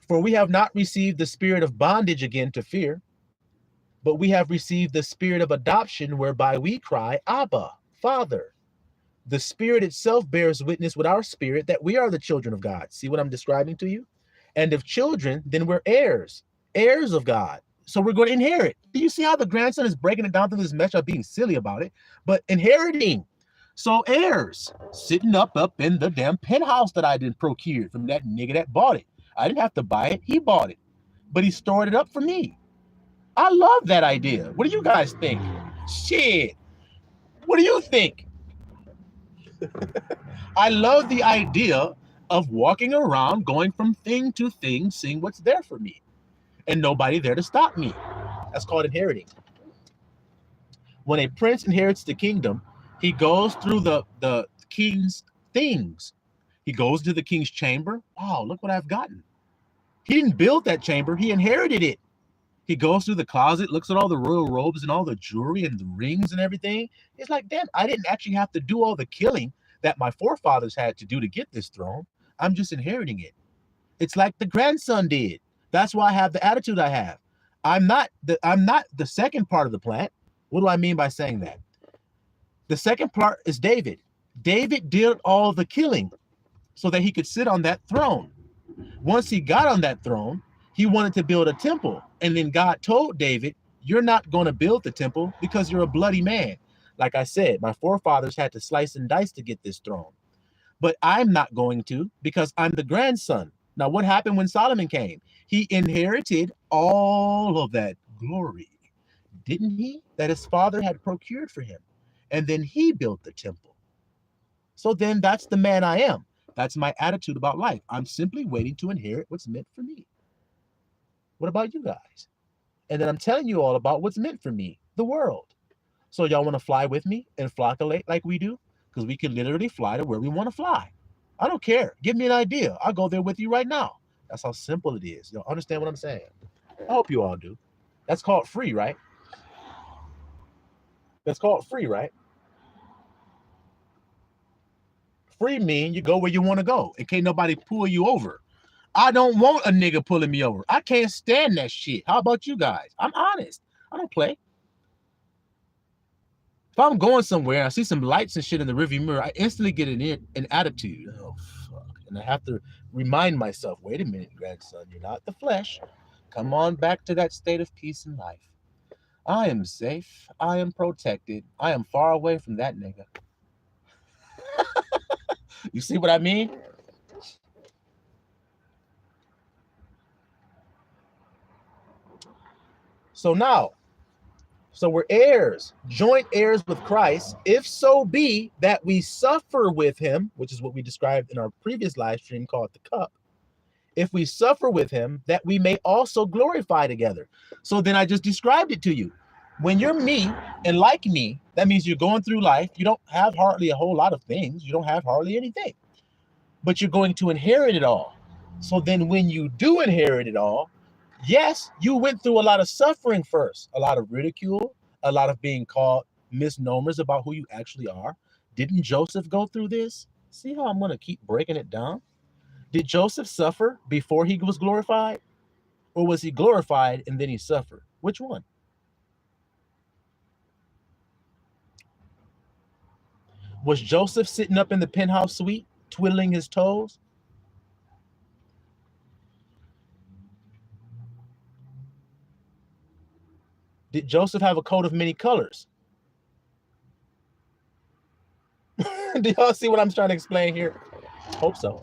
for we have not received the spirit of bondage again to fear, but we have received the spirit of adoption whereby we cry, Abba, Father. The Spirit itself bears witness with our spirit that we are the children of God. See what I'm describing to you? And if children, then we're heirs of God. So we're going to inherit. Do you see how the grandson is breaking it down through this mesh of being silly about it? But inheriting. So heirs, sitting up in the damn penthouse that I didn't procure from that nigga that bought it. I didn't have to buy it. He bought it. But he stored it up for me. I love that idea. What do you guys think? Shit. What do you think? I love the idea of walking around, going from thing to thing, seeing what's there for me. And nobody there to stop me. That's called inheriting. When a prince inherits the kingdom, he goes through the king's things. He goes to the king's chamber. Wow, look what I've gotten. He didn't build that chamber. He inherited it. He goes through the closet, looks at all the royal robes and all the jewelry and the rings and everything. It's like, damn, I didn't actually have to do all the killing that my forefathers had to do to get this throne. I'm just inheriting it. It's like the grandson did. That's why I have the attitude I have. I'm not the second part of the plant. What do I mean by saying that? The second part is David. David did all the killing so that he could sit on that throne. Once he got on that throne, he wanted to build a temple. And then God told David, you're not going to build the temple because you're a bloody man. Like I said, my forefathers had to slice and dice to get this throne. But I'm not going to because I'm the grandson. Now, what happened when Solomon came? He inherited all of that glory, didn't he? That his father had procured for him. And then he built the temple. So then that's the man I am. That's my attitude about life. I'm simply waiting to inherit what's meant for me. What about you guys? And then I'm telling you all about what's meant for me, the world. So y'all want to fly with me and flocculate like we do? Because we can literally fly to where we want to fly. I don't care. Give me an idea. I'll go there with you right now. That's how simple it is. Y'all understand what I'm saying? I hope you all do. That's called free, right? That's called free, right? Free mean you go where you want to go. And can't nobody pull you over. I don't want a nigga pulling me over. I can't stand that shit. How about you guys? I'm honest. I don't play. If I'm going somewhere, I see some lights and shit in the rearview mirror, I instantly get an attitude. Oh, fuck. And I have to remind myself, wait a minute, grandson, you're not the flesh. Come on back to that state of peace and life. I am safe. I am protected. I am far away from that nigga. You see what I mean? So we're heirs, joint heirs with Christ, if so be that we suffer with him, which is what we described in our previous live stream called The Cup, if we suffer with him, that we may also glorify together. So then I just described it to you. When you're me and like me, that means you're going through life. You don't have hardly a whole lot of things. You don't have hardly anything, but you're going to inherit it all. So then when you do inherit it all, yes, you went through a lot of suffering first, a lot of ridicule, a lot of being called misnomers about who you actually are. Didn't Joseph go through this? See how I'm going to keep breaking it down? Did Joseph suffer before he was glorified? Or was he glorified and then he suffered? Which one? Was Joseph sitting up in the penthouse suite, twiddling his toes? Did Joseph have a coat of many colors? Do y'all see what I'm trying to explain here? Hope so.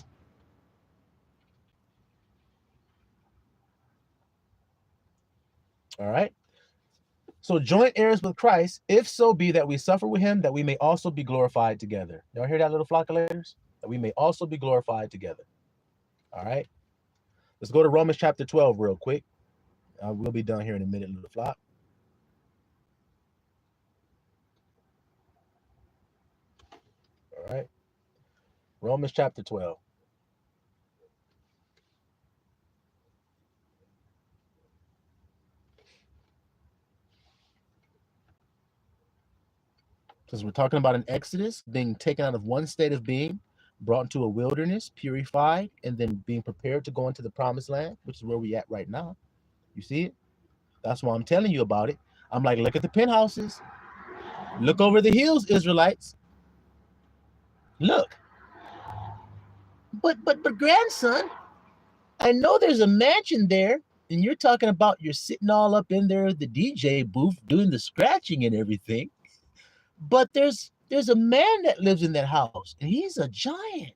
All right. So joint heirs with Christ, if so be that we suffer with him, that we may also be glorified together. Y'all hear that, little flock of layers? That we may also be glorified together. All right. Let's go to Romans chapter 12 real quick. We'll be done here in a minute, little flock. All right. Romans chapter 12. Because we're talking about an exodus, being taken out of one state of being, brought into a wilderness, purified, and then being prepared to go into the promised land, which is where we at right now. You see it? That's why I'm telling you about it. I'm like, look at the penthouses. Look over the hills, Israelites. Look. But grandson, I know there's a mansion there, and you're talking about you're sitting all up in there at the DJ booth doing the scratching and everything. But there's a man that lives in that house, and he's a giant.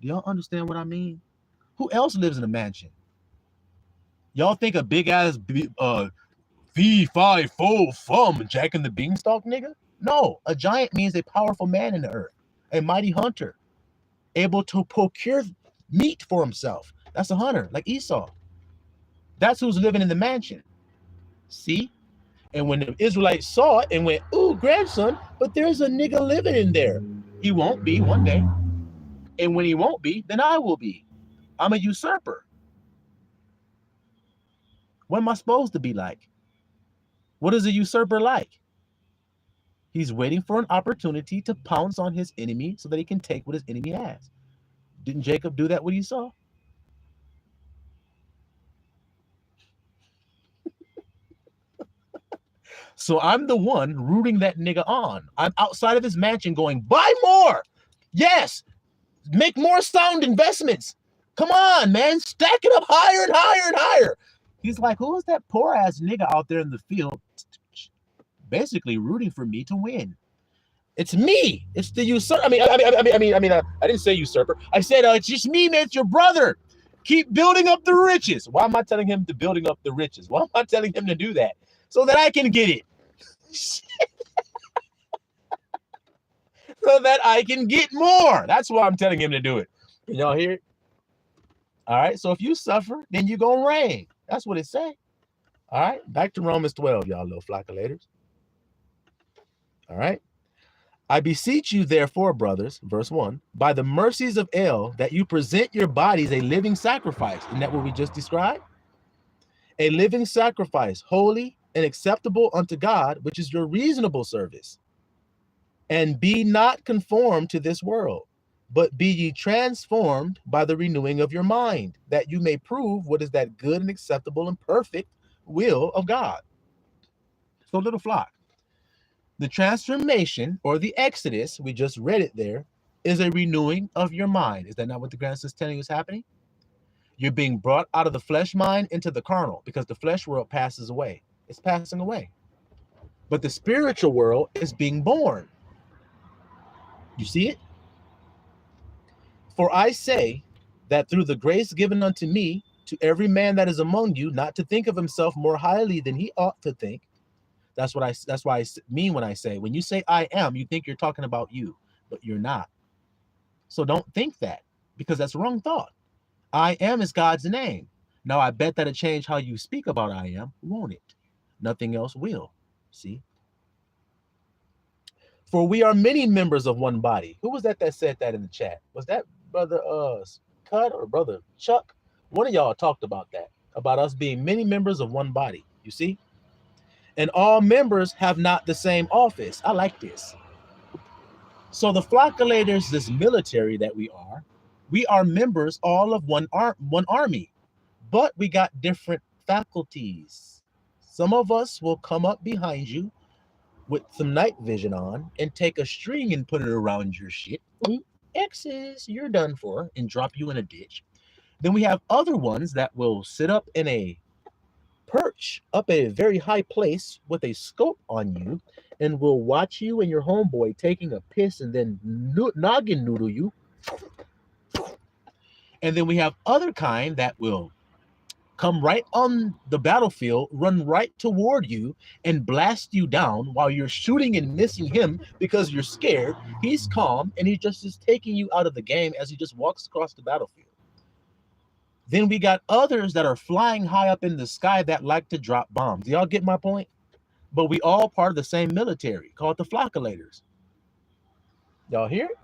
Do y'all understand what I mean? Who else lives in a mansion? Y'all think a big ass V5 Jack and the Beanstalk nigga? No, a giant means a powerful man in the earth, a mighty hunter, able to procure meat for himself. That's a hunter, like Esau. That's who's living in the mansion. See? And when the Israelites saw it and went, ooh, grandson, but there's a nigga living in there. He won't be one day. And when he won't be, then I will be. I'm a usurper. What am I supposed to be like? What is a usurper like? He's waiting for an opportunity to pounce on his enemy so that he can take what his enemy has. Didn't Jacob do that with Esau? So I'm the one rooting that nigga on. I'm outside of his mansion going, buy more. Yes. Make more sound investments. Come on, man. Stack it up higher and higher and higher. He's like, who is that poor ass nigga out there in the field basically rooting for me to win? It's me. It's the usurper. I didn't say usurper. I said, it's just me, man. It's your brother. Keep building up the riches. Why am I telling him to building up the riches? Why am I telling him to do that? So that I can get it. So that I can get more. That's why I'm telling him to do it. Can y'all hear it? All right. So if you suffer, then you're going to reign. That's what it say. All right. Back to Romans 12, y'all little flockulators. All right. I beseech you, therefore, brothers, verse 1, by the mercies of El, that you present your bodies a living sacrifice. Isn't that what we just described? A living sacrifice, holy and acceptable unto God, which is your reasonable service. And be not conformed to this world, but be ye transformed by the renewing of your mind, that you may prove what is that good and acceptable and perfect will of God. So, little flock, the transformation or the exodus, we just read it there, is a renewing of your mind. Is that not what the grandson's telling you is happening? You're being brought out of the flesh mind into the carnal, because the flesh world passes away. It's passing away. But the spiritual world is being born. You see it? For I say that through the grace given unto me, to every man that is among you, not to think of himself more highly than he ought to think. That's why I mean when I say, when you say I am, you think you're talking about you, but you're not. So don't think that, because that's wrong thought. I am is God's name. Now, I bet that'll change how you speak about I am, won't it? Nothing else will. See? For we are many members of one body. Who was that said that in the chat? Was that brother Cut or brother Chuck? One of y'all talked about that, about us being many members of one body. You see? And all members have not the same office. I like this. So the flockulators, this military that we are members all of one army, but we got different faculties. Some of us will come up behind you with some night vision on and take a string and put it around your shit. X's, you're done for, and drop you in a ditch. Then we have other ones that will sit up in a perch up at a very high place with a scope on you and will watch you and your homeboy taking a piss and then noggin noodle you. And then we have other kind that will come right on the battlefield, run right toward you and blast you down while you're shooting and missing him because you're scared. He's calm and he just is taking you out of the game as he just walks across the battlefield. Then we got others that are flying high up in the sky that like to drop bombs. Do y'all get my point? But we all part of the same military called the flockulators. Y'all hear it?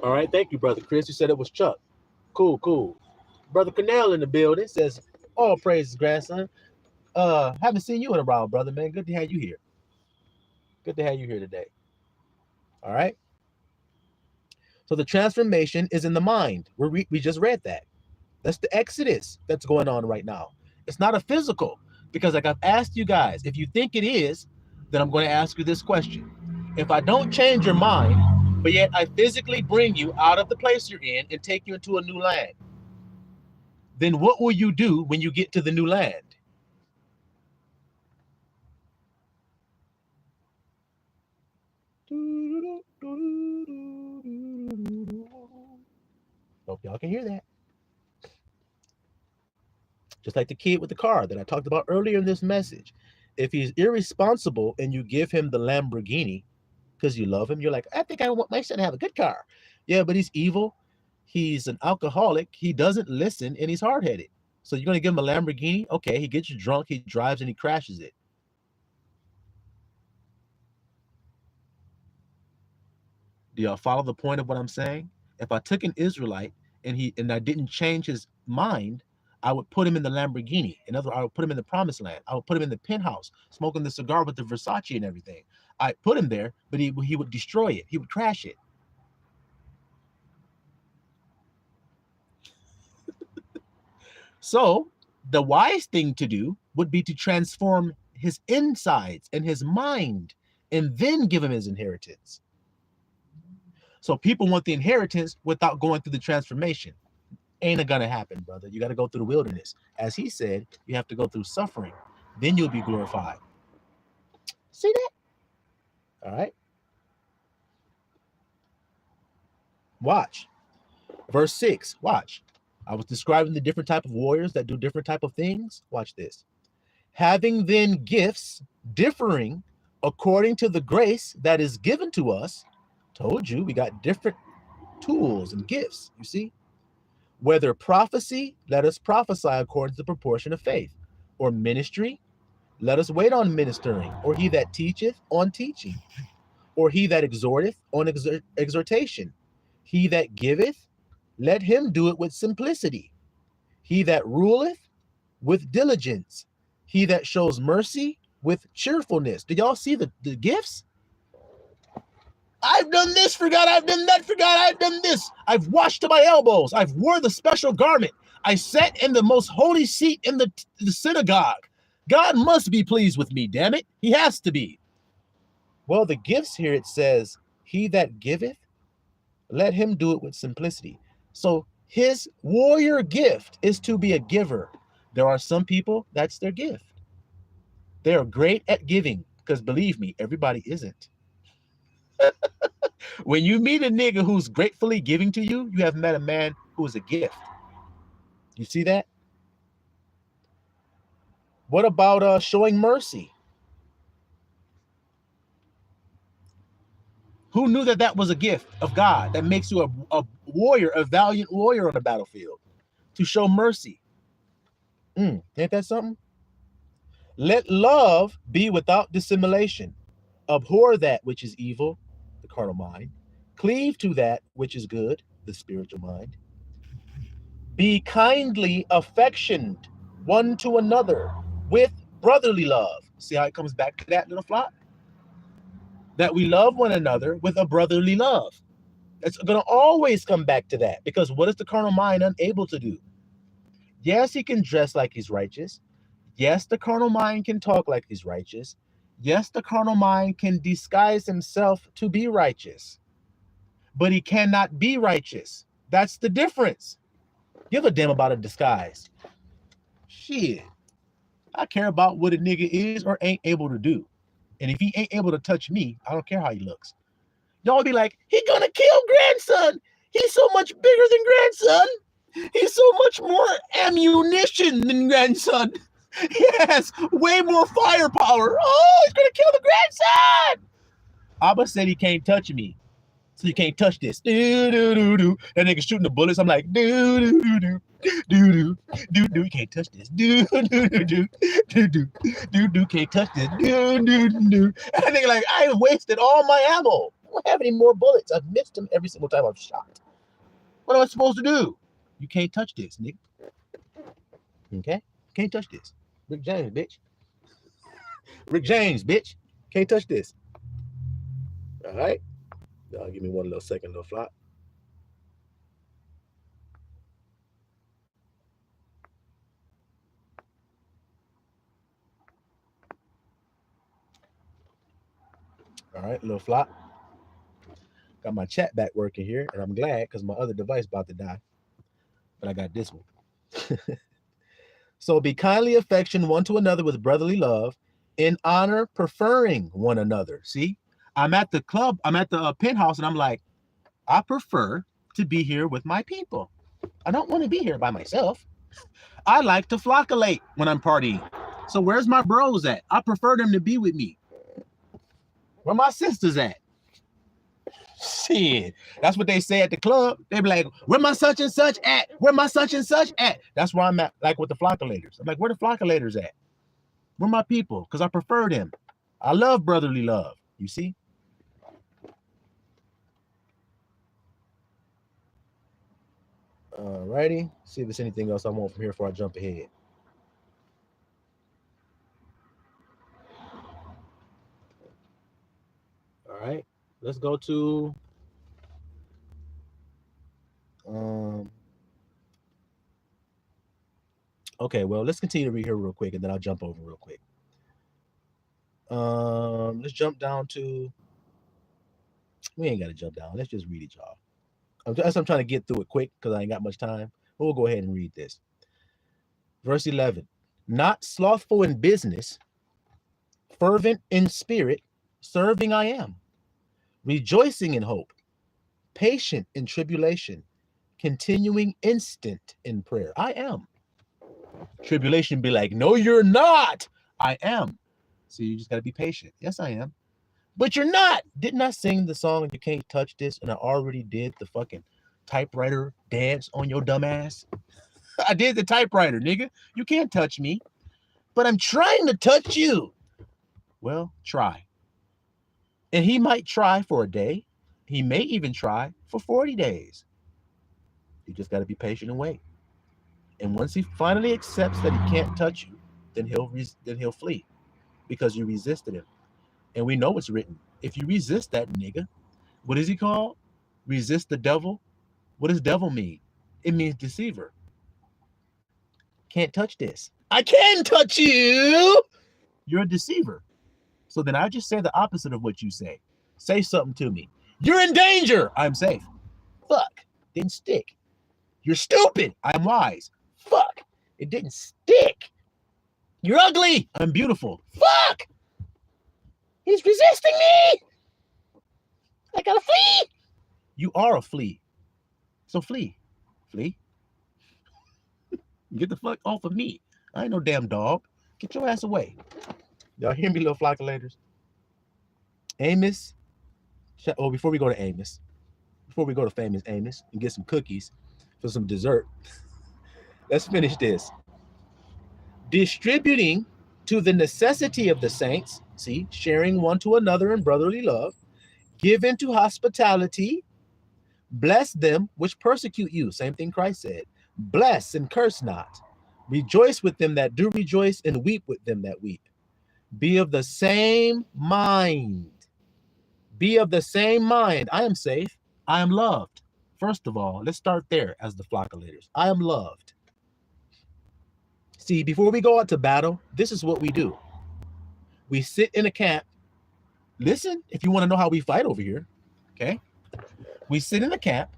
All right, thank you, Brother Chris. You said it was Chuck. Cool. Brother Cornell in the building says, all praises, grandson. Haven't seen you in a while, brother, man. Good to have you here. Good to have you here today. All right. So the transformation is in the mind. We just read that. That's the Exodus that's going on right now. It's not a physical, because like I've asked you guys, if you think it is, then I'm going to ask you this question. If I don't change your mind, but yet I physically bring you out of the place you're in and take you into a new land, then what will you do when you get to the new land? Hope y'all can hear that. Just like the kid with the car that I talked about earlier in this message. If he's irresponsible and you give him the Lamborghini because you love him, you're like, I think I want my son to have a good car. Yeah, but he's evil. He's an alcoholic. He doesn't listen and he's hard-headed. So you're going to give him a Lamborghini? Okay, he gets you drunk, he drives and he crashes it. Do y'all follow the point of what I'm saying? If I took an Israelite and I didn't change his mind, I would put him in the Lamborghini. In other words, I would put him in the promised land. I would put him in the penthouse, smoking the cigar with the Versace and everything. I put him there, but he would destroy it. He would crash it. So the wise thing to do would be to transform his insides and his mind and then give him his inheritance. So people want the inheritance without going through the transformation. Ain't gonna happen, brother. You got to go through the wilderness. As he said, you have to go through suffering. Then you'll be glorified. See that? All right. Watch. Verse 6. Watch. I was describing the different type of warriors that do different type of things. Watch this. Having then gifts differing according to the grace that is given to us. Told you we got different tools and gifts, you see. Whether prophecy, let us prophesy according to the proportion of faith. Or ministry, let us wait on ministering. Or he that teacheth, on teaching. Or he that exhorteth, on exhortation. He that giveth, let him do it with simplicity. He that ruleth, with diligence. He that shows mercy, with cheerfulness. Do y'all see the gifts? I've done this for God. I've done that for God. I've done this. I've washed to my elbows. I've wore the special garment. I sat in the most holy seat in the synagogue. God must be pleased with me, damn it. He has to be. Well, the gifts here, it says, he that giveth, let him do it with simplicity. So his warrior gift is to be a giver. There are some people, that's their gift. They are great at giving, because believe me, everybody isn't. When you meet a nigga who's gratefully giving to you, you have met a man who is a gift. You see that? What about showing mercy? Who knew that that was a gift of God that makes you a warrior, a valiant warrior on the battlefield, to show mercy? Ain't that something? Let love be without dissimulation. Abhor that which is evil, the carnal mind. Cleave to that which is good, the spiritual mind. Be kindly affectioned one to another with brotherly love. See how it comes back to that, little flock? That we love one another with a brotherly love. It's going to always come back to that, because what is the carnal mind unable to do? Yes, he can dress like he's righteous. Yes, the carnal mind can talk like he's righteous. Yes, the carnal mind can disguise himself to be righteous, but he cannot be righteous. That's the difference. Give a damn about a disguise. Shit. I care about what a nigga is or ain't able to do. And if he ain't able to touch me, I don't care how he looks. Y'all be like, he gonna kill grandson. He's so much bigger than grandson. He's so much more ammunition than grandson. He has way more firepower. Oh, he's gonna kill the grandson. Abba said he can't touch me. So you can't touch this. Do, do, do, do. That nigga shooting the bullets. I'm like, do, do, do, do. Do, do, do, do. You can't touch this. Do, do, do, do. Do, do, do, do. Can't touch this. Do, do, do. And I think like, I wasted all my ammo. I don't have any more bullets. I've missed them every single time I've shot. What am I supposed to do? You can't touch this, nigga. Okay? Can't touch this. Rick James, bitch. Rick James, bitch. Can't touch this. All right? Y'all give me one little second, little flop. All right, little flop. Got my chat back working here, and I'm glad because my other device about to die. But I got this one. So be kindly affectioned one to another with brotherly love, in honor, preferring one another. See, I'm at the club, I'm at the penthouse, and I'm like, I prefer to be here with my people. I don't want to be here by myself. I like to flocculate when I'm partying. So where's my bros at? I prefer them to be with me. Where my sisters at? Shit, that's what they say at the club. They be like, where my such and such at? Where my such and such at? That's where I'm at, like with the flocculators. I'm like, where the flocculators at? Where my people? Because I prefer them. I love brotherly love. You see? All righty. See if there's anything else I want from here before I jump ahead. All right. Let's go to okay, well, let's continue to read here real quick, and then I'll jump over real quick. Let's jump down to, we ain't got to jump down. Let's just read it, y'all. I'm trying to get through it quick because I ain't got much time. But we'll go ahead and read this. Verse 11. Not slothful in business, fervent in spirit, serving I am, rejoicing in hope, patient in tribulation, continuing instant in prayer. I am. Tribulation be like, no, you're not. I am. So you just got to be patient. Yes, I am. But you're not. Didn't I sing the song You Can't Touch This? And I already did the fucking typewriter dance on your dumb ass. I did the typewriter, nigga. You can't touch me. But I'm trying to touch you. Well, try. And he might try for a day. He may even try for 40 days. You just got to be patient and wait. And once he finally accepts that he can't touch you, then he'll flee because you resisted him. And we know it's written. If you resist that nigga, what is he called? Resist the devil. What does devil mean? It means deceiver. Can't touch this. I can touch you. You're a deceiver. So then I just say the opposite of what you say. Say something to me. You're in danger. I'm safe. Fuck. Didn't stick. You're stupid. I'm wise. Fuck. It didn't stick. You're ugly. I'm beautiful. Fuck. He's resisting me. I gotta flee. You are a flea. So flee. Flee. Get the fuck off of me. I ain't no damn dog. Get your ass away. Y'all hear me, little flocculators? Amos Oh, before we go to Amos, before we go to famous Amos and get some cookies for some dessert, let's finish this. Distributing to the necessity of the saints, see, sharing one to another in brotherly love, give into hospitality, bless them which persecute you. Same thing Christ said. Bless and curse not. Rejoice with them that do rejoice, and weep with them that weep. Be of the same mind. Be of the same mind. I am safe. I am loved. First of all, let's start there as the flockulators. I am loved. See, before we go out to battle, this is what we do. We sit in a camp. Listen, if you want to know how we fight over here, okay? We sit in a camp.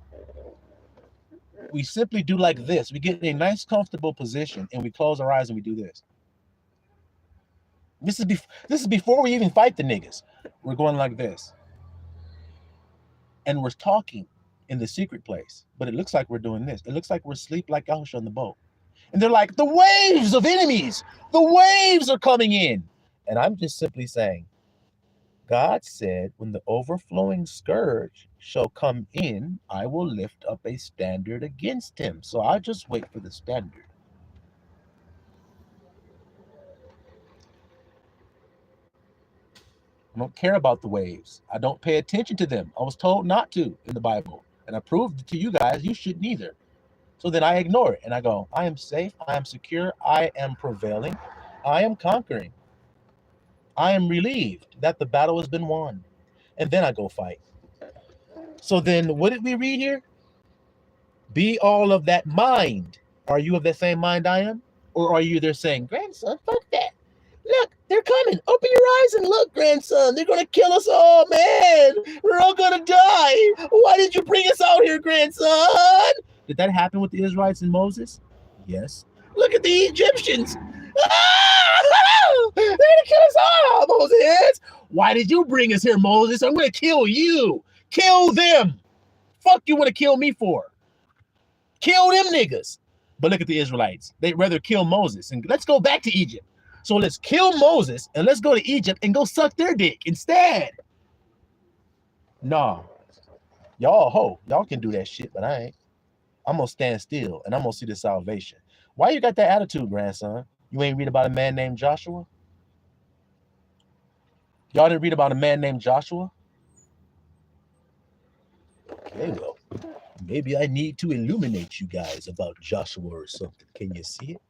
We simply do like this. We get in a nice, comfortable position, and we close our eyes and we do this. This is before we even fight the niggas. We're going like this. And we're talking in the secret place, but it looks like we're doing this. It looks like we're asleep like Yahushua on the boat. And they're like, the waves of enemies, the waves are coming in. And I'm just simply saying, God said, when the overflowing scourge shall come in, I will lift up a standard against him. So I just wait for the standard. I don't care about the waves. I don't pay attention to them. I was told not to in the Bible. And I proved to you guys you shouldn't either. So then I ignore it and I go, I am safe, I am secure, I am prevailing, I am conquering. I am relieved that the battle has been won. And then I go fight. So then what did we read here? Be all of that mind. Are you of the same mind I am? Or are you there saying, grandson, fuck that. Look, they're coming. Open your eyes and look, grandson. They're going to kill us all, man. We're all going to die. Why did you bring us out here, grandson? Did that happen with the Israelites and Moses? Yes. Look at the Egyptians. They're going to kill us all, Moses. Why did you bring us here, Moses? I'm going to kill you. Kill them. Fuck you want to kill me for? Kill them niggas. But look at the Israelites. They'd rather kill Moses. And let's go back to Egypt. So let's kill Moses and let's go to Egypt and go suck their dick instead. No. Y'all can do that shit, but I ain't. I'm going to stand still and I'm going to see the salvation. Why you got that attitude, grandson? You ain't read about a man named Joshua? Y'all didn't read about a man named Joshua? Okay, well, maybe I need to illuminate you guys about Joshua or something. Can you see it?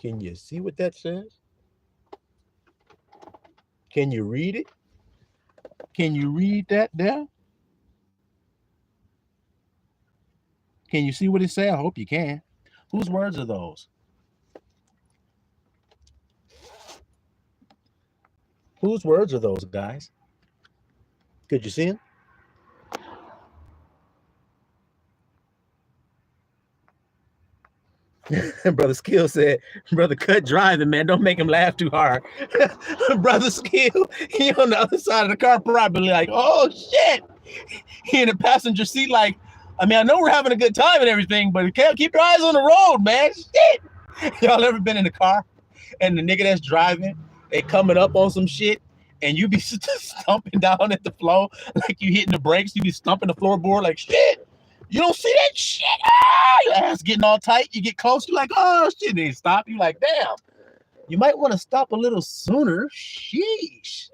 Can you see what that says? Can you read it? Can you read that there? Can you see what it says? I hope you can. Whose words are those? Whose words are those, guys? Could you see them? Brother Skill said, brother, cut driving, man. Don't make him laugh too hard. Brother Skill, he on the other side of the car probably like, oh, shit. He in the passenger seat like, I mean, I know we're having a good time and everything, but keep your eyes on the road, man. Shit. Y'all ever been in the car and the nigga that's driving, they coming up on some shit and you be stumping down at the floor like you hitting the brakes. You be stumping the floorboard like, shit. You don't see that shit? Ah, your ass getting all tight. You get close. You're like, oh, shit. They stop. You like, damn. You might want to stop a little sooner. Sheesh.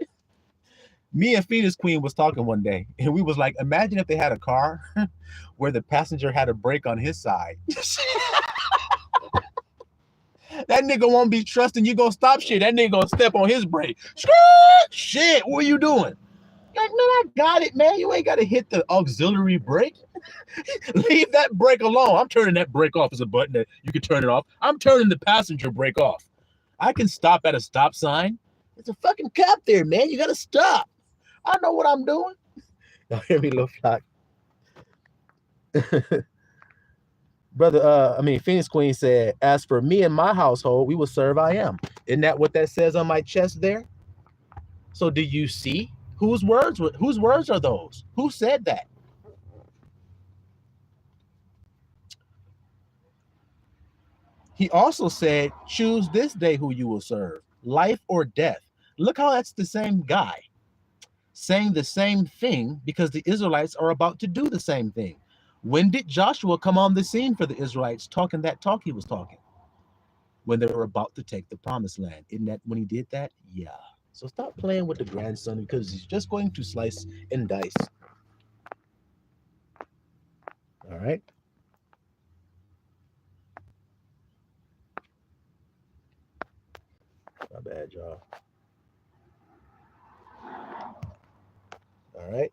Me and Phoenix Queen was talking one day, and we was like, imagine if they had a car where the passenger had a brake on his side. That nigga won't be trusting you gonna stop shit. That nigga gonna step on his brake. Shit, what are you doing? Like, man, I got it, man. You ain't got to hit the auxiliary brake. Leave that brake alone. I'm turning that brake off as a button that you can turn it off. I'm turning the passenger brake off. I can stop at a stop sign. There's a fucking cop there, man. You got to stop. I know what I'm doing. Y'all hear me, little flock? Brother, Phoenix Queen said, as for me and my household, we will serve I am. Isn't that what that says on my chest there? So do you see? Whose words are those? Who said that? He also said, choose this day who you will serve, life or death. Look how that's the same guy. saying the same thing because the Israelites are about to do the same thing. When did Joshua come on the scene for the Israelites talking that talk he was talking? When they were about to take the promised land. Isn't that when he did that? Yeah. So stop playing with the grandson because he's just going to slice and dice. All right. My bad, y'all. All right.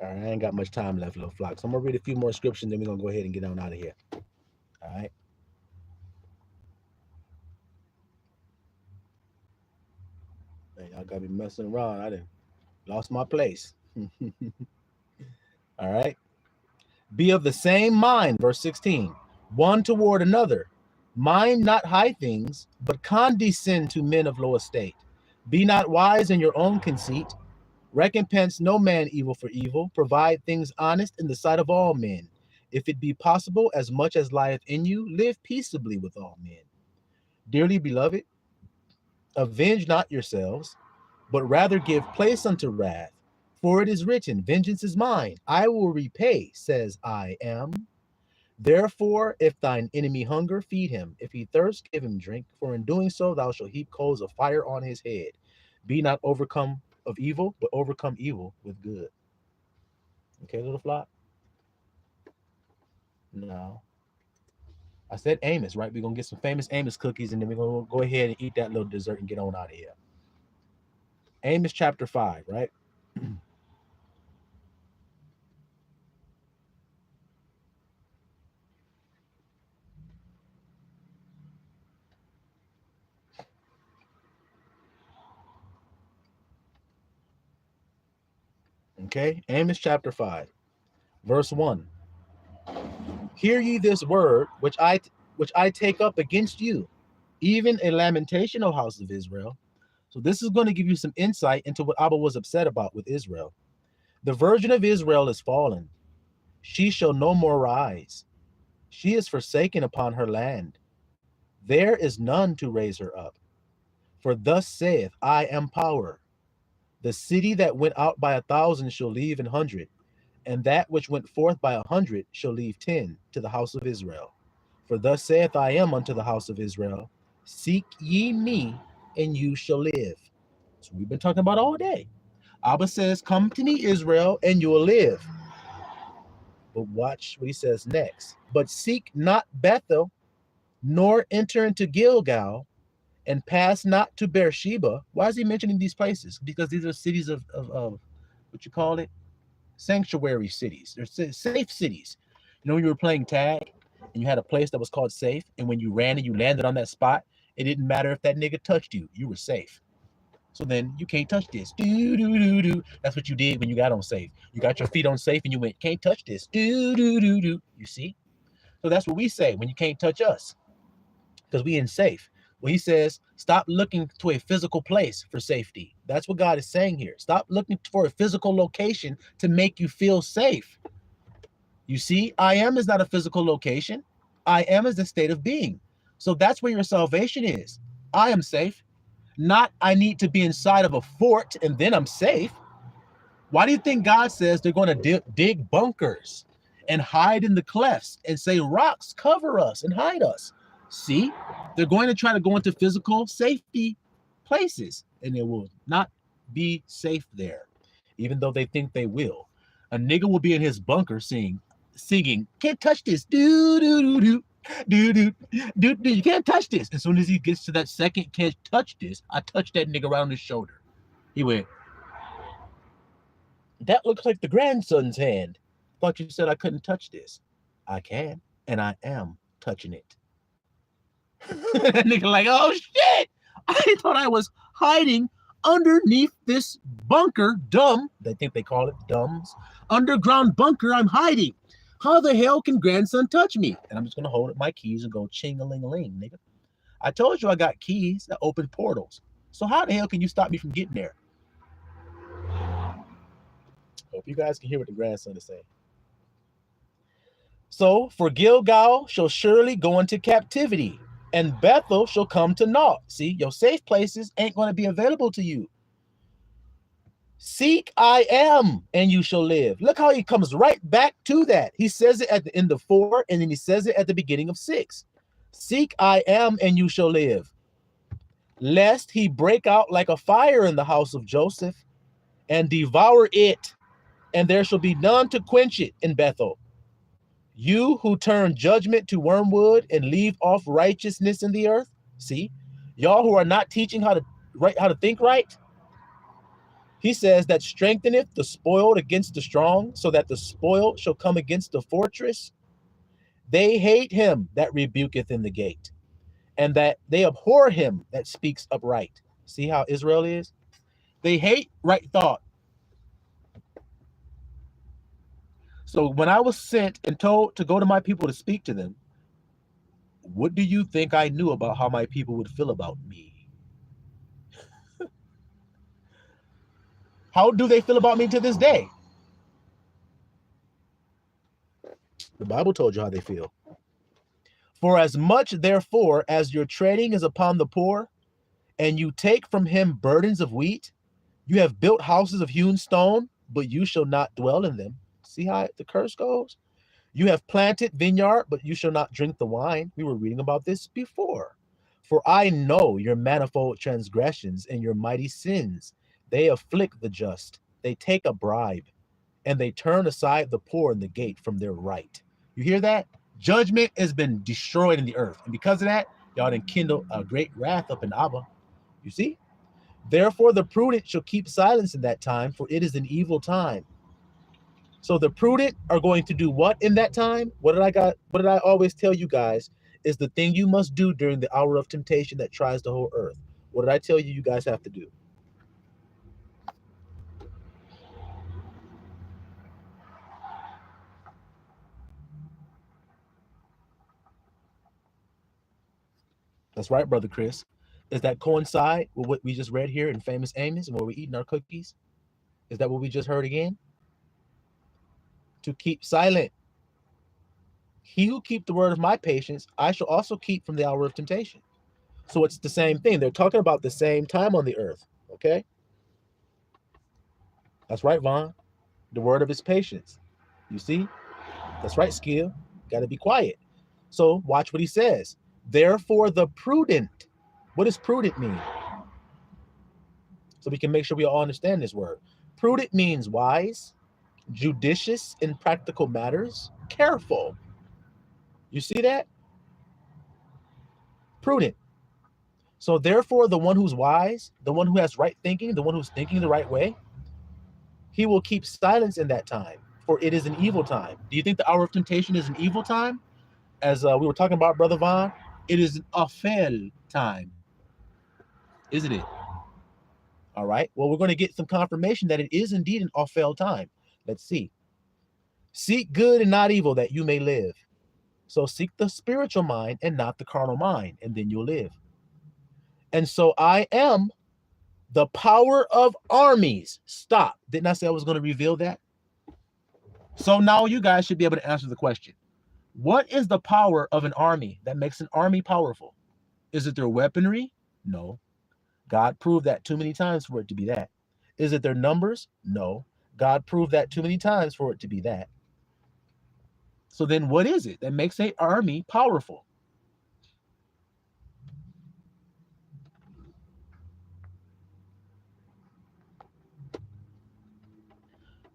All right, I ain't got much time left, little flock. So I'm gonna read a few more scriptures, then we're gonna go ahead and get on out of here. All right. Man, y'all got me messing around. I done lost my place. All right. Be of the same mind, verse 16, one toward another. Mind not high things, but condescend to men of low estate. Be not wise in your own conceit. Recompense no man evil for evil. Provide things honest in the sight of all men. If it be possible, as much as lieth in you, live peaceably with all men. Dearly beloved, avenge not yourselves, but rather give place unto wrath. For it is written, vengeance is mine, I will repay, says I am. Therefore, if thine enemy hunger, feed him. If he thirst, give him drink. For in doing so, thou shalt heap coals of fire on his head. Be not overcome of evil, but overcome evil with good. Okay, little flock? No. I said Amos, right? We're going to get some famous Amos cookies, and then we're going to go ahead and eat that little dessert and get on out of here. Amos chapter 5, right? Okay, Amos chapter 5, verse 1. Hear ye this word which I take up against you, even a lamentation, O house of Israel. So this is going to give you some insight into what Abba was upset about with Israel. The virgin of Israel is fallen. She shall no more rise. She is forsaken upon her land. There is none to raise her up. For thus saith, I am power. The city that went out by 1,000 shall leave 100, and that which went forth by 100 shall leave 10 to the house of Israel. For thus saith I am unto the house of Israel, seek ye me, and you shall live. So we've been talking about all day. Abba says, come to me, Israel, and you will live. But watch what he says next. But seek not Bethel, nor enter into Gilgal, and pass not to Beersheba. Why is he mentioning these places? Because these are cities of what you call it? Sanctuary cities. They're safe cities. You know, when you were playing tag and you had a place that was called safe, and when you ran and you landed on that spot, it didn't matter if that nigga touched you. You were safe. So then you can't touch this. Do, do, do, do. That's what you did when you got on safe. You got your feet on safe and you went, can't touch this. Do, do, do, do. You see? So that's what we say when you can't touch us, because we in safe. Well, he says, stop looking to a physical place for safety. That's what God is saying here. Stop looking for a physical location to make you feel safe. You see, I am is not a physical location. I am is a state of being. So that's where your salvation is. I am safe. Not I need to be inside of a fort and then I'm safe. Why do you think God says they're going to dig bunkers and hide in the clefts and say rocks cover us and hide us? See, they're going to try to go into physical safety places and they will not be safe there, even though they think they will. A nigga will be in his bunker singing, can't touch this, do, do, do, do. Dude, you can't touch this. As soon as he gets to that second, can't touch this, I touched that nigga around his shoulder. He went, that looks like the grandson's hand. Thought you said I couldn't touch this. I can, and I am touching it. That nigga like, oh shit! I thought I was hiding underneath this bunker, dumb. They think they call it dumbs. Underground bunker, I'm hiding. How the hell can grandson touch me? And I'm just going to hold up my keys and go ching-a-ling-a-ling, nigga. I told you I got keys that open portals. So how the hell can you stop me from getting there? Hope you guys can hear what the grandson is saying. So, for Gilgal shall surely go into captivity, and Bethel shall come to naught. See, your safe places ain't going to be available to you. Seek I am, and you shall live. Look how he comes right back to that. He says it at the end of 4, and then he says it at the beginning of 6. Seek I am, and you shall live. Lest he break out like a fire in the house of Joseph, and devour it, and there shall be none to quench it in Bethel. You who turn judgment to wormwood and leave off righteousness in the earth. See, y'all who are not teaching how to think right. He says that strengtheneth the spoiled against the strong, so that the spoiled shall come against the fortress. They hate him that rebuketh in the gate, and that they abhor him that speaks upright. See how Israel is? They hate right thought. So when I was sent and told to go to my people to speak to them, what do you think I knew about how my people would feel about me? How do they feel about me to this day? The Bible told you how they feel. For as much, therefore, as your trading is upon the poor, and you take from him burdens of wheat, you have built houses of hewn stone, but you shall not dwell in them. See how the curse goes? You have planted vineyard, but you shall not drink the wine. We were reading about this before. For I know your manifold transgressions and your mighty sins. They afflict the just. They take a bribe, and they turn aside the poor in the gate from their right. You hear that? Judgment has been destroyed in the earth. And because of that, y'all done kindle a great wrath up in Abba. You see? Therefore, the prudent shall keep silence in that time, for it is an evil time. So the prudent are going to do what in that time? What did I always tell you guys is the thing you must do during the hour of temptation that tries the whole earth. What did I tell you guys have to do? That's right, Brother Chris. Does that coincide with what we just read here in Famous Amos and where we're eating our cookies? Is that what we just heard again? To keep silent. He who keep the word of my patience, I shall also keep from the hour of temptation. So it's the same thing. They're talking about the same time on the earth. Okay? That's right, Vaughn. The word of his patience. You see? That's right, Skill. Got to be quiet. So watch what he says. Therefore, the prudent. What does prudent mean? So we can make sure we all understand this word. Prudent means wise, judicious in practical matters, careful. You see that? Prudent. So therefore, the one who's wise, the one who has right thinking, the one who's thinking the right way, he will keep silence in that time, for it is an evil time. Do you think the hour of temptation is an evil time? As we were talking about, Brother Vaughn, it is an afel time, isn't it? All right. Well, we're going to get some confirmation that it is indeed an afel time. Let's see. Seek good and not evil, that you may live. So seek the spiritual mind and not the carnal mind, and then you'll live. And so I am the power of armies. Stop. Didn't I say I was going to reveal that? So now you guys should be able to answer the question. What is the power of an army that makes an army powerful? Is it their weaponry? No. God proved that too many times for it to be that. Is it their numbers? No. God proved that too many times for it to be that. So then what is it that makes an army powerful?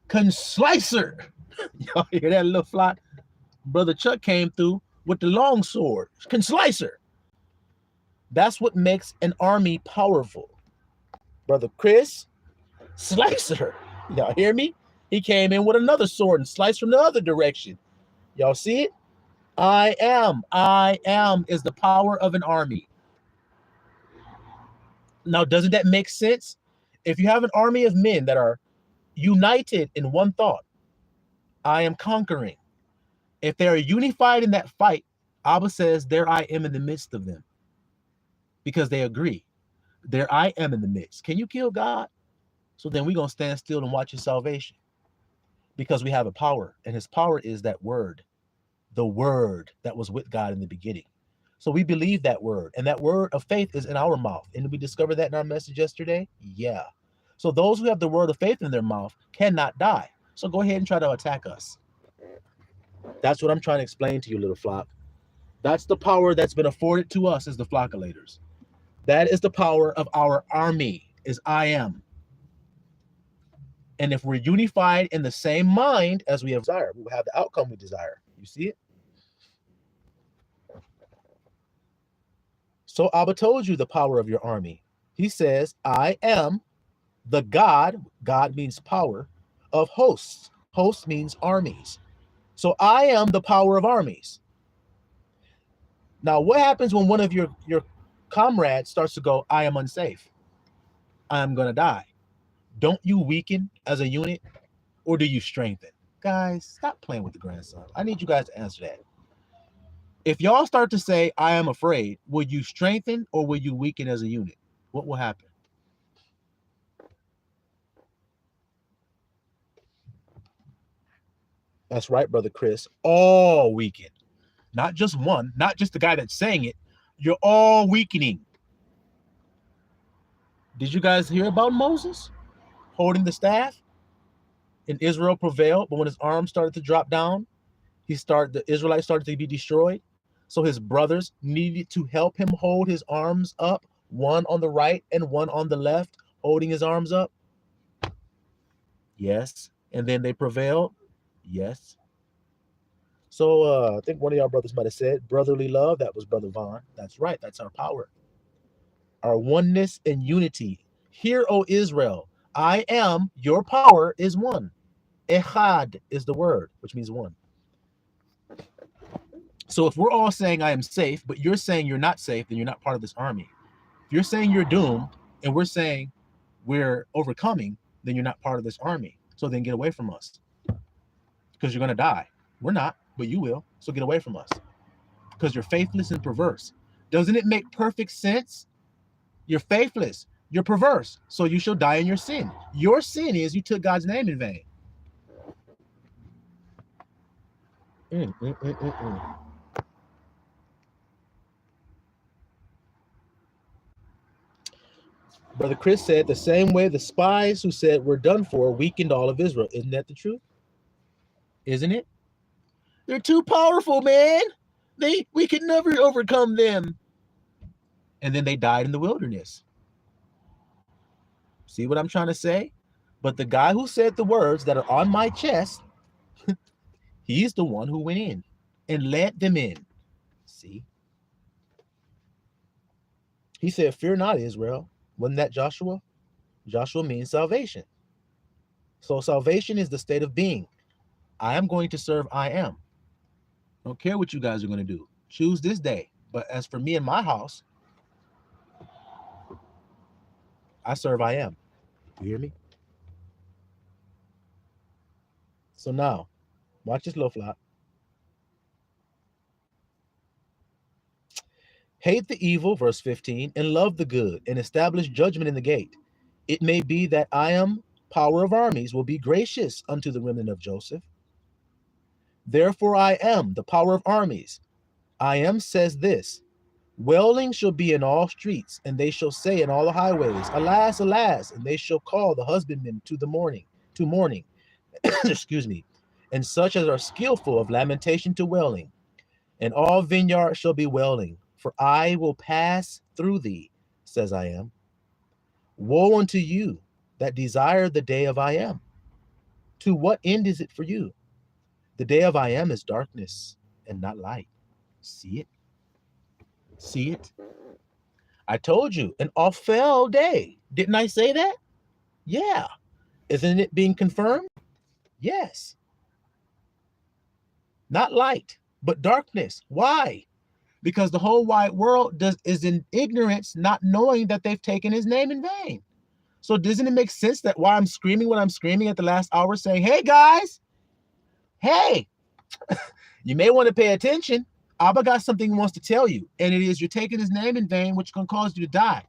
Conslicer. Y'all hear that little flot? Brother Chuck came through with the long sword. Conslicer. That's what makes an army powerful. Brother Chris, slicer. Y'all hear me? He came in with another sword and sliced from the other direction. Y'all see it? I am is the power of an army. Now, doesn't that make sense? If you have an army of men that are united in one thought, I am conquering. If they are unified in that fight, Abba says, there I am in the midst of them. Because they agree. There I am in the midst. Can you kill God? So then we're going to stand still and watch his salvation. Because we have a power. And his power is that word. The word that was with God in the beginning. So we believe that word, and that word of faith is in our mouth. And we discovered that in our message yesterday. Yeah. So those who have the word of faith in their mouth cannot die. So go ahead and try to attack us. That's what I'm trying to explain to you, little flock. That's the power that's been afforded to us as the flockulators. That is the power of our army, is I am. And if we're unified in the same mind as we desire, we will have the outcome we desire. You see it? So Abba told you the power of your army. He says, I am the God, God means power, of hosts. Host means armies. So I am the power of armies. Now, what happens when one of your comrades starts to go, I am unsafe, I am going to die? Don't you weaken as a unit, or do you strengthen? Guys, stop playing with the grandson. I need you guys to answer that. If y'all start to say, I am afraid, will you strengthen or will you weaken as a unit? What will happen? That's right, Brother Chris. All weaken. Not just one, not just the guy that's saying it. You're all weakening. Did you guys hear about Moses holding the staff? And Israel prevailed, but when his arms started to drop down, the Israelites started to be destroyed. So his brothers needed to help him hold his arms up, one on the right and one on the left, holding his arms up. Yes. And then they prevailed. Yes. So I think one of y'all brothers might have said brotherly love. That was Brother Vaughn. That's right. That's our power. Our oneness and unity. Hear, O Israel, I am, your power is one. Echad is the word, which means one. So if we're all saying I am safe, but you're saying you're not safe, then you're not part of this army. If you're saying you're doomed and we're saying we're overcoming, then you're not part of this army. So then get away from us, because you're going to die. We're not, but you will. So get away from us, because you're faithless and perverse. Doesn't it make perfect sense? You're faithless. You're perverse. So you shall die in your sin. Your sin is you took God's name in vain. Brother Chris said the same way the spies who said we're done for weakened all of Israel. Isn't that the truth? Isn't it? They're too powerful, man. We could never overcome them. And then they died in the wilderness. See what I'm trying to say? But the guy who said the words that are on my chest, he's the one who went in and led them in. See? He said, fear not, Israel. Wasn't that Joshua? Joshua means salvation. So salvation is the state of being. I am going to serve I am. Don't care what you guys are going to do. Choose this day. But as for me and my house, I serve I am. You hear me? So now, watch this, little flock. Hate the evil, verse 15, and love the good, and establish judgment in the gate. It may be that I am, power of armies, will be gracious unto the remnant of Joseph. Therefore I am, the power of armies. I am says this, wailing shall be in all streets, and they shall say in all the highways, alas, alas, and they shall call the husbandmen to mourning. Excuse me. And such as are skillful of lamentation to wailing, and all vineyards shall be wailing. For I will pass through thee, says I am. Woe unto you that desire the day of I am. To what end is it for you? The day of I am is darkness and not light. See it? See it? I told you, an Ophel day. Didn't I say that? Yeah. Isn't it being confirmed? Yes. Not light, but darkness. Why? Because the whole wide world is in ignorance, not knowing that they've taken his name in vain. So doesn't it make sense that why I'm screaming what I'm screaming at the last hour, saying, hey, guys, hey, you may want to pay attention. Abba got something he wants to tell you, and it is you're taking his name in vain, which can cause you to die.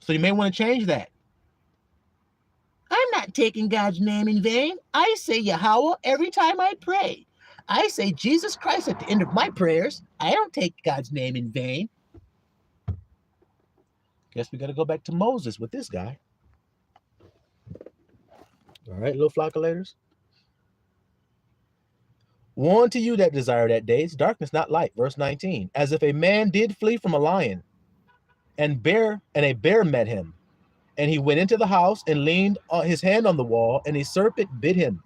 So you may want to change that. I'm not taking God's name in vain. I say Yahweh every time I pray. I say Jesus Christ at the end of my prayers. I don't take God's name in vain. Guess we got to go back to Moses with this guy. All right, little flockulators. Woe unto you that desire that day. It's darkness, not light. Verse 19. As if a man did flee from a lion, and a bear met him. And he went into the house and leaned his hand on the wall, and a serpent bit him.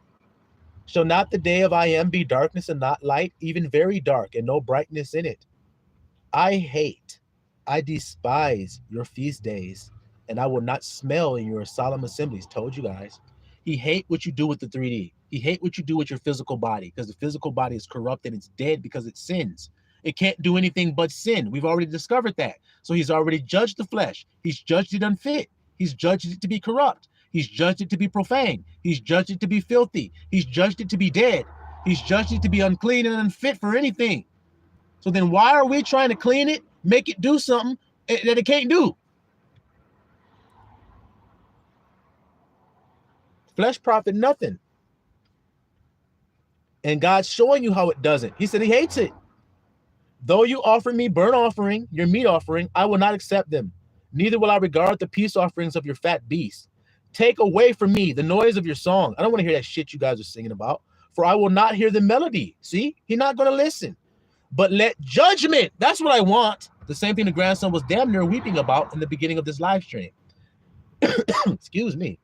Shall not the day of I am be darkness and not light, even very dark, and no brightness in it? I despise your feast days, and I will not smell in your solemn assemblies. Told you guys. He hate what you do with the 3D. He hate what you do with your physical body, because the physical body is corrupt and it's dead because it sins. It can't do anything but sin. We've already discovered that. So he's already judged the flesh. He's judged it unfit. He's judged it to be corrupt. He's judged it to be profane. He's judged it to be filthy. He's judged it to be dead. He's judged it to be unclean and unfit for anything. So then why are we trying to clean it, make it do something that it can't do? Flesh profit nothing. And God's showing you how it doesn't. He said he hates it. Though you offer me burnt offering, your meat offering, I will not accept them. Neither will I regard the peace offerings of your fat beasts. Take away from me the noise of your song. I don't want to hear that shit you guys are singing about, for I will not hear the melody. See, he's not going to listen. But let judgment, that's what I want. The same thing the grandson was damn near weeping about in the beginning of this live stream. Excuse me.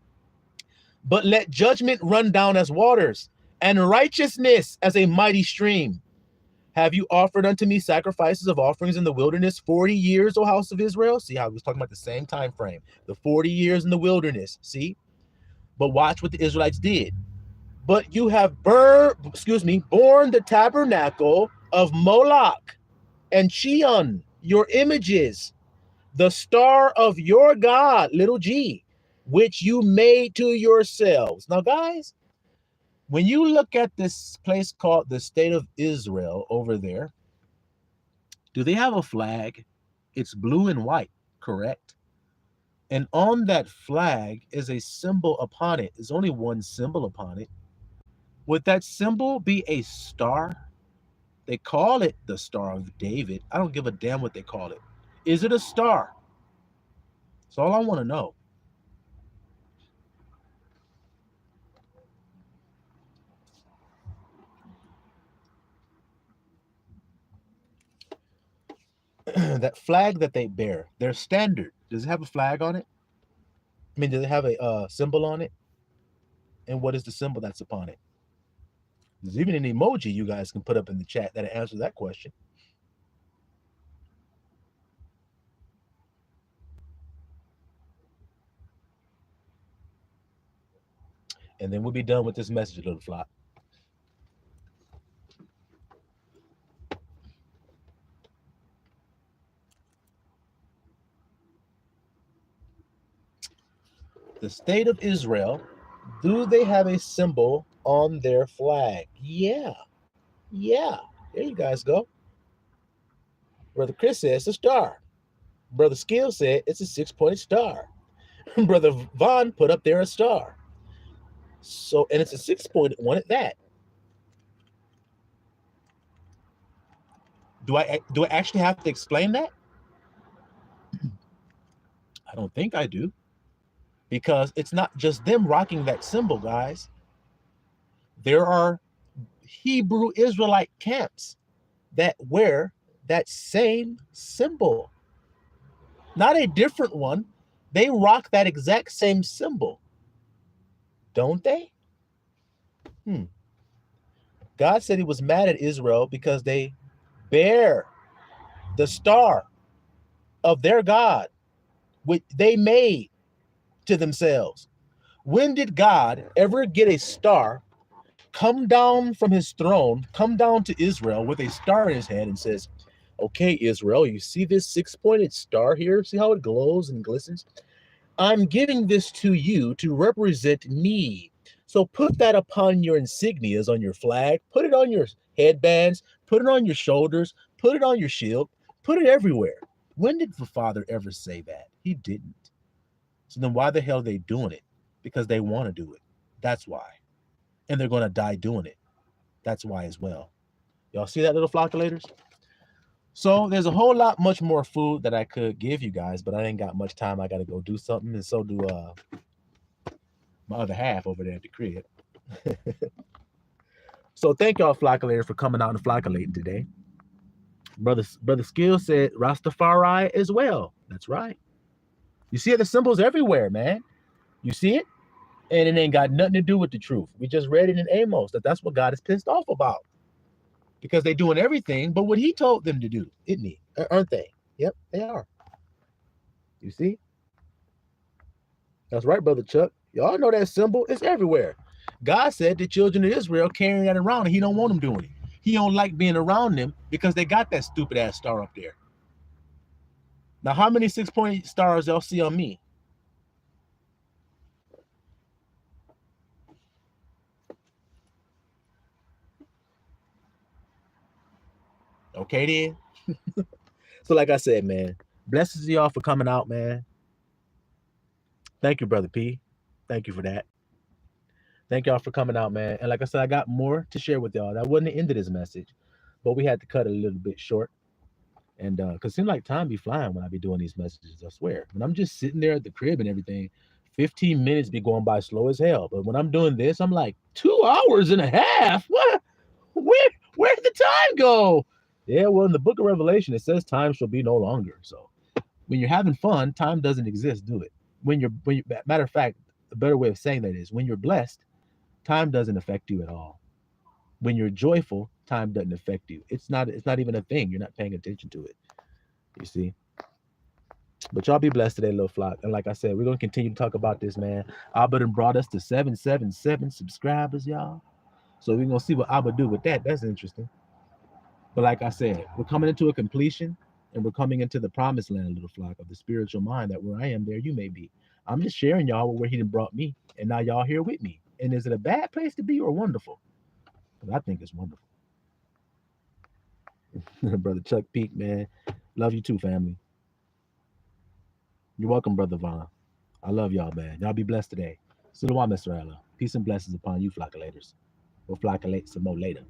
But let judgment run down as waters, and righteousness as a mighty stream. Have you offered unto me sacrifices of offerings in the wilderness 40 years, O house of Israel? See how he was talking about the same time frame, the 40 years in the wilderness. See, but watch what the Israelites did. But you have born the tabernacle of Moloch and Chion, your images, the star of your God, little g, which you made to yourselves. Now, guys, when you look at this place called the State of Israel over there, do they have a flag? It's blue and white, correct? And on that flag is a symbol upon it. There's only one symbol upon it. Would that symbol be a star? They call it the Star of David. I don't give a damn what they call it. Is it a star? That's all I want to know. That flag that they bear, their standard, does it have a flag on it? I mean, does it have a symbol on it? And what is the symbol that's upon it? There's even an emoji you guys can put up in the chat that answers that question. And then we'll be done with this message, little flock. The State of Israel, do they have a symbol on their flag? Yeah. There you guys go. Brother Chris says it's a star. Brother Skill said it's a 6-pointed star. Brother Vaughn put up there a star. So, and it's a 6-pointed one at that. Do I actually have to explain that? I don't think I do. Because it's not just them rocking that symbol, guys. There are Hebrew Israelite camps that wear that same symbol. Not a different one. They rock that exact same symbol. Don't they? God said he was mad at Israel because they bear the star of their God, which they made to themselves. When did God ever get a star, come down from his throne, come down to Israel with a star in his hand and says, okay, Israel, you see this 6-pointed star here? See how it glows and glistens? I'm giving this to you to represent me. So put that upon your insignias on your flag, put it on your headbands, put it on your shoulders, put it on your shield, put it everywhere. When did the Father ever say that? He didn't. So then why the hell are they doing it? Because they want to do it. That's why. And they're going to die doing it. That's why as well. Y'all see that, little flockulators? So there's a whole lot much more food that I could give you guys, but I ain't got much time. I got to go do something, and so do my other half over there at the crib. So thank y'all flockulators for coming out and flocculating today. Brother Skill said Rastafari as well. That's right. You see the symbols everywhere, man. You see it? And it ain't got nothing to do with the truth. We just read it in Amos that's what God is pissed off about. Because they're doing everything but what he told them to do, isn't he? Aren't they? Yep, they are. You see? That's right, Brother Chuck. Y'all know that symbol is everywhere. God said the children of Israel carrying that around, and he don't want them doing it. He don't like being around them because they got that stupid ass star up there. Now, how many 6-point stars y'all see on me? Okay, then. So, like I said, man, blessings to y'all for coming out, man. Thank you, Brother P. Thank you for that. Thank y'all for coming out, man. And like I said, I got more to share with y'all. That wasn't the end of this message, but we had to cut it a little bit short. And because it seems like time be flying when I be doing these messages, I swear. When I'm just sitting there at the crib and everything, 15 minutes be going by slow as hell. But when I'm doing this, I'm like 2 hours and a half. What? Where'd the time go? Yeah, well, in the book of Revelation, it says time shall be no longer. So when you're having fun, time doesn't exist, do it. When you matter of fact, a better way of saying that is when you're blessed, time doesn't affect you at all. When you're joyful, time doesn't affect you. It's not even a thing. You're not paying attention to it. You see? But y'all be blessed today, little flock. And like I said, we're going to continue to talk about this, man. Abba done brought us to 777 subscribers, y'all. So we're going to see what Abba do with that. That's interesting. But like I said, we're coming into a completion, and we're coming into the promised land, little flock, of the spiritual mind, that where I am, there you may be. I'm just sharing y'all where he done brought me, and now y'all here with me. And is it a bad place to be or wonderful? Because I think it's wonderful. Brother Chuck Peak, man. Love you too, family. You're welcome, Brother Vaughn. I love y'all, man. Y'all be blessed today. Salawam, Mr. Allah. Peace and blessings upon you, flockulators. We'll flockulate some more later.